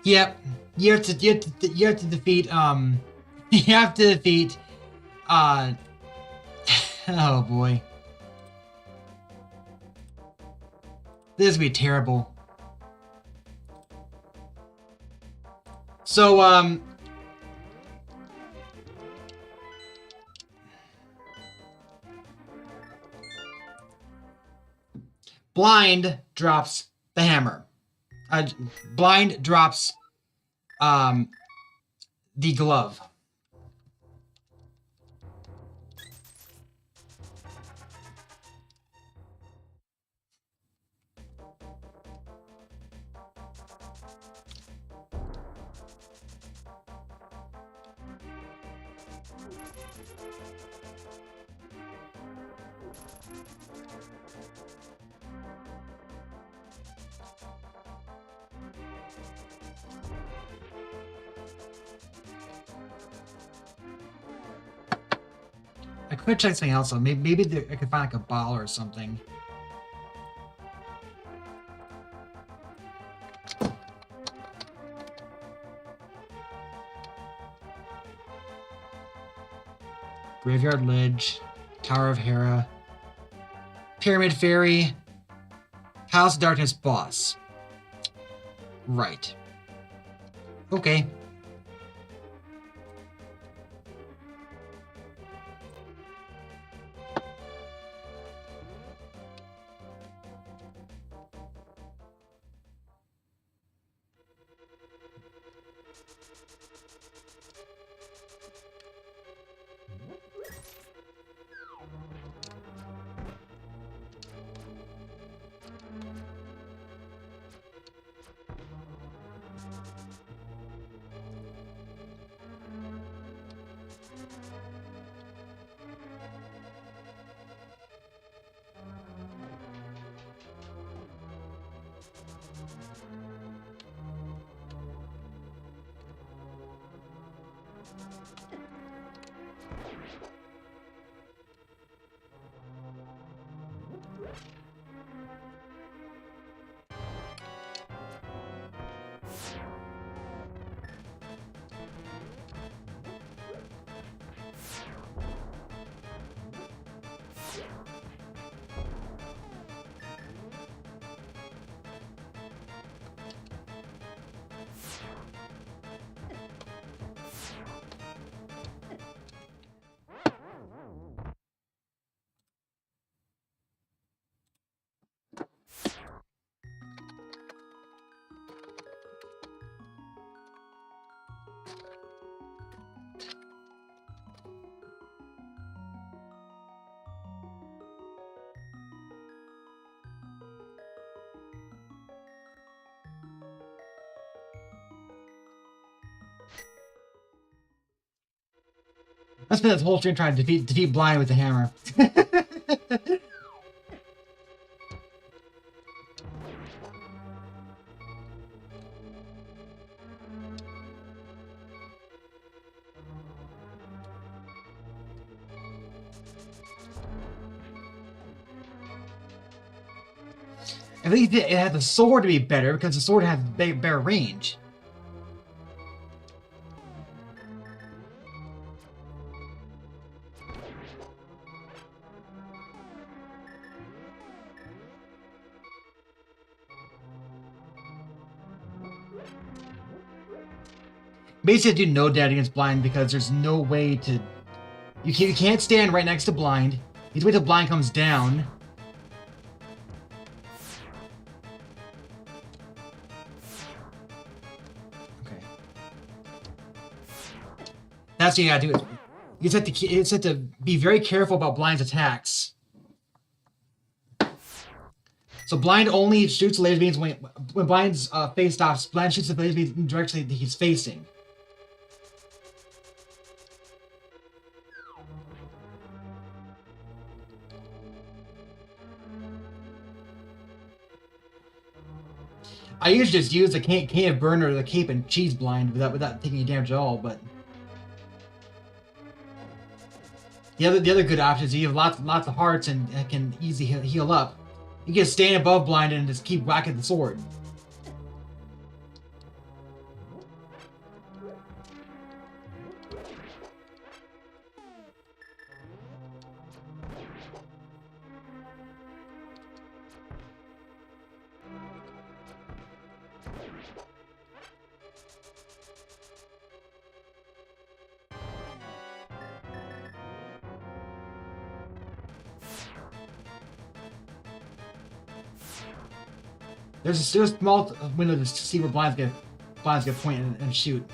Yep. You have to defeat you have to defeat uh oh boy. This would be terrible. So Blind drops the hammer. Blind drops the glove. I could check something else though. Maybe I could find like a ball or something. Graveyard Ledge, Tower of Hera, Pyramid Fairy, House of Darkness boss. Right. Okay. I spent this whole stream trying to defeat Blind with the hammer. At least it had the sword to be better because the sword has better range. Basically, do no damage against Blind because there's no way to. You can't stand right next to Blind. You have to wait till Blind comes down. Okay. That's what you gotta do. You just have to be very careful about Blind's attacks. So Blind only shoots laser beams when Blind's face stops. Blind shoots the laser beams in the direction that he's facing. I usually just use the can of burner or the cape and cheese Blind without taking any damage at all, but the other good option is you have lots of hearts and can easily heal up. You can stand above Blind and just keep whacking the sword. There's a small window to see where blinds get point and shoot.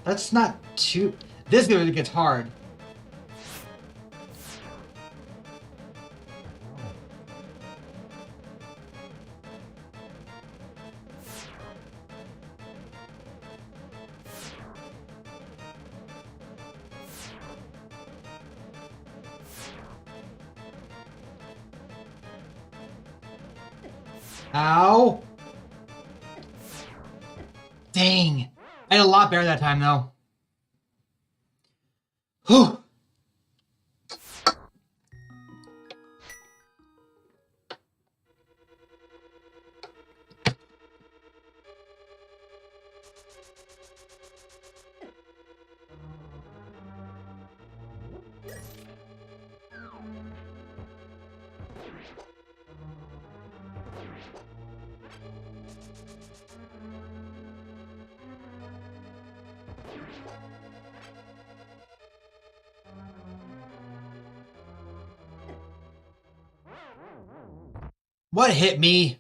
That's not too. This really gets hard. Ow! Dang! I had a lot better that time, though. Whew! What hit me?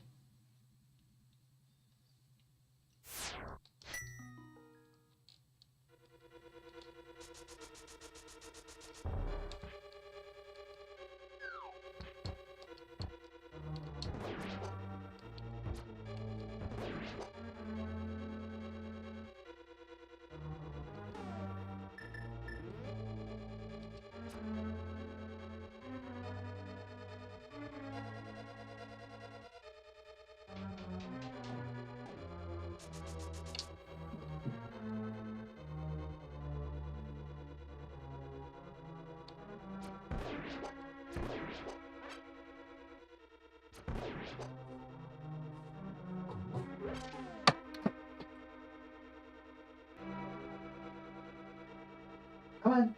Come on.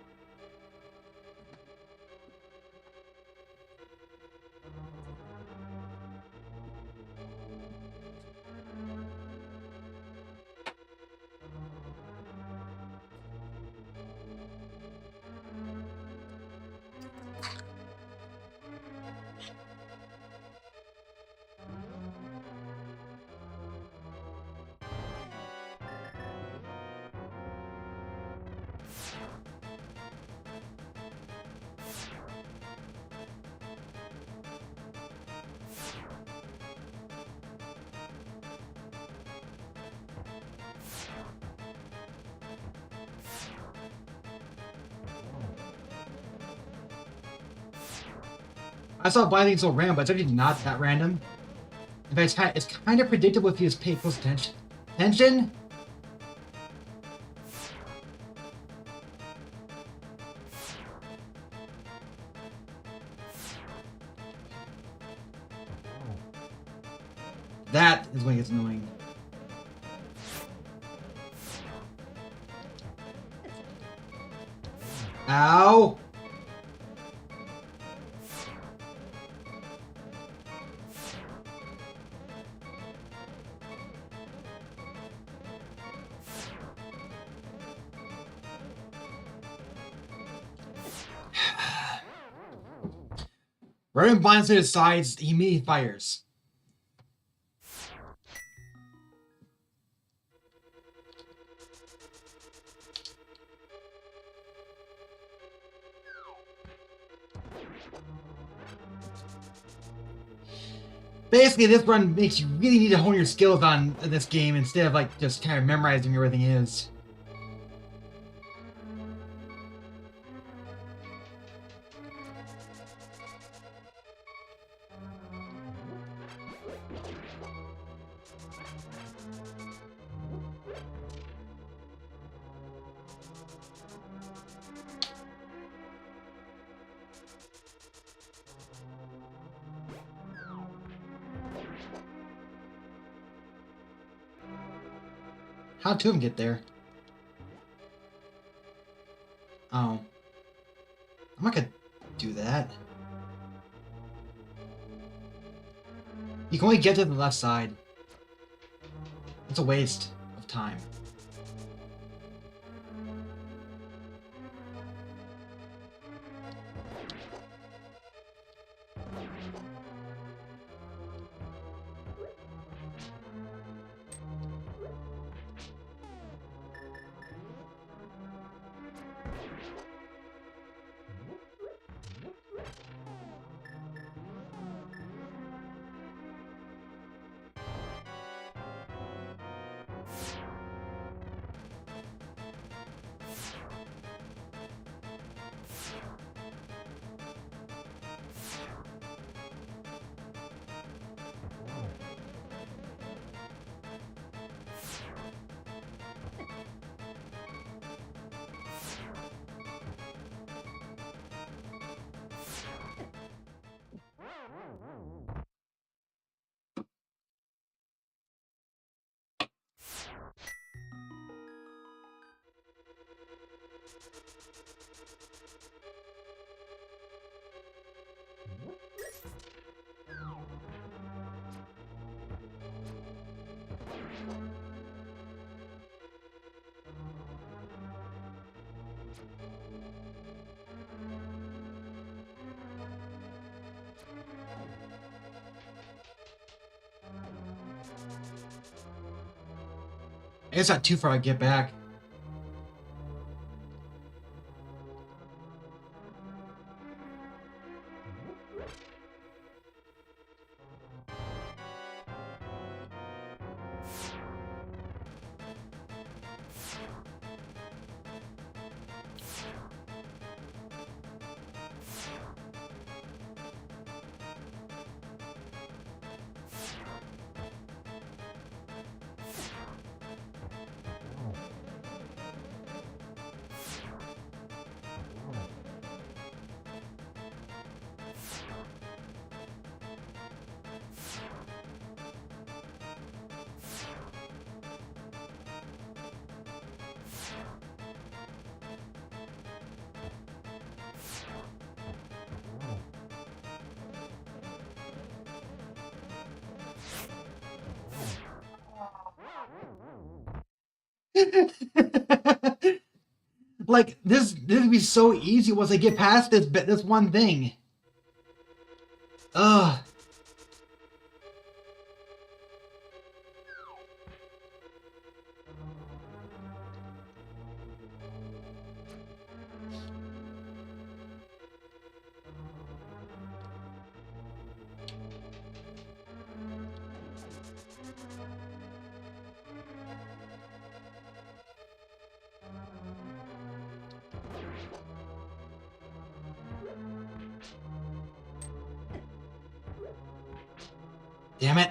I saw blind being so random, but it's actually not that random. In fact, it's kind of predictable if you just pay close attention. Attention? That is when it gets annoying. Ow! Right when blinds to his sides, he immediately fires. Basically, this run makes you really need to hone your skills on this game instead of like just kind of memorizing where everything is. How'd two of them get there? Oh. I'm not gonna do that. You can only get to the left side. It's a waste of time. It's not too far to get back. Like this would be so easy once I get past this one thing. Ugh. Damn it.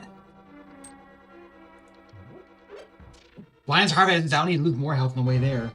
Lion's Harvest, I need to lose more health on the way there.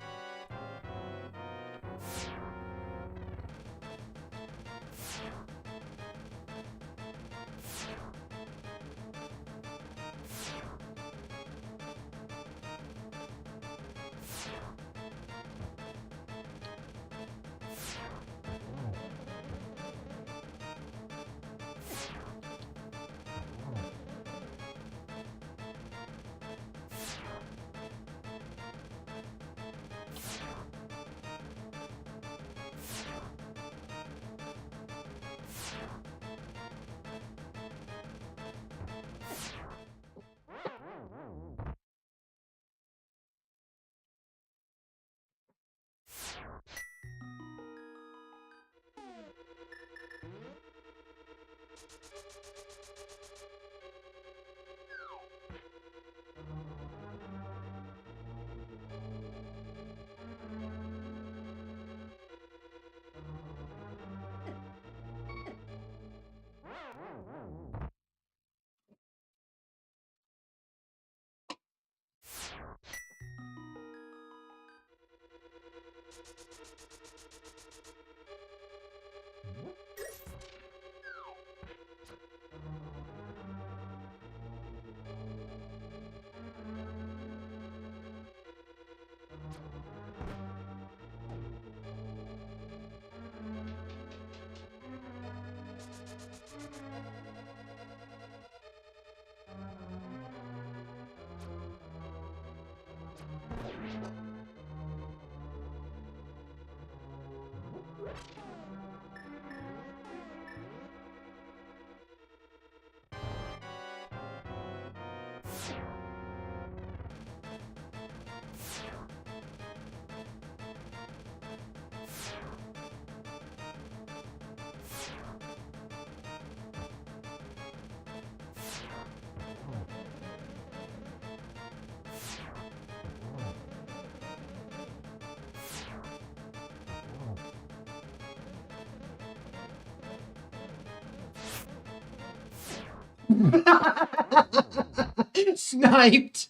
Sniped.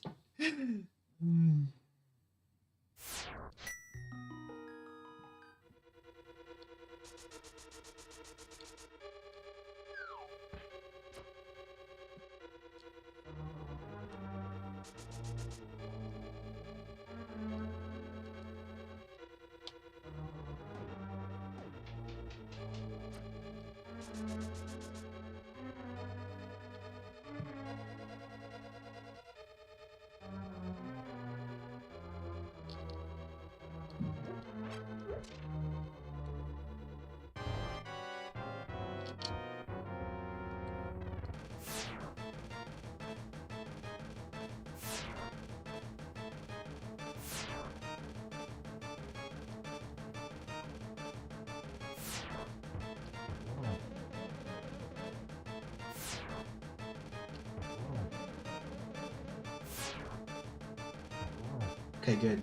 Hmm. Okay, good.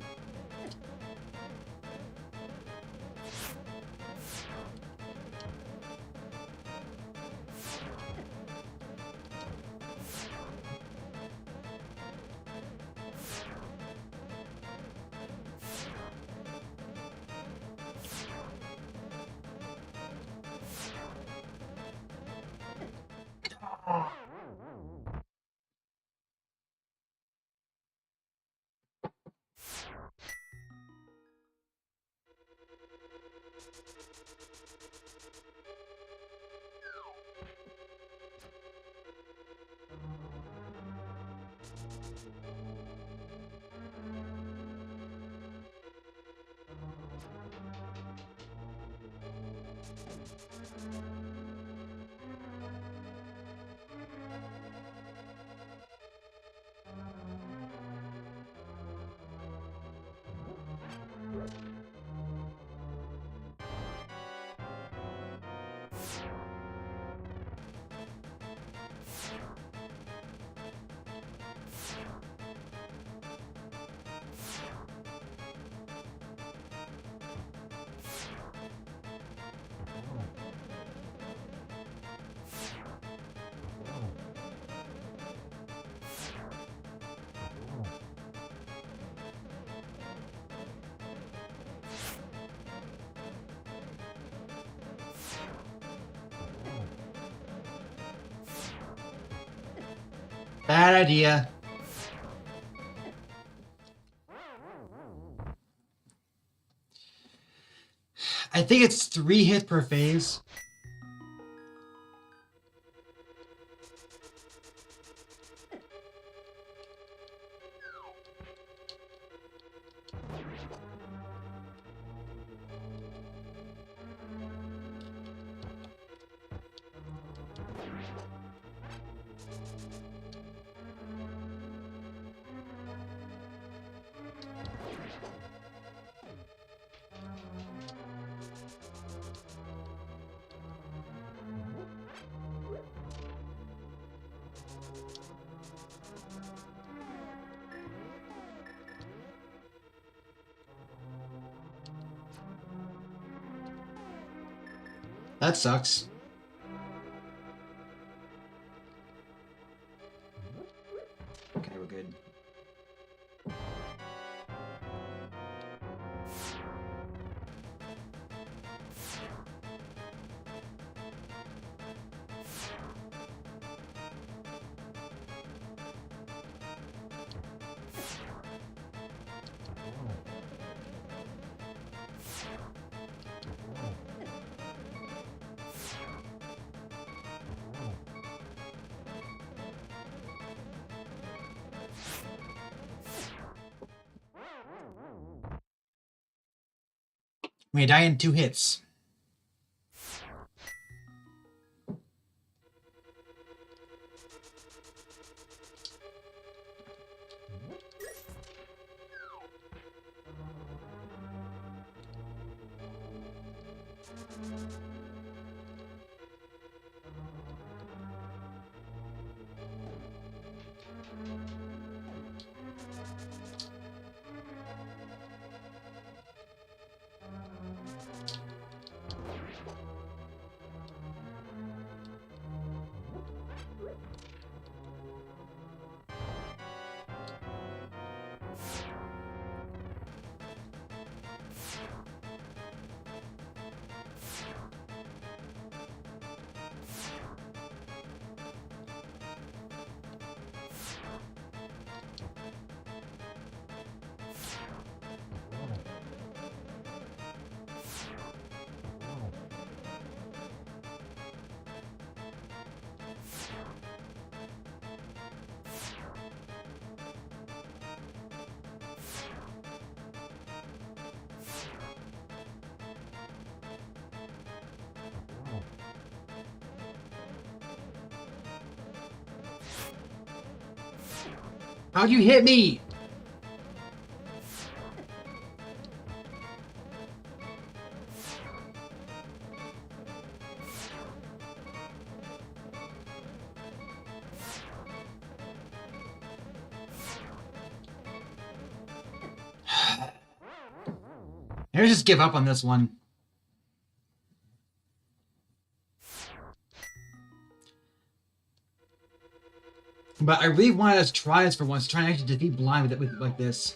Bad idea. I think it's 3 hits per phase. That sucks. Okay, we're good. We die in 2 hits. How'd you hit me? Let's just give up on this one. But I really want us to try this for once. Try and actually defeat blind with it like this.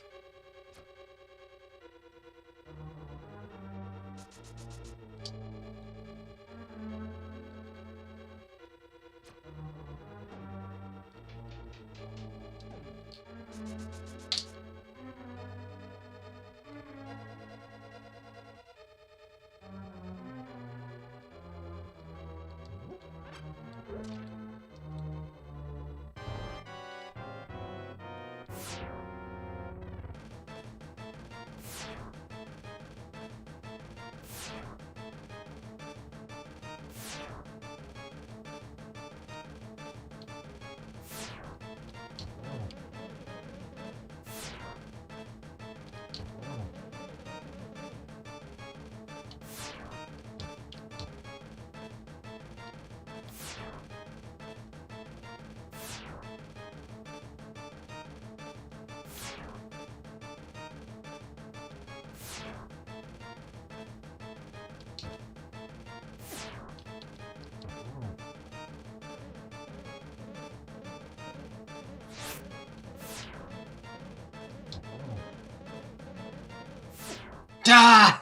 Ah!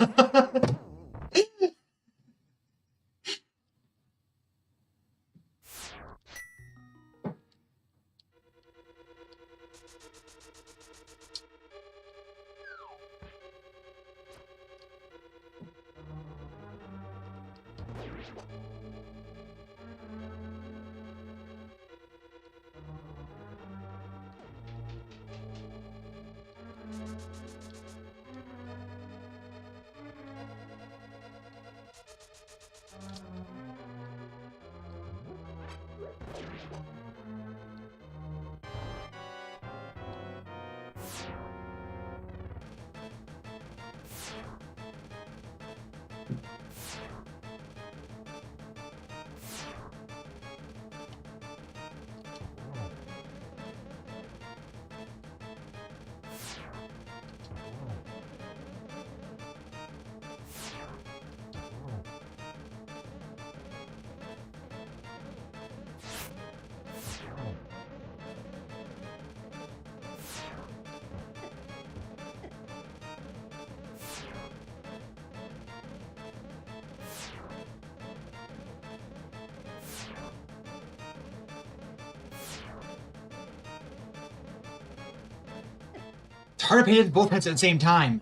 It's hard to hit both heads at the same time.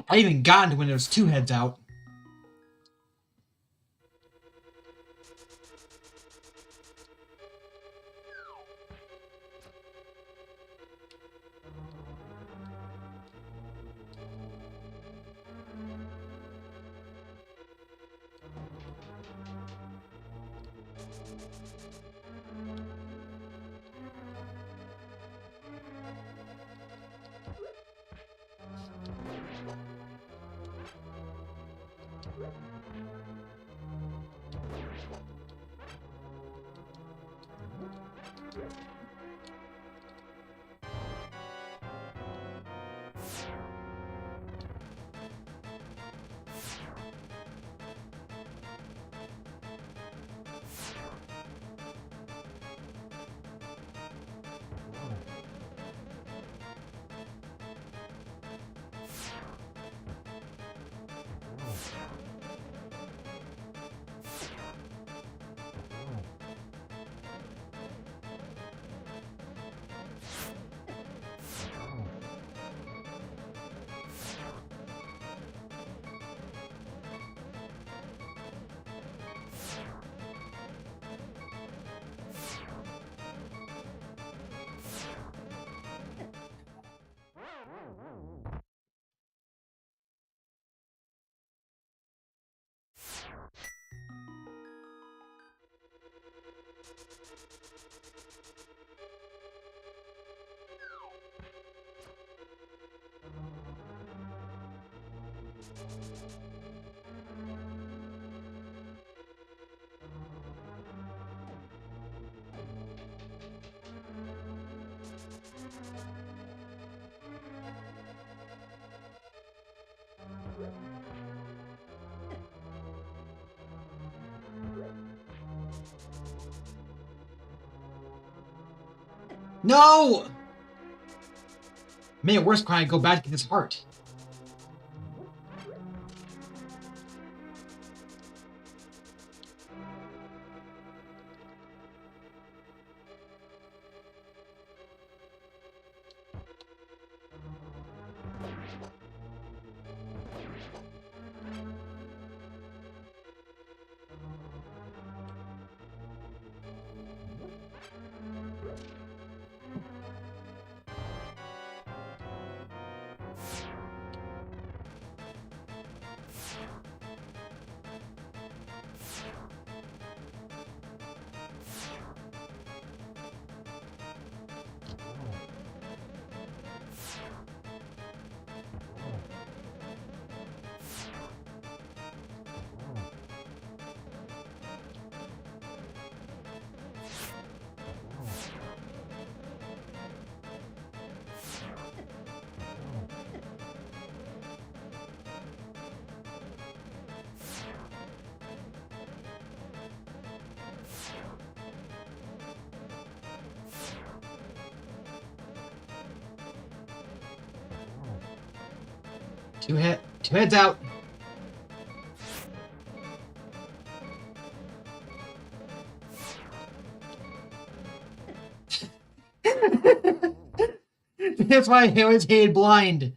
I even got into when there was two heads out. No! Man, worse crying. Go back to get his heart. Two heads out. That's why I always hated blind.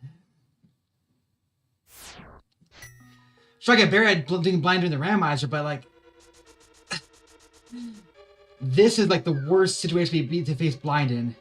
So I get better at doing blind during the randomizer, but like, this is like the worst situation to face blind in.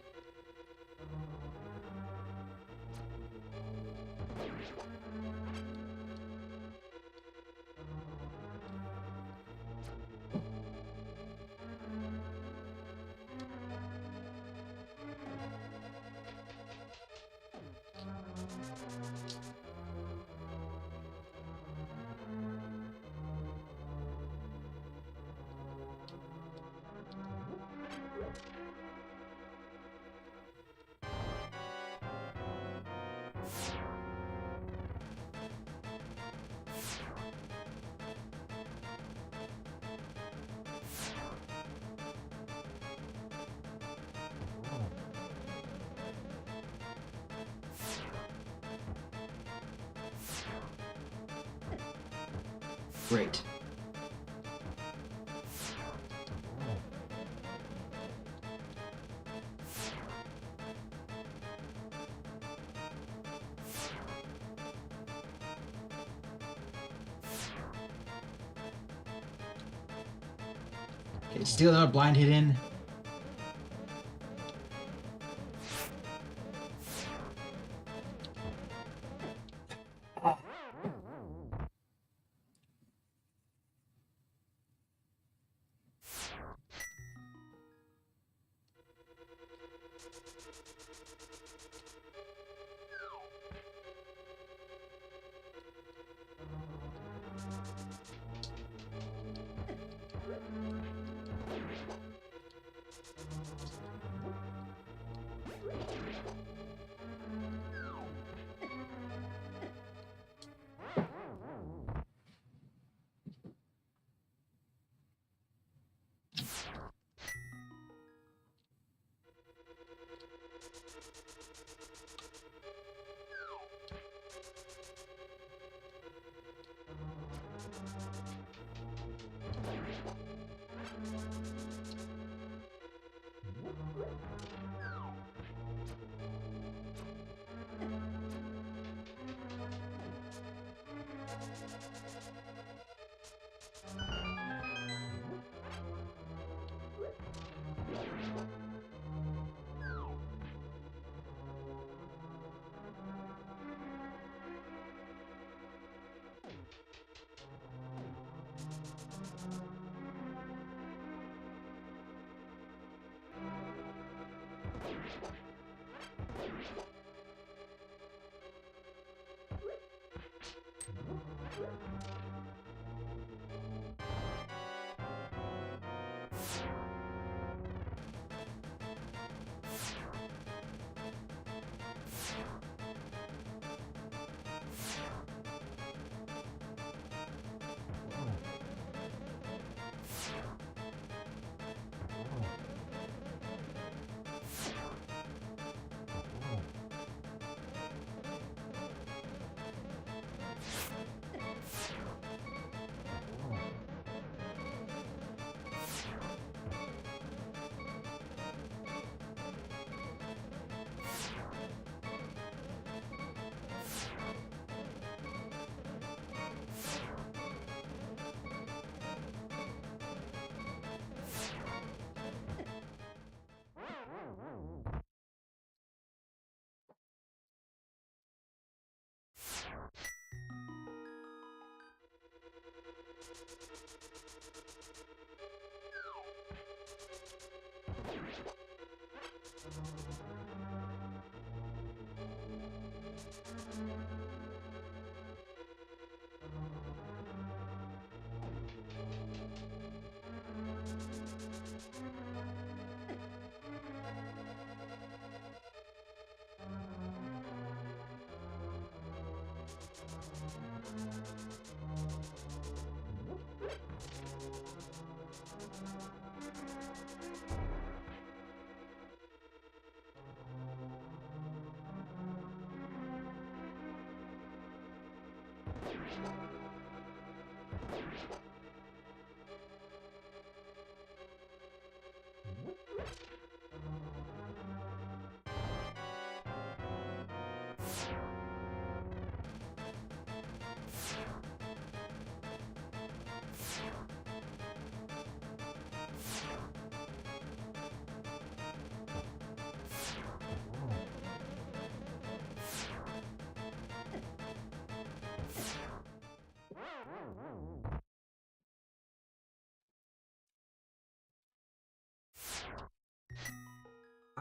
Great. Okay, still another blind hit in.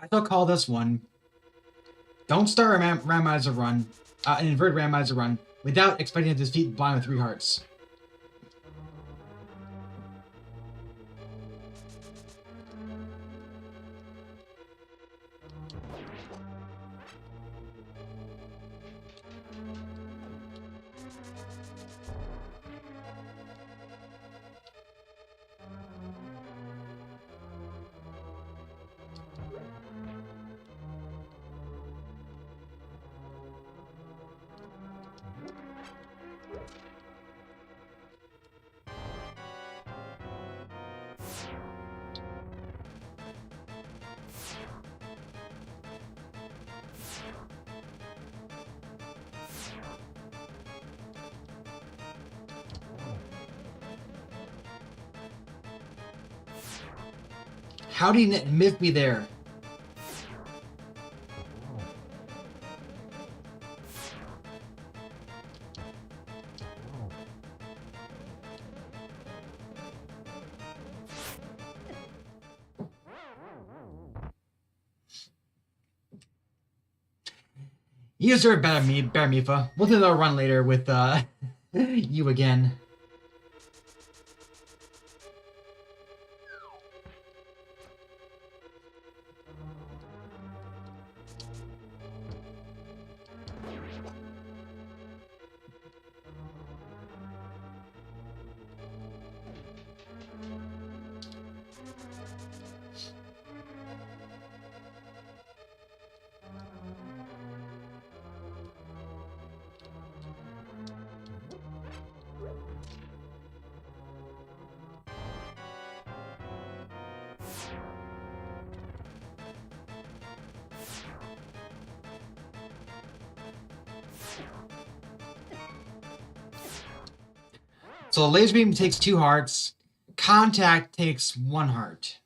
I shall call this one. Don't start a randomizer run, an inverted randomizer run, without expecting to defeat blind with 3 hearts. How did he miss me there? You deserve better, Mifa. We'll do another run later with you again. So laser beam takes 2 hearts. Contact takes 1 heart.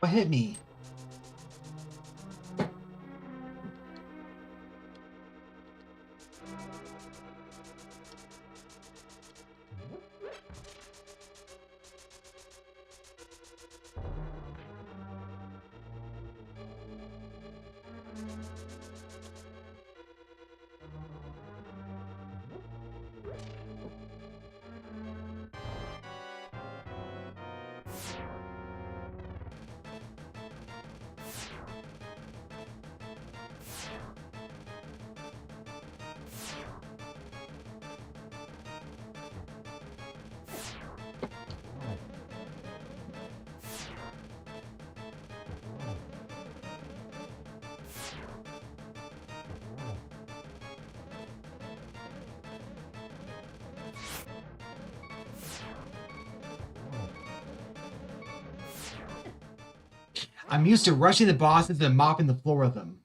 What hit me? I'm used to rushing the bosses and mopping the floor with them.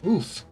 Oof.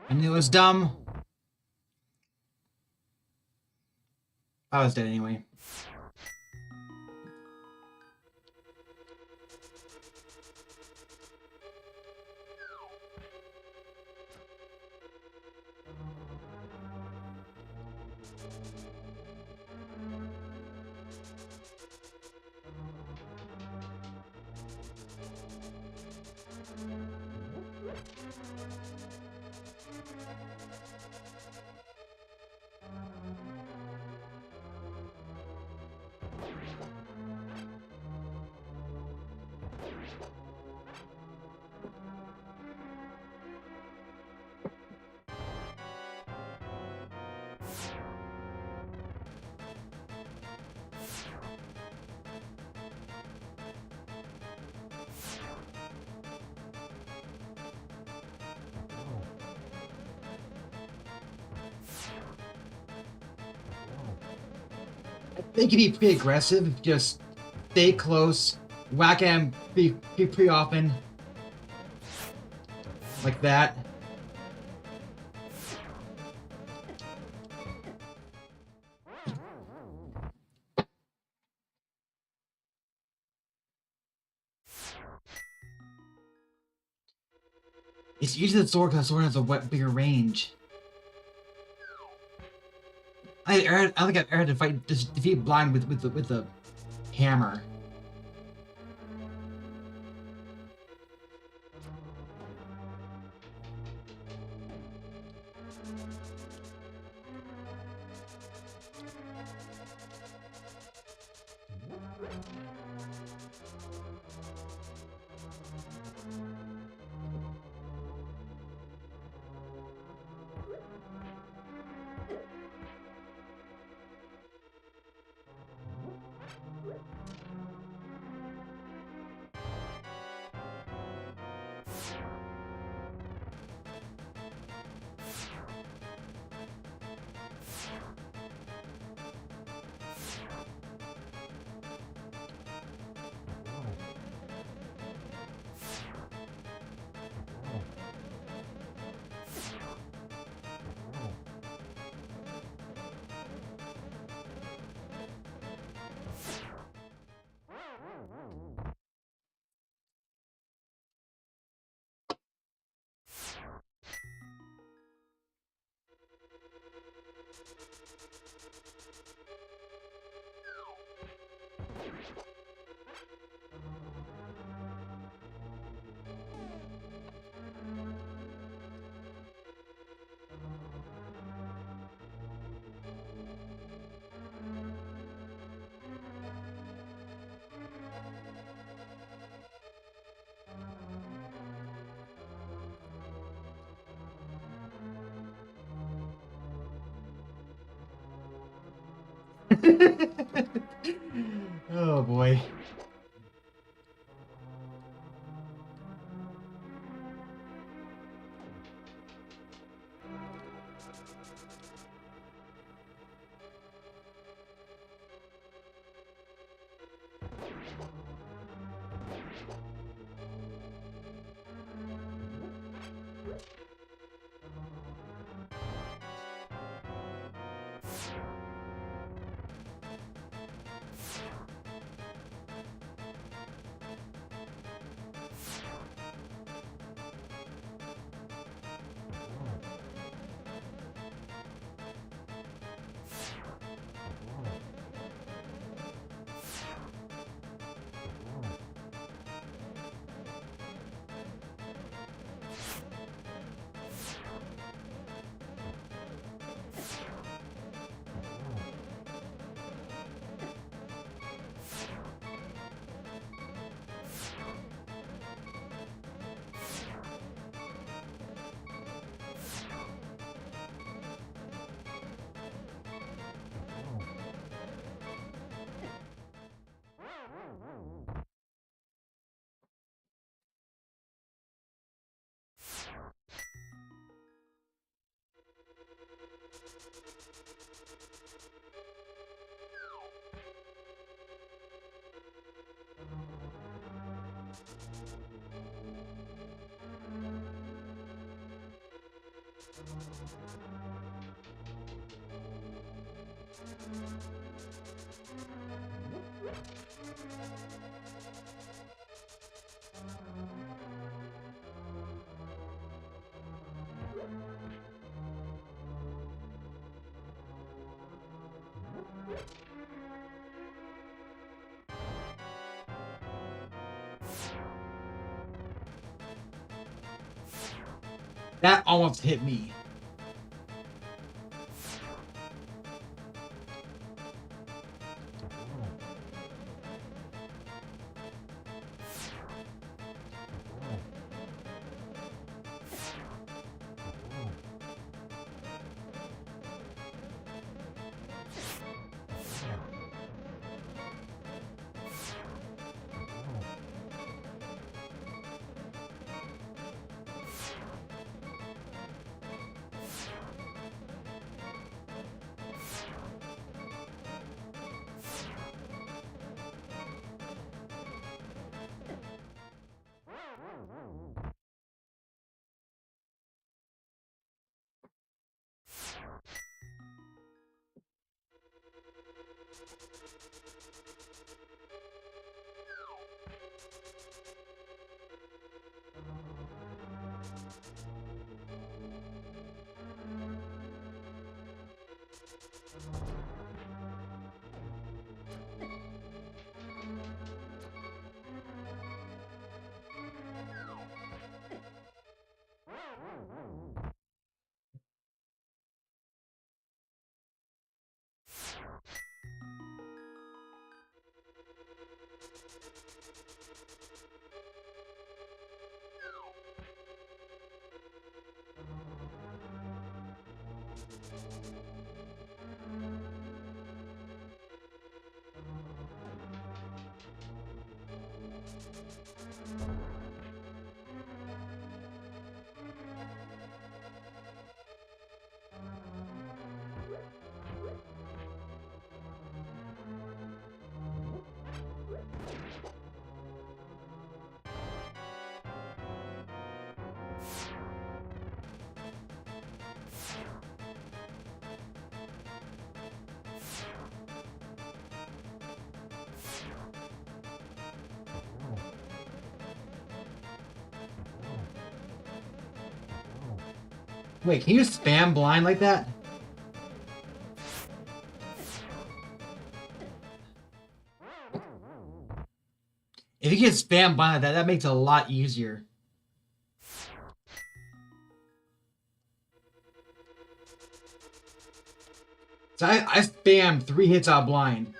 I knew it was dumb. I was dead anyway. They can be pretty aggressive, just stay close, whack at him pretty often. Like that. It's usually the sword because the sword has a bigger range. I think I've ever had to fight defeat blind with the hammer. Oh boy. That almost hit me. Wait, can you spam blind like that? If you can spam blind like that, that makes it a lot easier. So I spammed 3 hits out blind.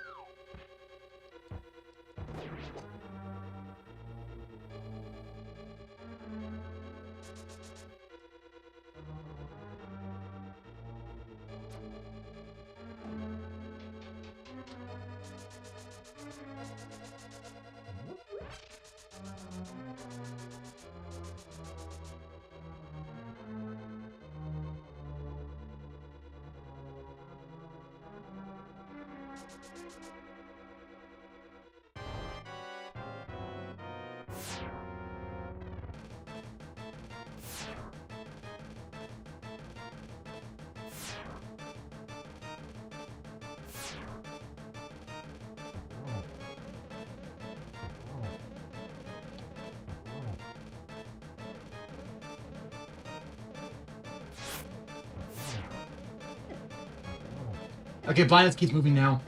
Okay, blindness keeps moving now.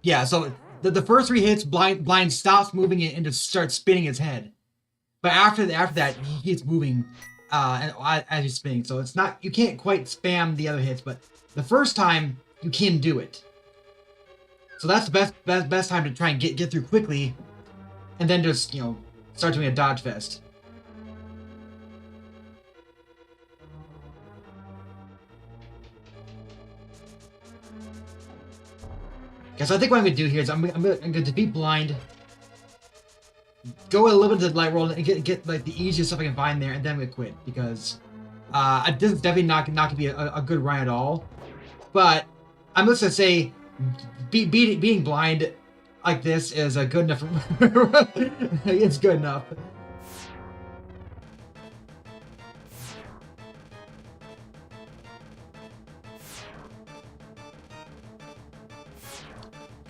Yeah, so the first 3 hits, blind stops moving it and just starts spinning his head. But after that, he keeps moving as he's spinning. So it's not, you can't quite spam the other hits, but the first time you can do it. So that's the best time to try and get through quickly, and then just, you know, start doing a dodge fest. Okay, so I think what I'm gonna do here is I'm gonna defeat blind, go a little bit to the light roll, and get like the easiest stuff I can find there, and then I'm gonna quit because this is definitely not gonna be a good run at all. But I'm just gonna say, being blind like this is a good enough. It's good enough.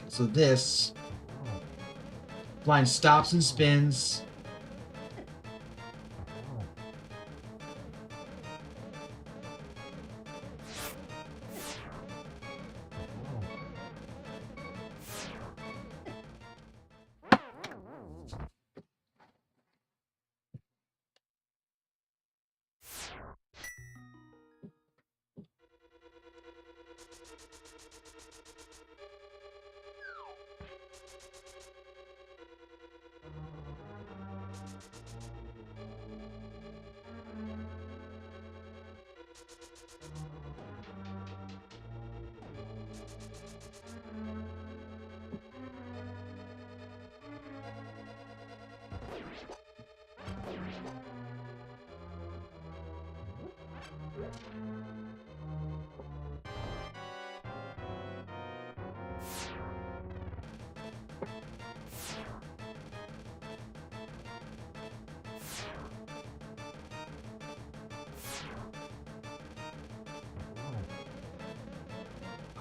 So this blind stops and spins.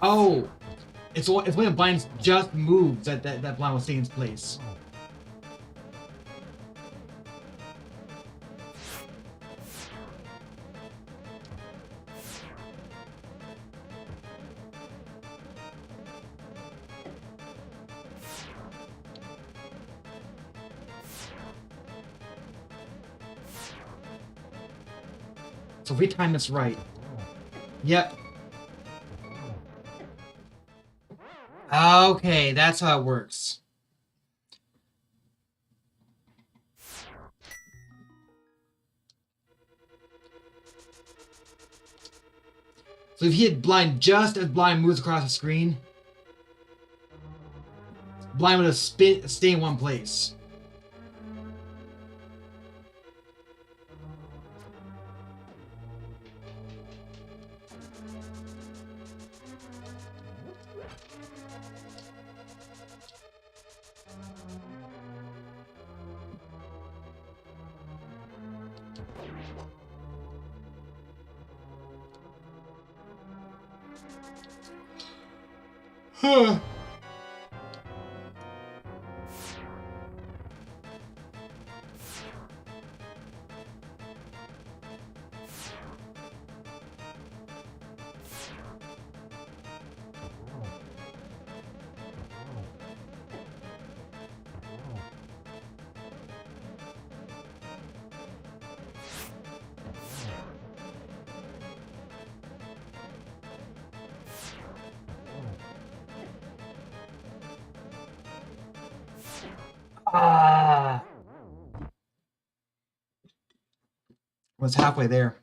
Oh, it's when blind just moves that blind will stay in place. So if we time this right. Yep. Okay, that's how it works. So if he hit blind just as blind moves across the screen, blind would have stay in one place. Huh. Ah. Was halfway there.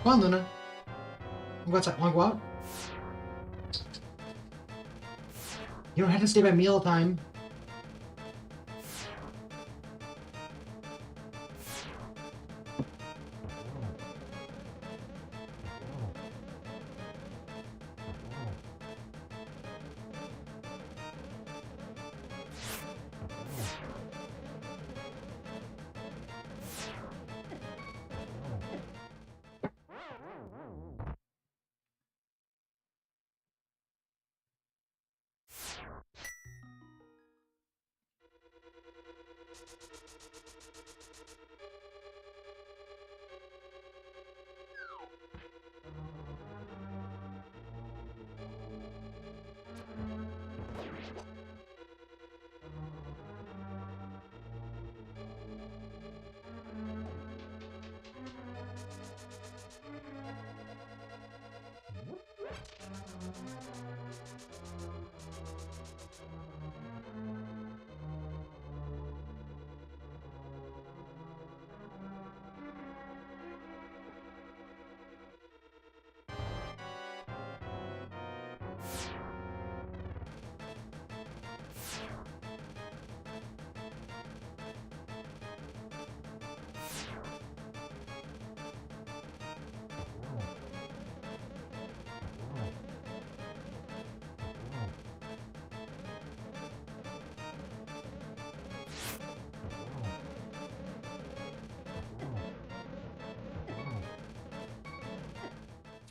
Come on, Luna. What's that? Want to go out? You don't have to stay by mealtime.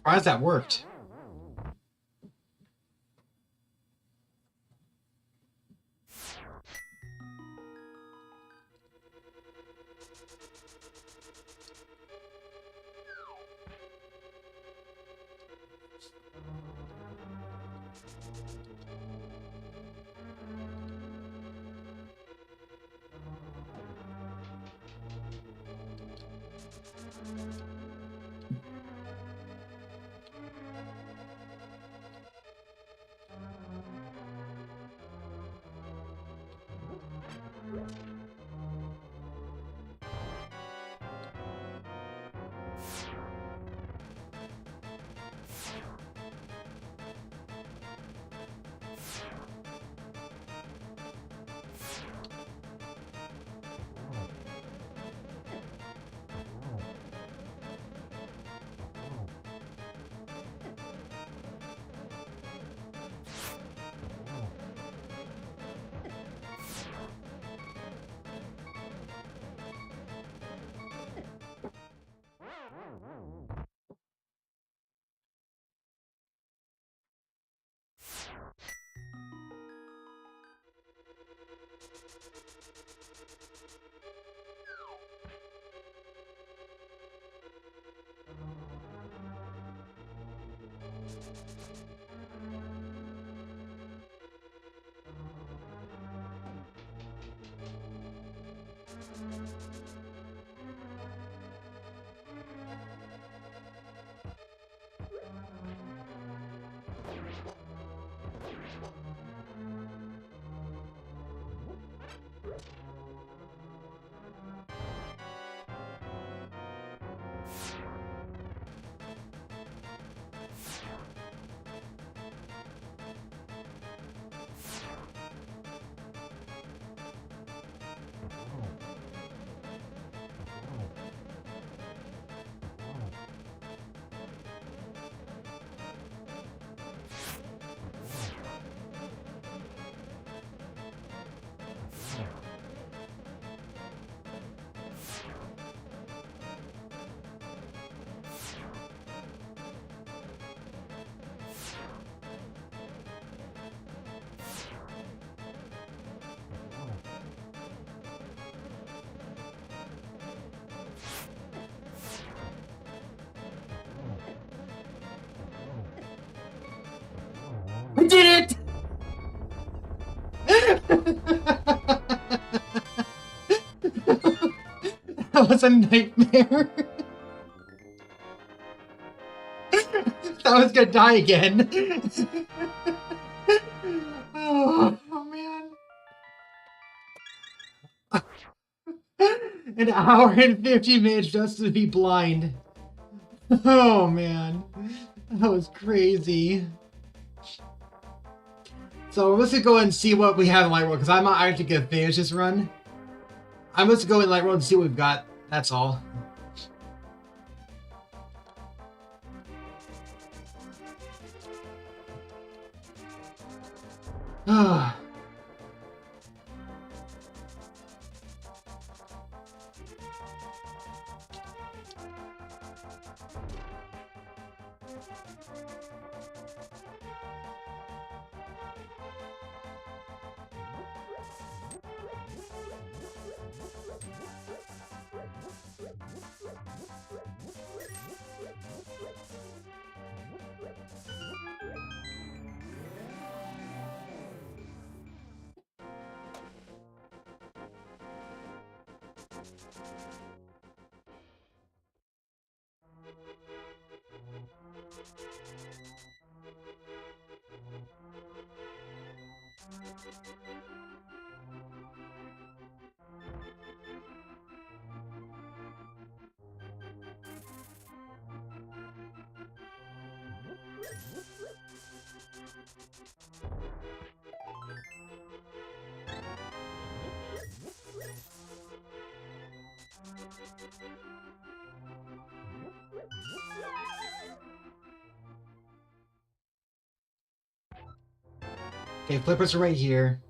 Why has that worked? We did it! That was a nightmare. I was gonna die again. Oh man. An hour and 50 minutes just to be blind. Oh man. That was crazy. So let's go and see what we have in Light World, because I'm not actually gonna finish this run. I'm just gonna go in Light World and see what we've got. That's all. Ah. Okay, flippers are right here.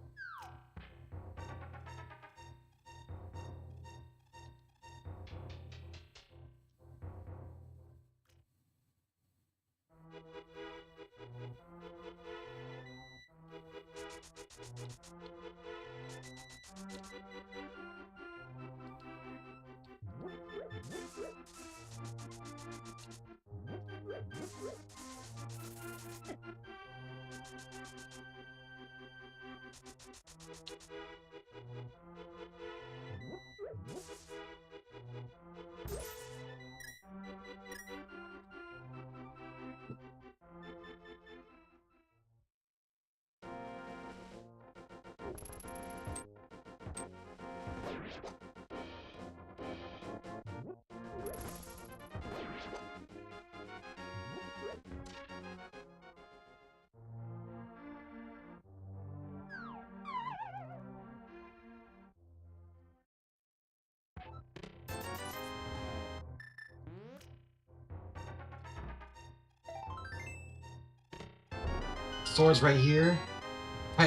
Swords right here.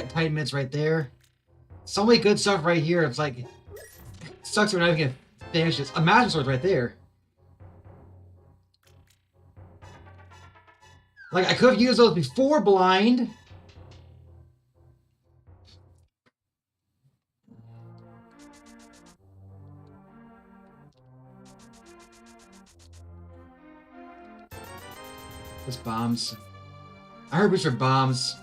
Tight mids right there. So many good stuff right here. It's like, it sucks we're not even gonna finish this. Imagine swords right there. Like, I could have used those before blind. There's bombs. I heard which are bombs.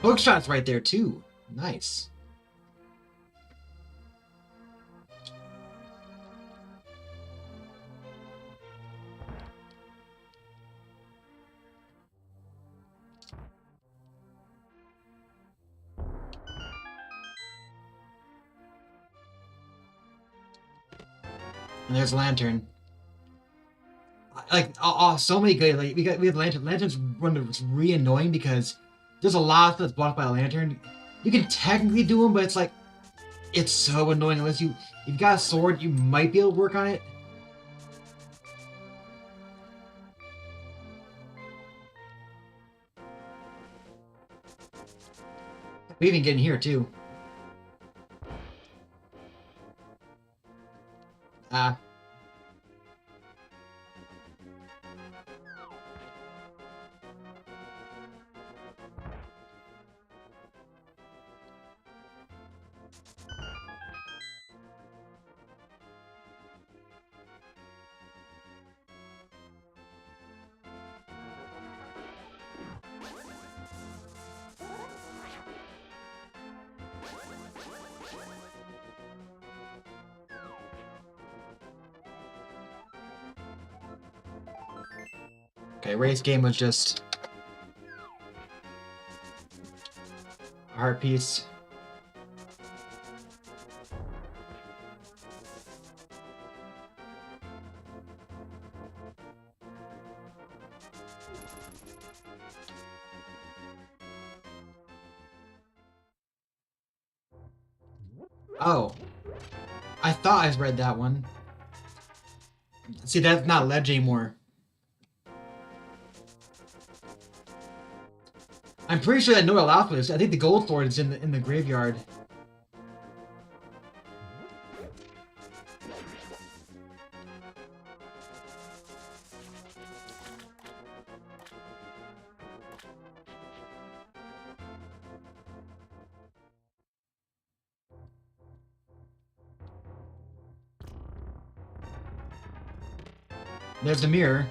Hook shot's right there too. Nice. And there's Lantern. Like, so many good. Like, we have Lantern. Lantern's one that's really annoying because there's a lot of stuff that's blocked by a Lantern. You can technically do them, but it's like, it's so annoying unless you've got a sword. You might be able to work on it. We even get in here too. Ah. Okay, race game was just a heart piece. Oh, I thought I read that one. See, that's not ledge anymore. I'm pretty sure that no allows for this. I think the gold sword is in the graveyard. There's the mirror.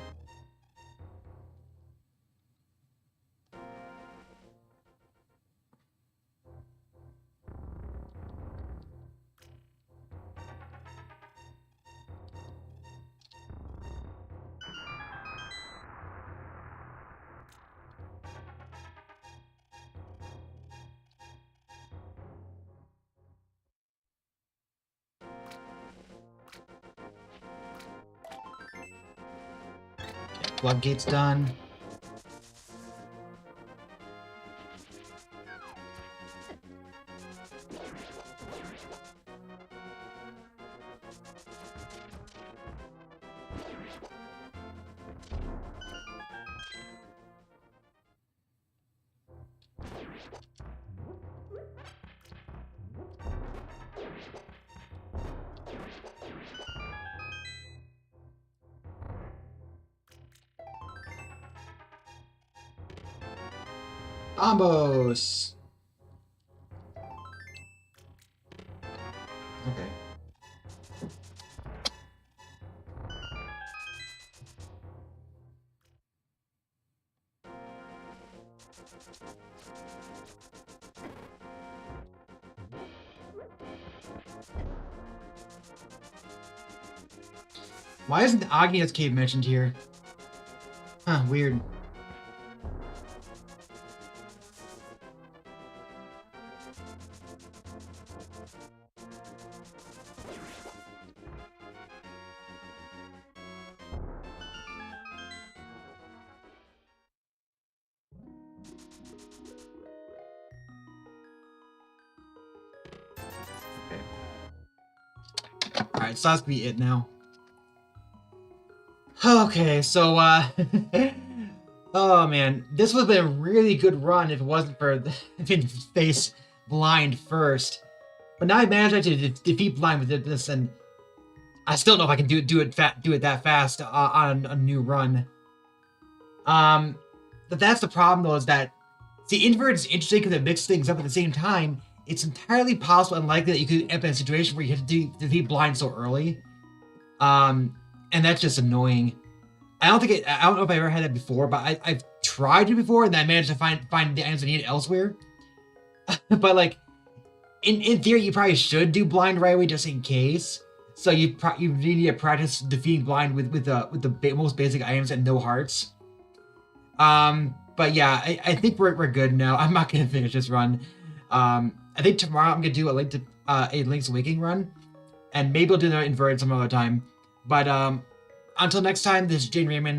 Floodgate's done. Ambos! Okay. Why isn't Agnia's cave mentioned here? Huh, weird. Alright, so that's gonna be it now. Okay, so, oh man, this would have been a really good run if it wasn't for having to face Blind first. But now I managed to defeat Blind with this, and I still don't know if I can do it that fast on a new run. But that's the problem though, is that see, Invert is interesting because it mixes things up at the same time. It's entirely possible and likely that you could end up in a situation where you have to defeat Blind so early. And that's just annoying. I don't know if I ever had that before, but I've tried it before, and I managed to find the items I need elsewhere. But like, in theory, you probably should do Blind right away just in case. So you need to practice defeating Blind with the most basic items and no hearts. But yeah, I think we're good now. I'm not gonna finish this run. I think tomorrow I'm gonna do a Link's Awakening run, and maybe I'll do another Inverted some other time. But until next time, this is Jane Raymond.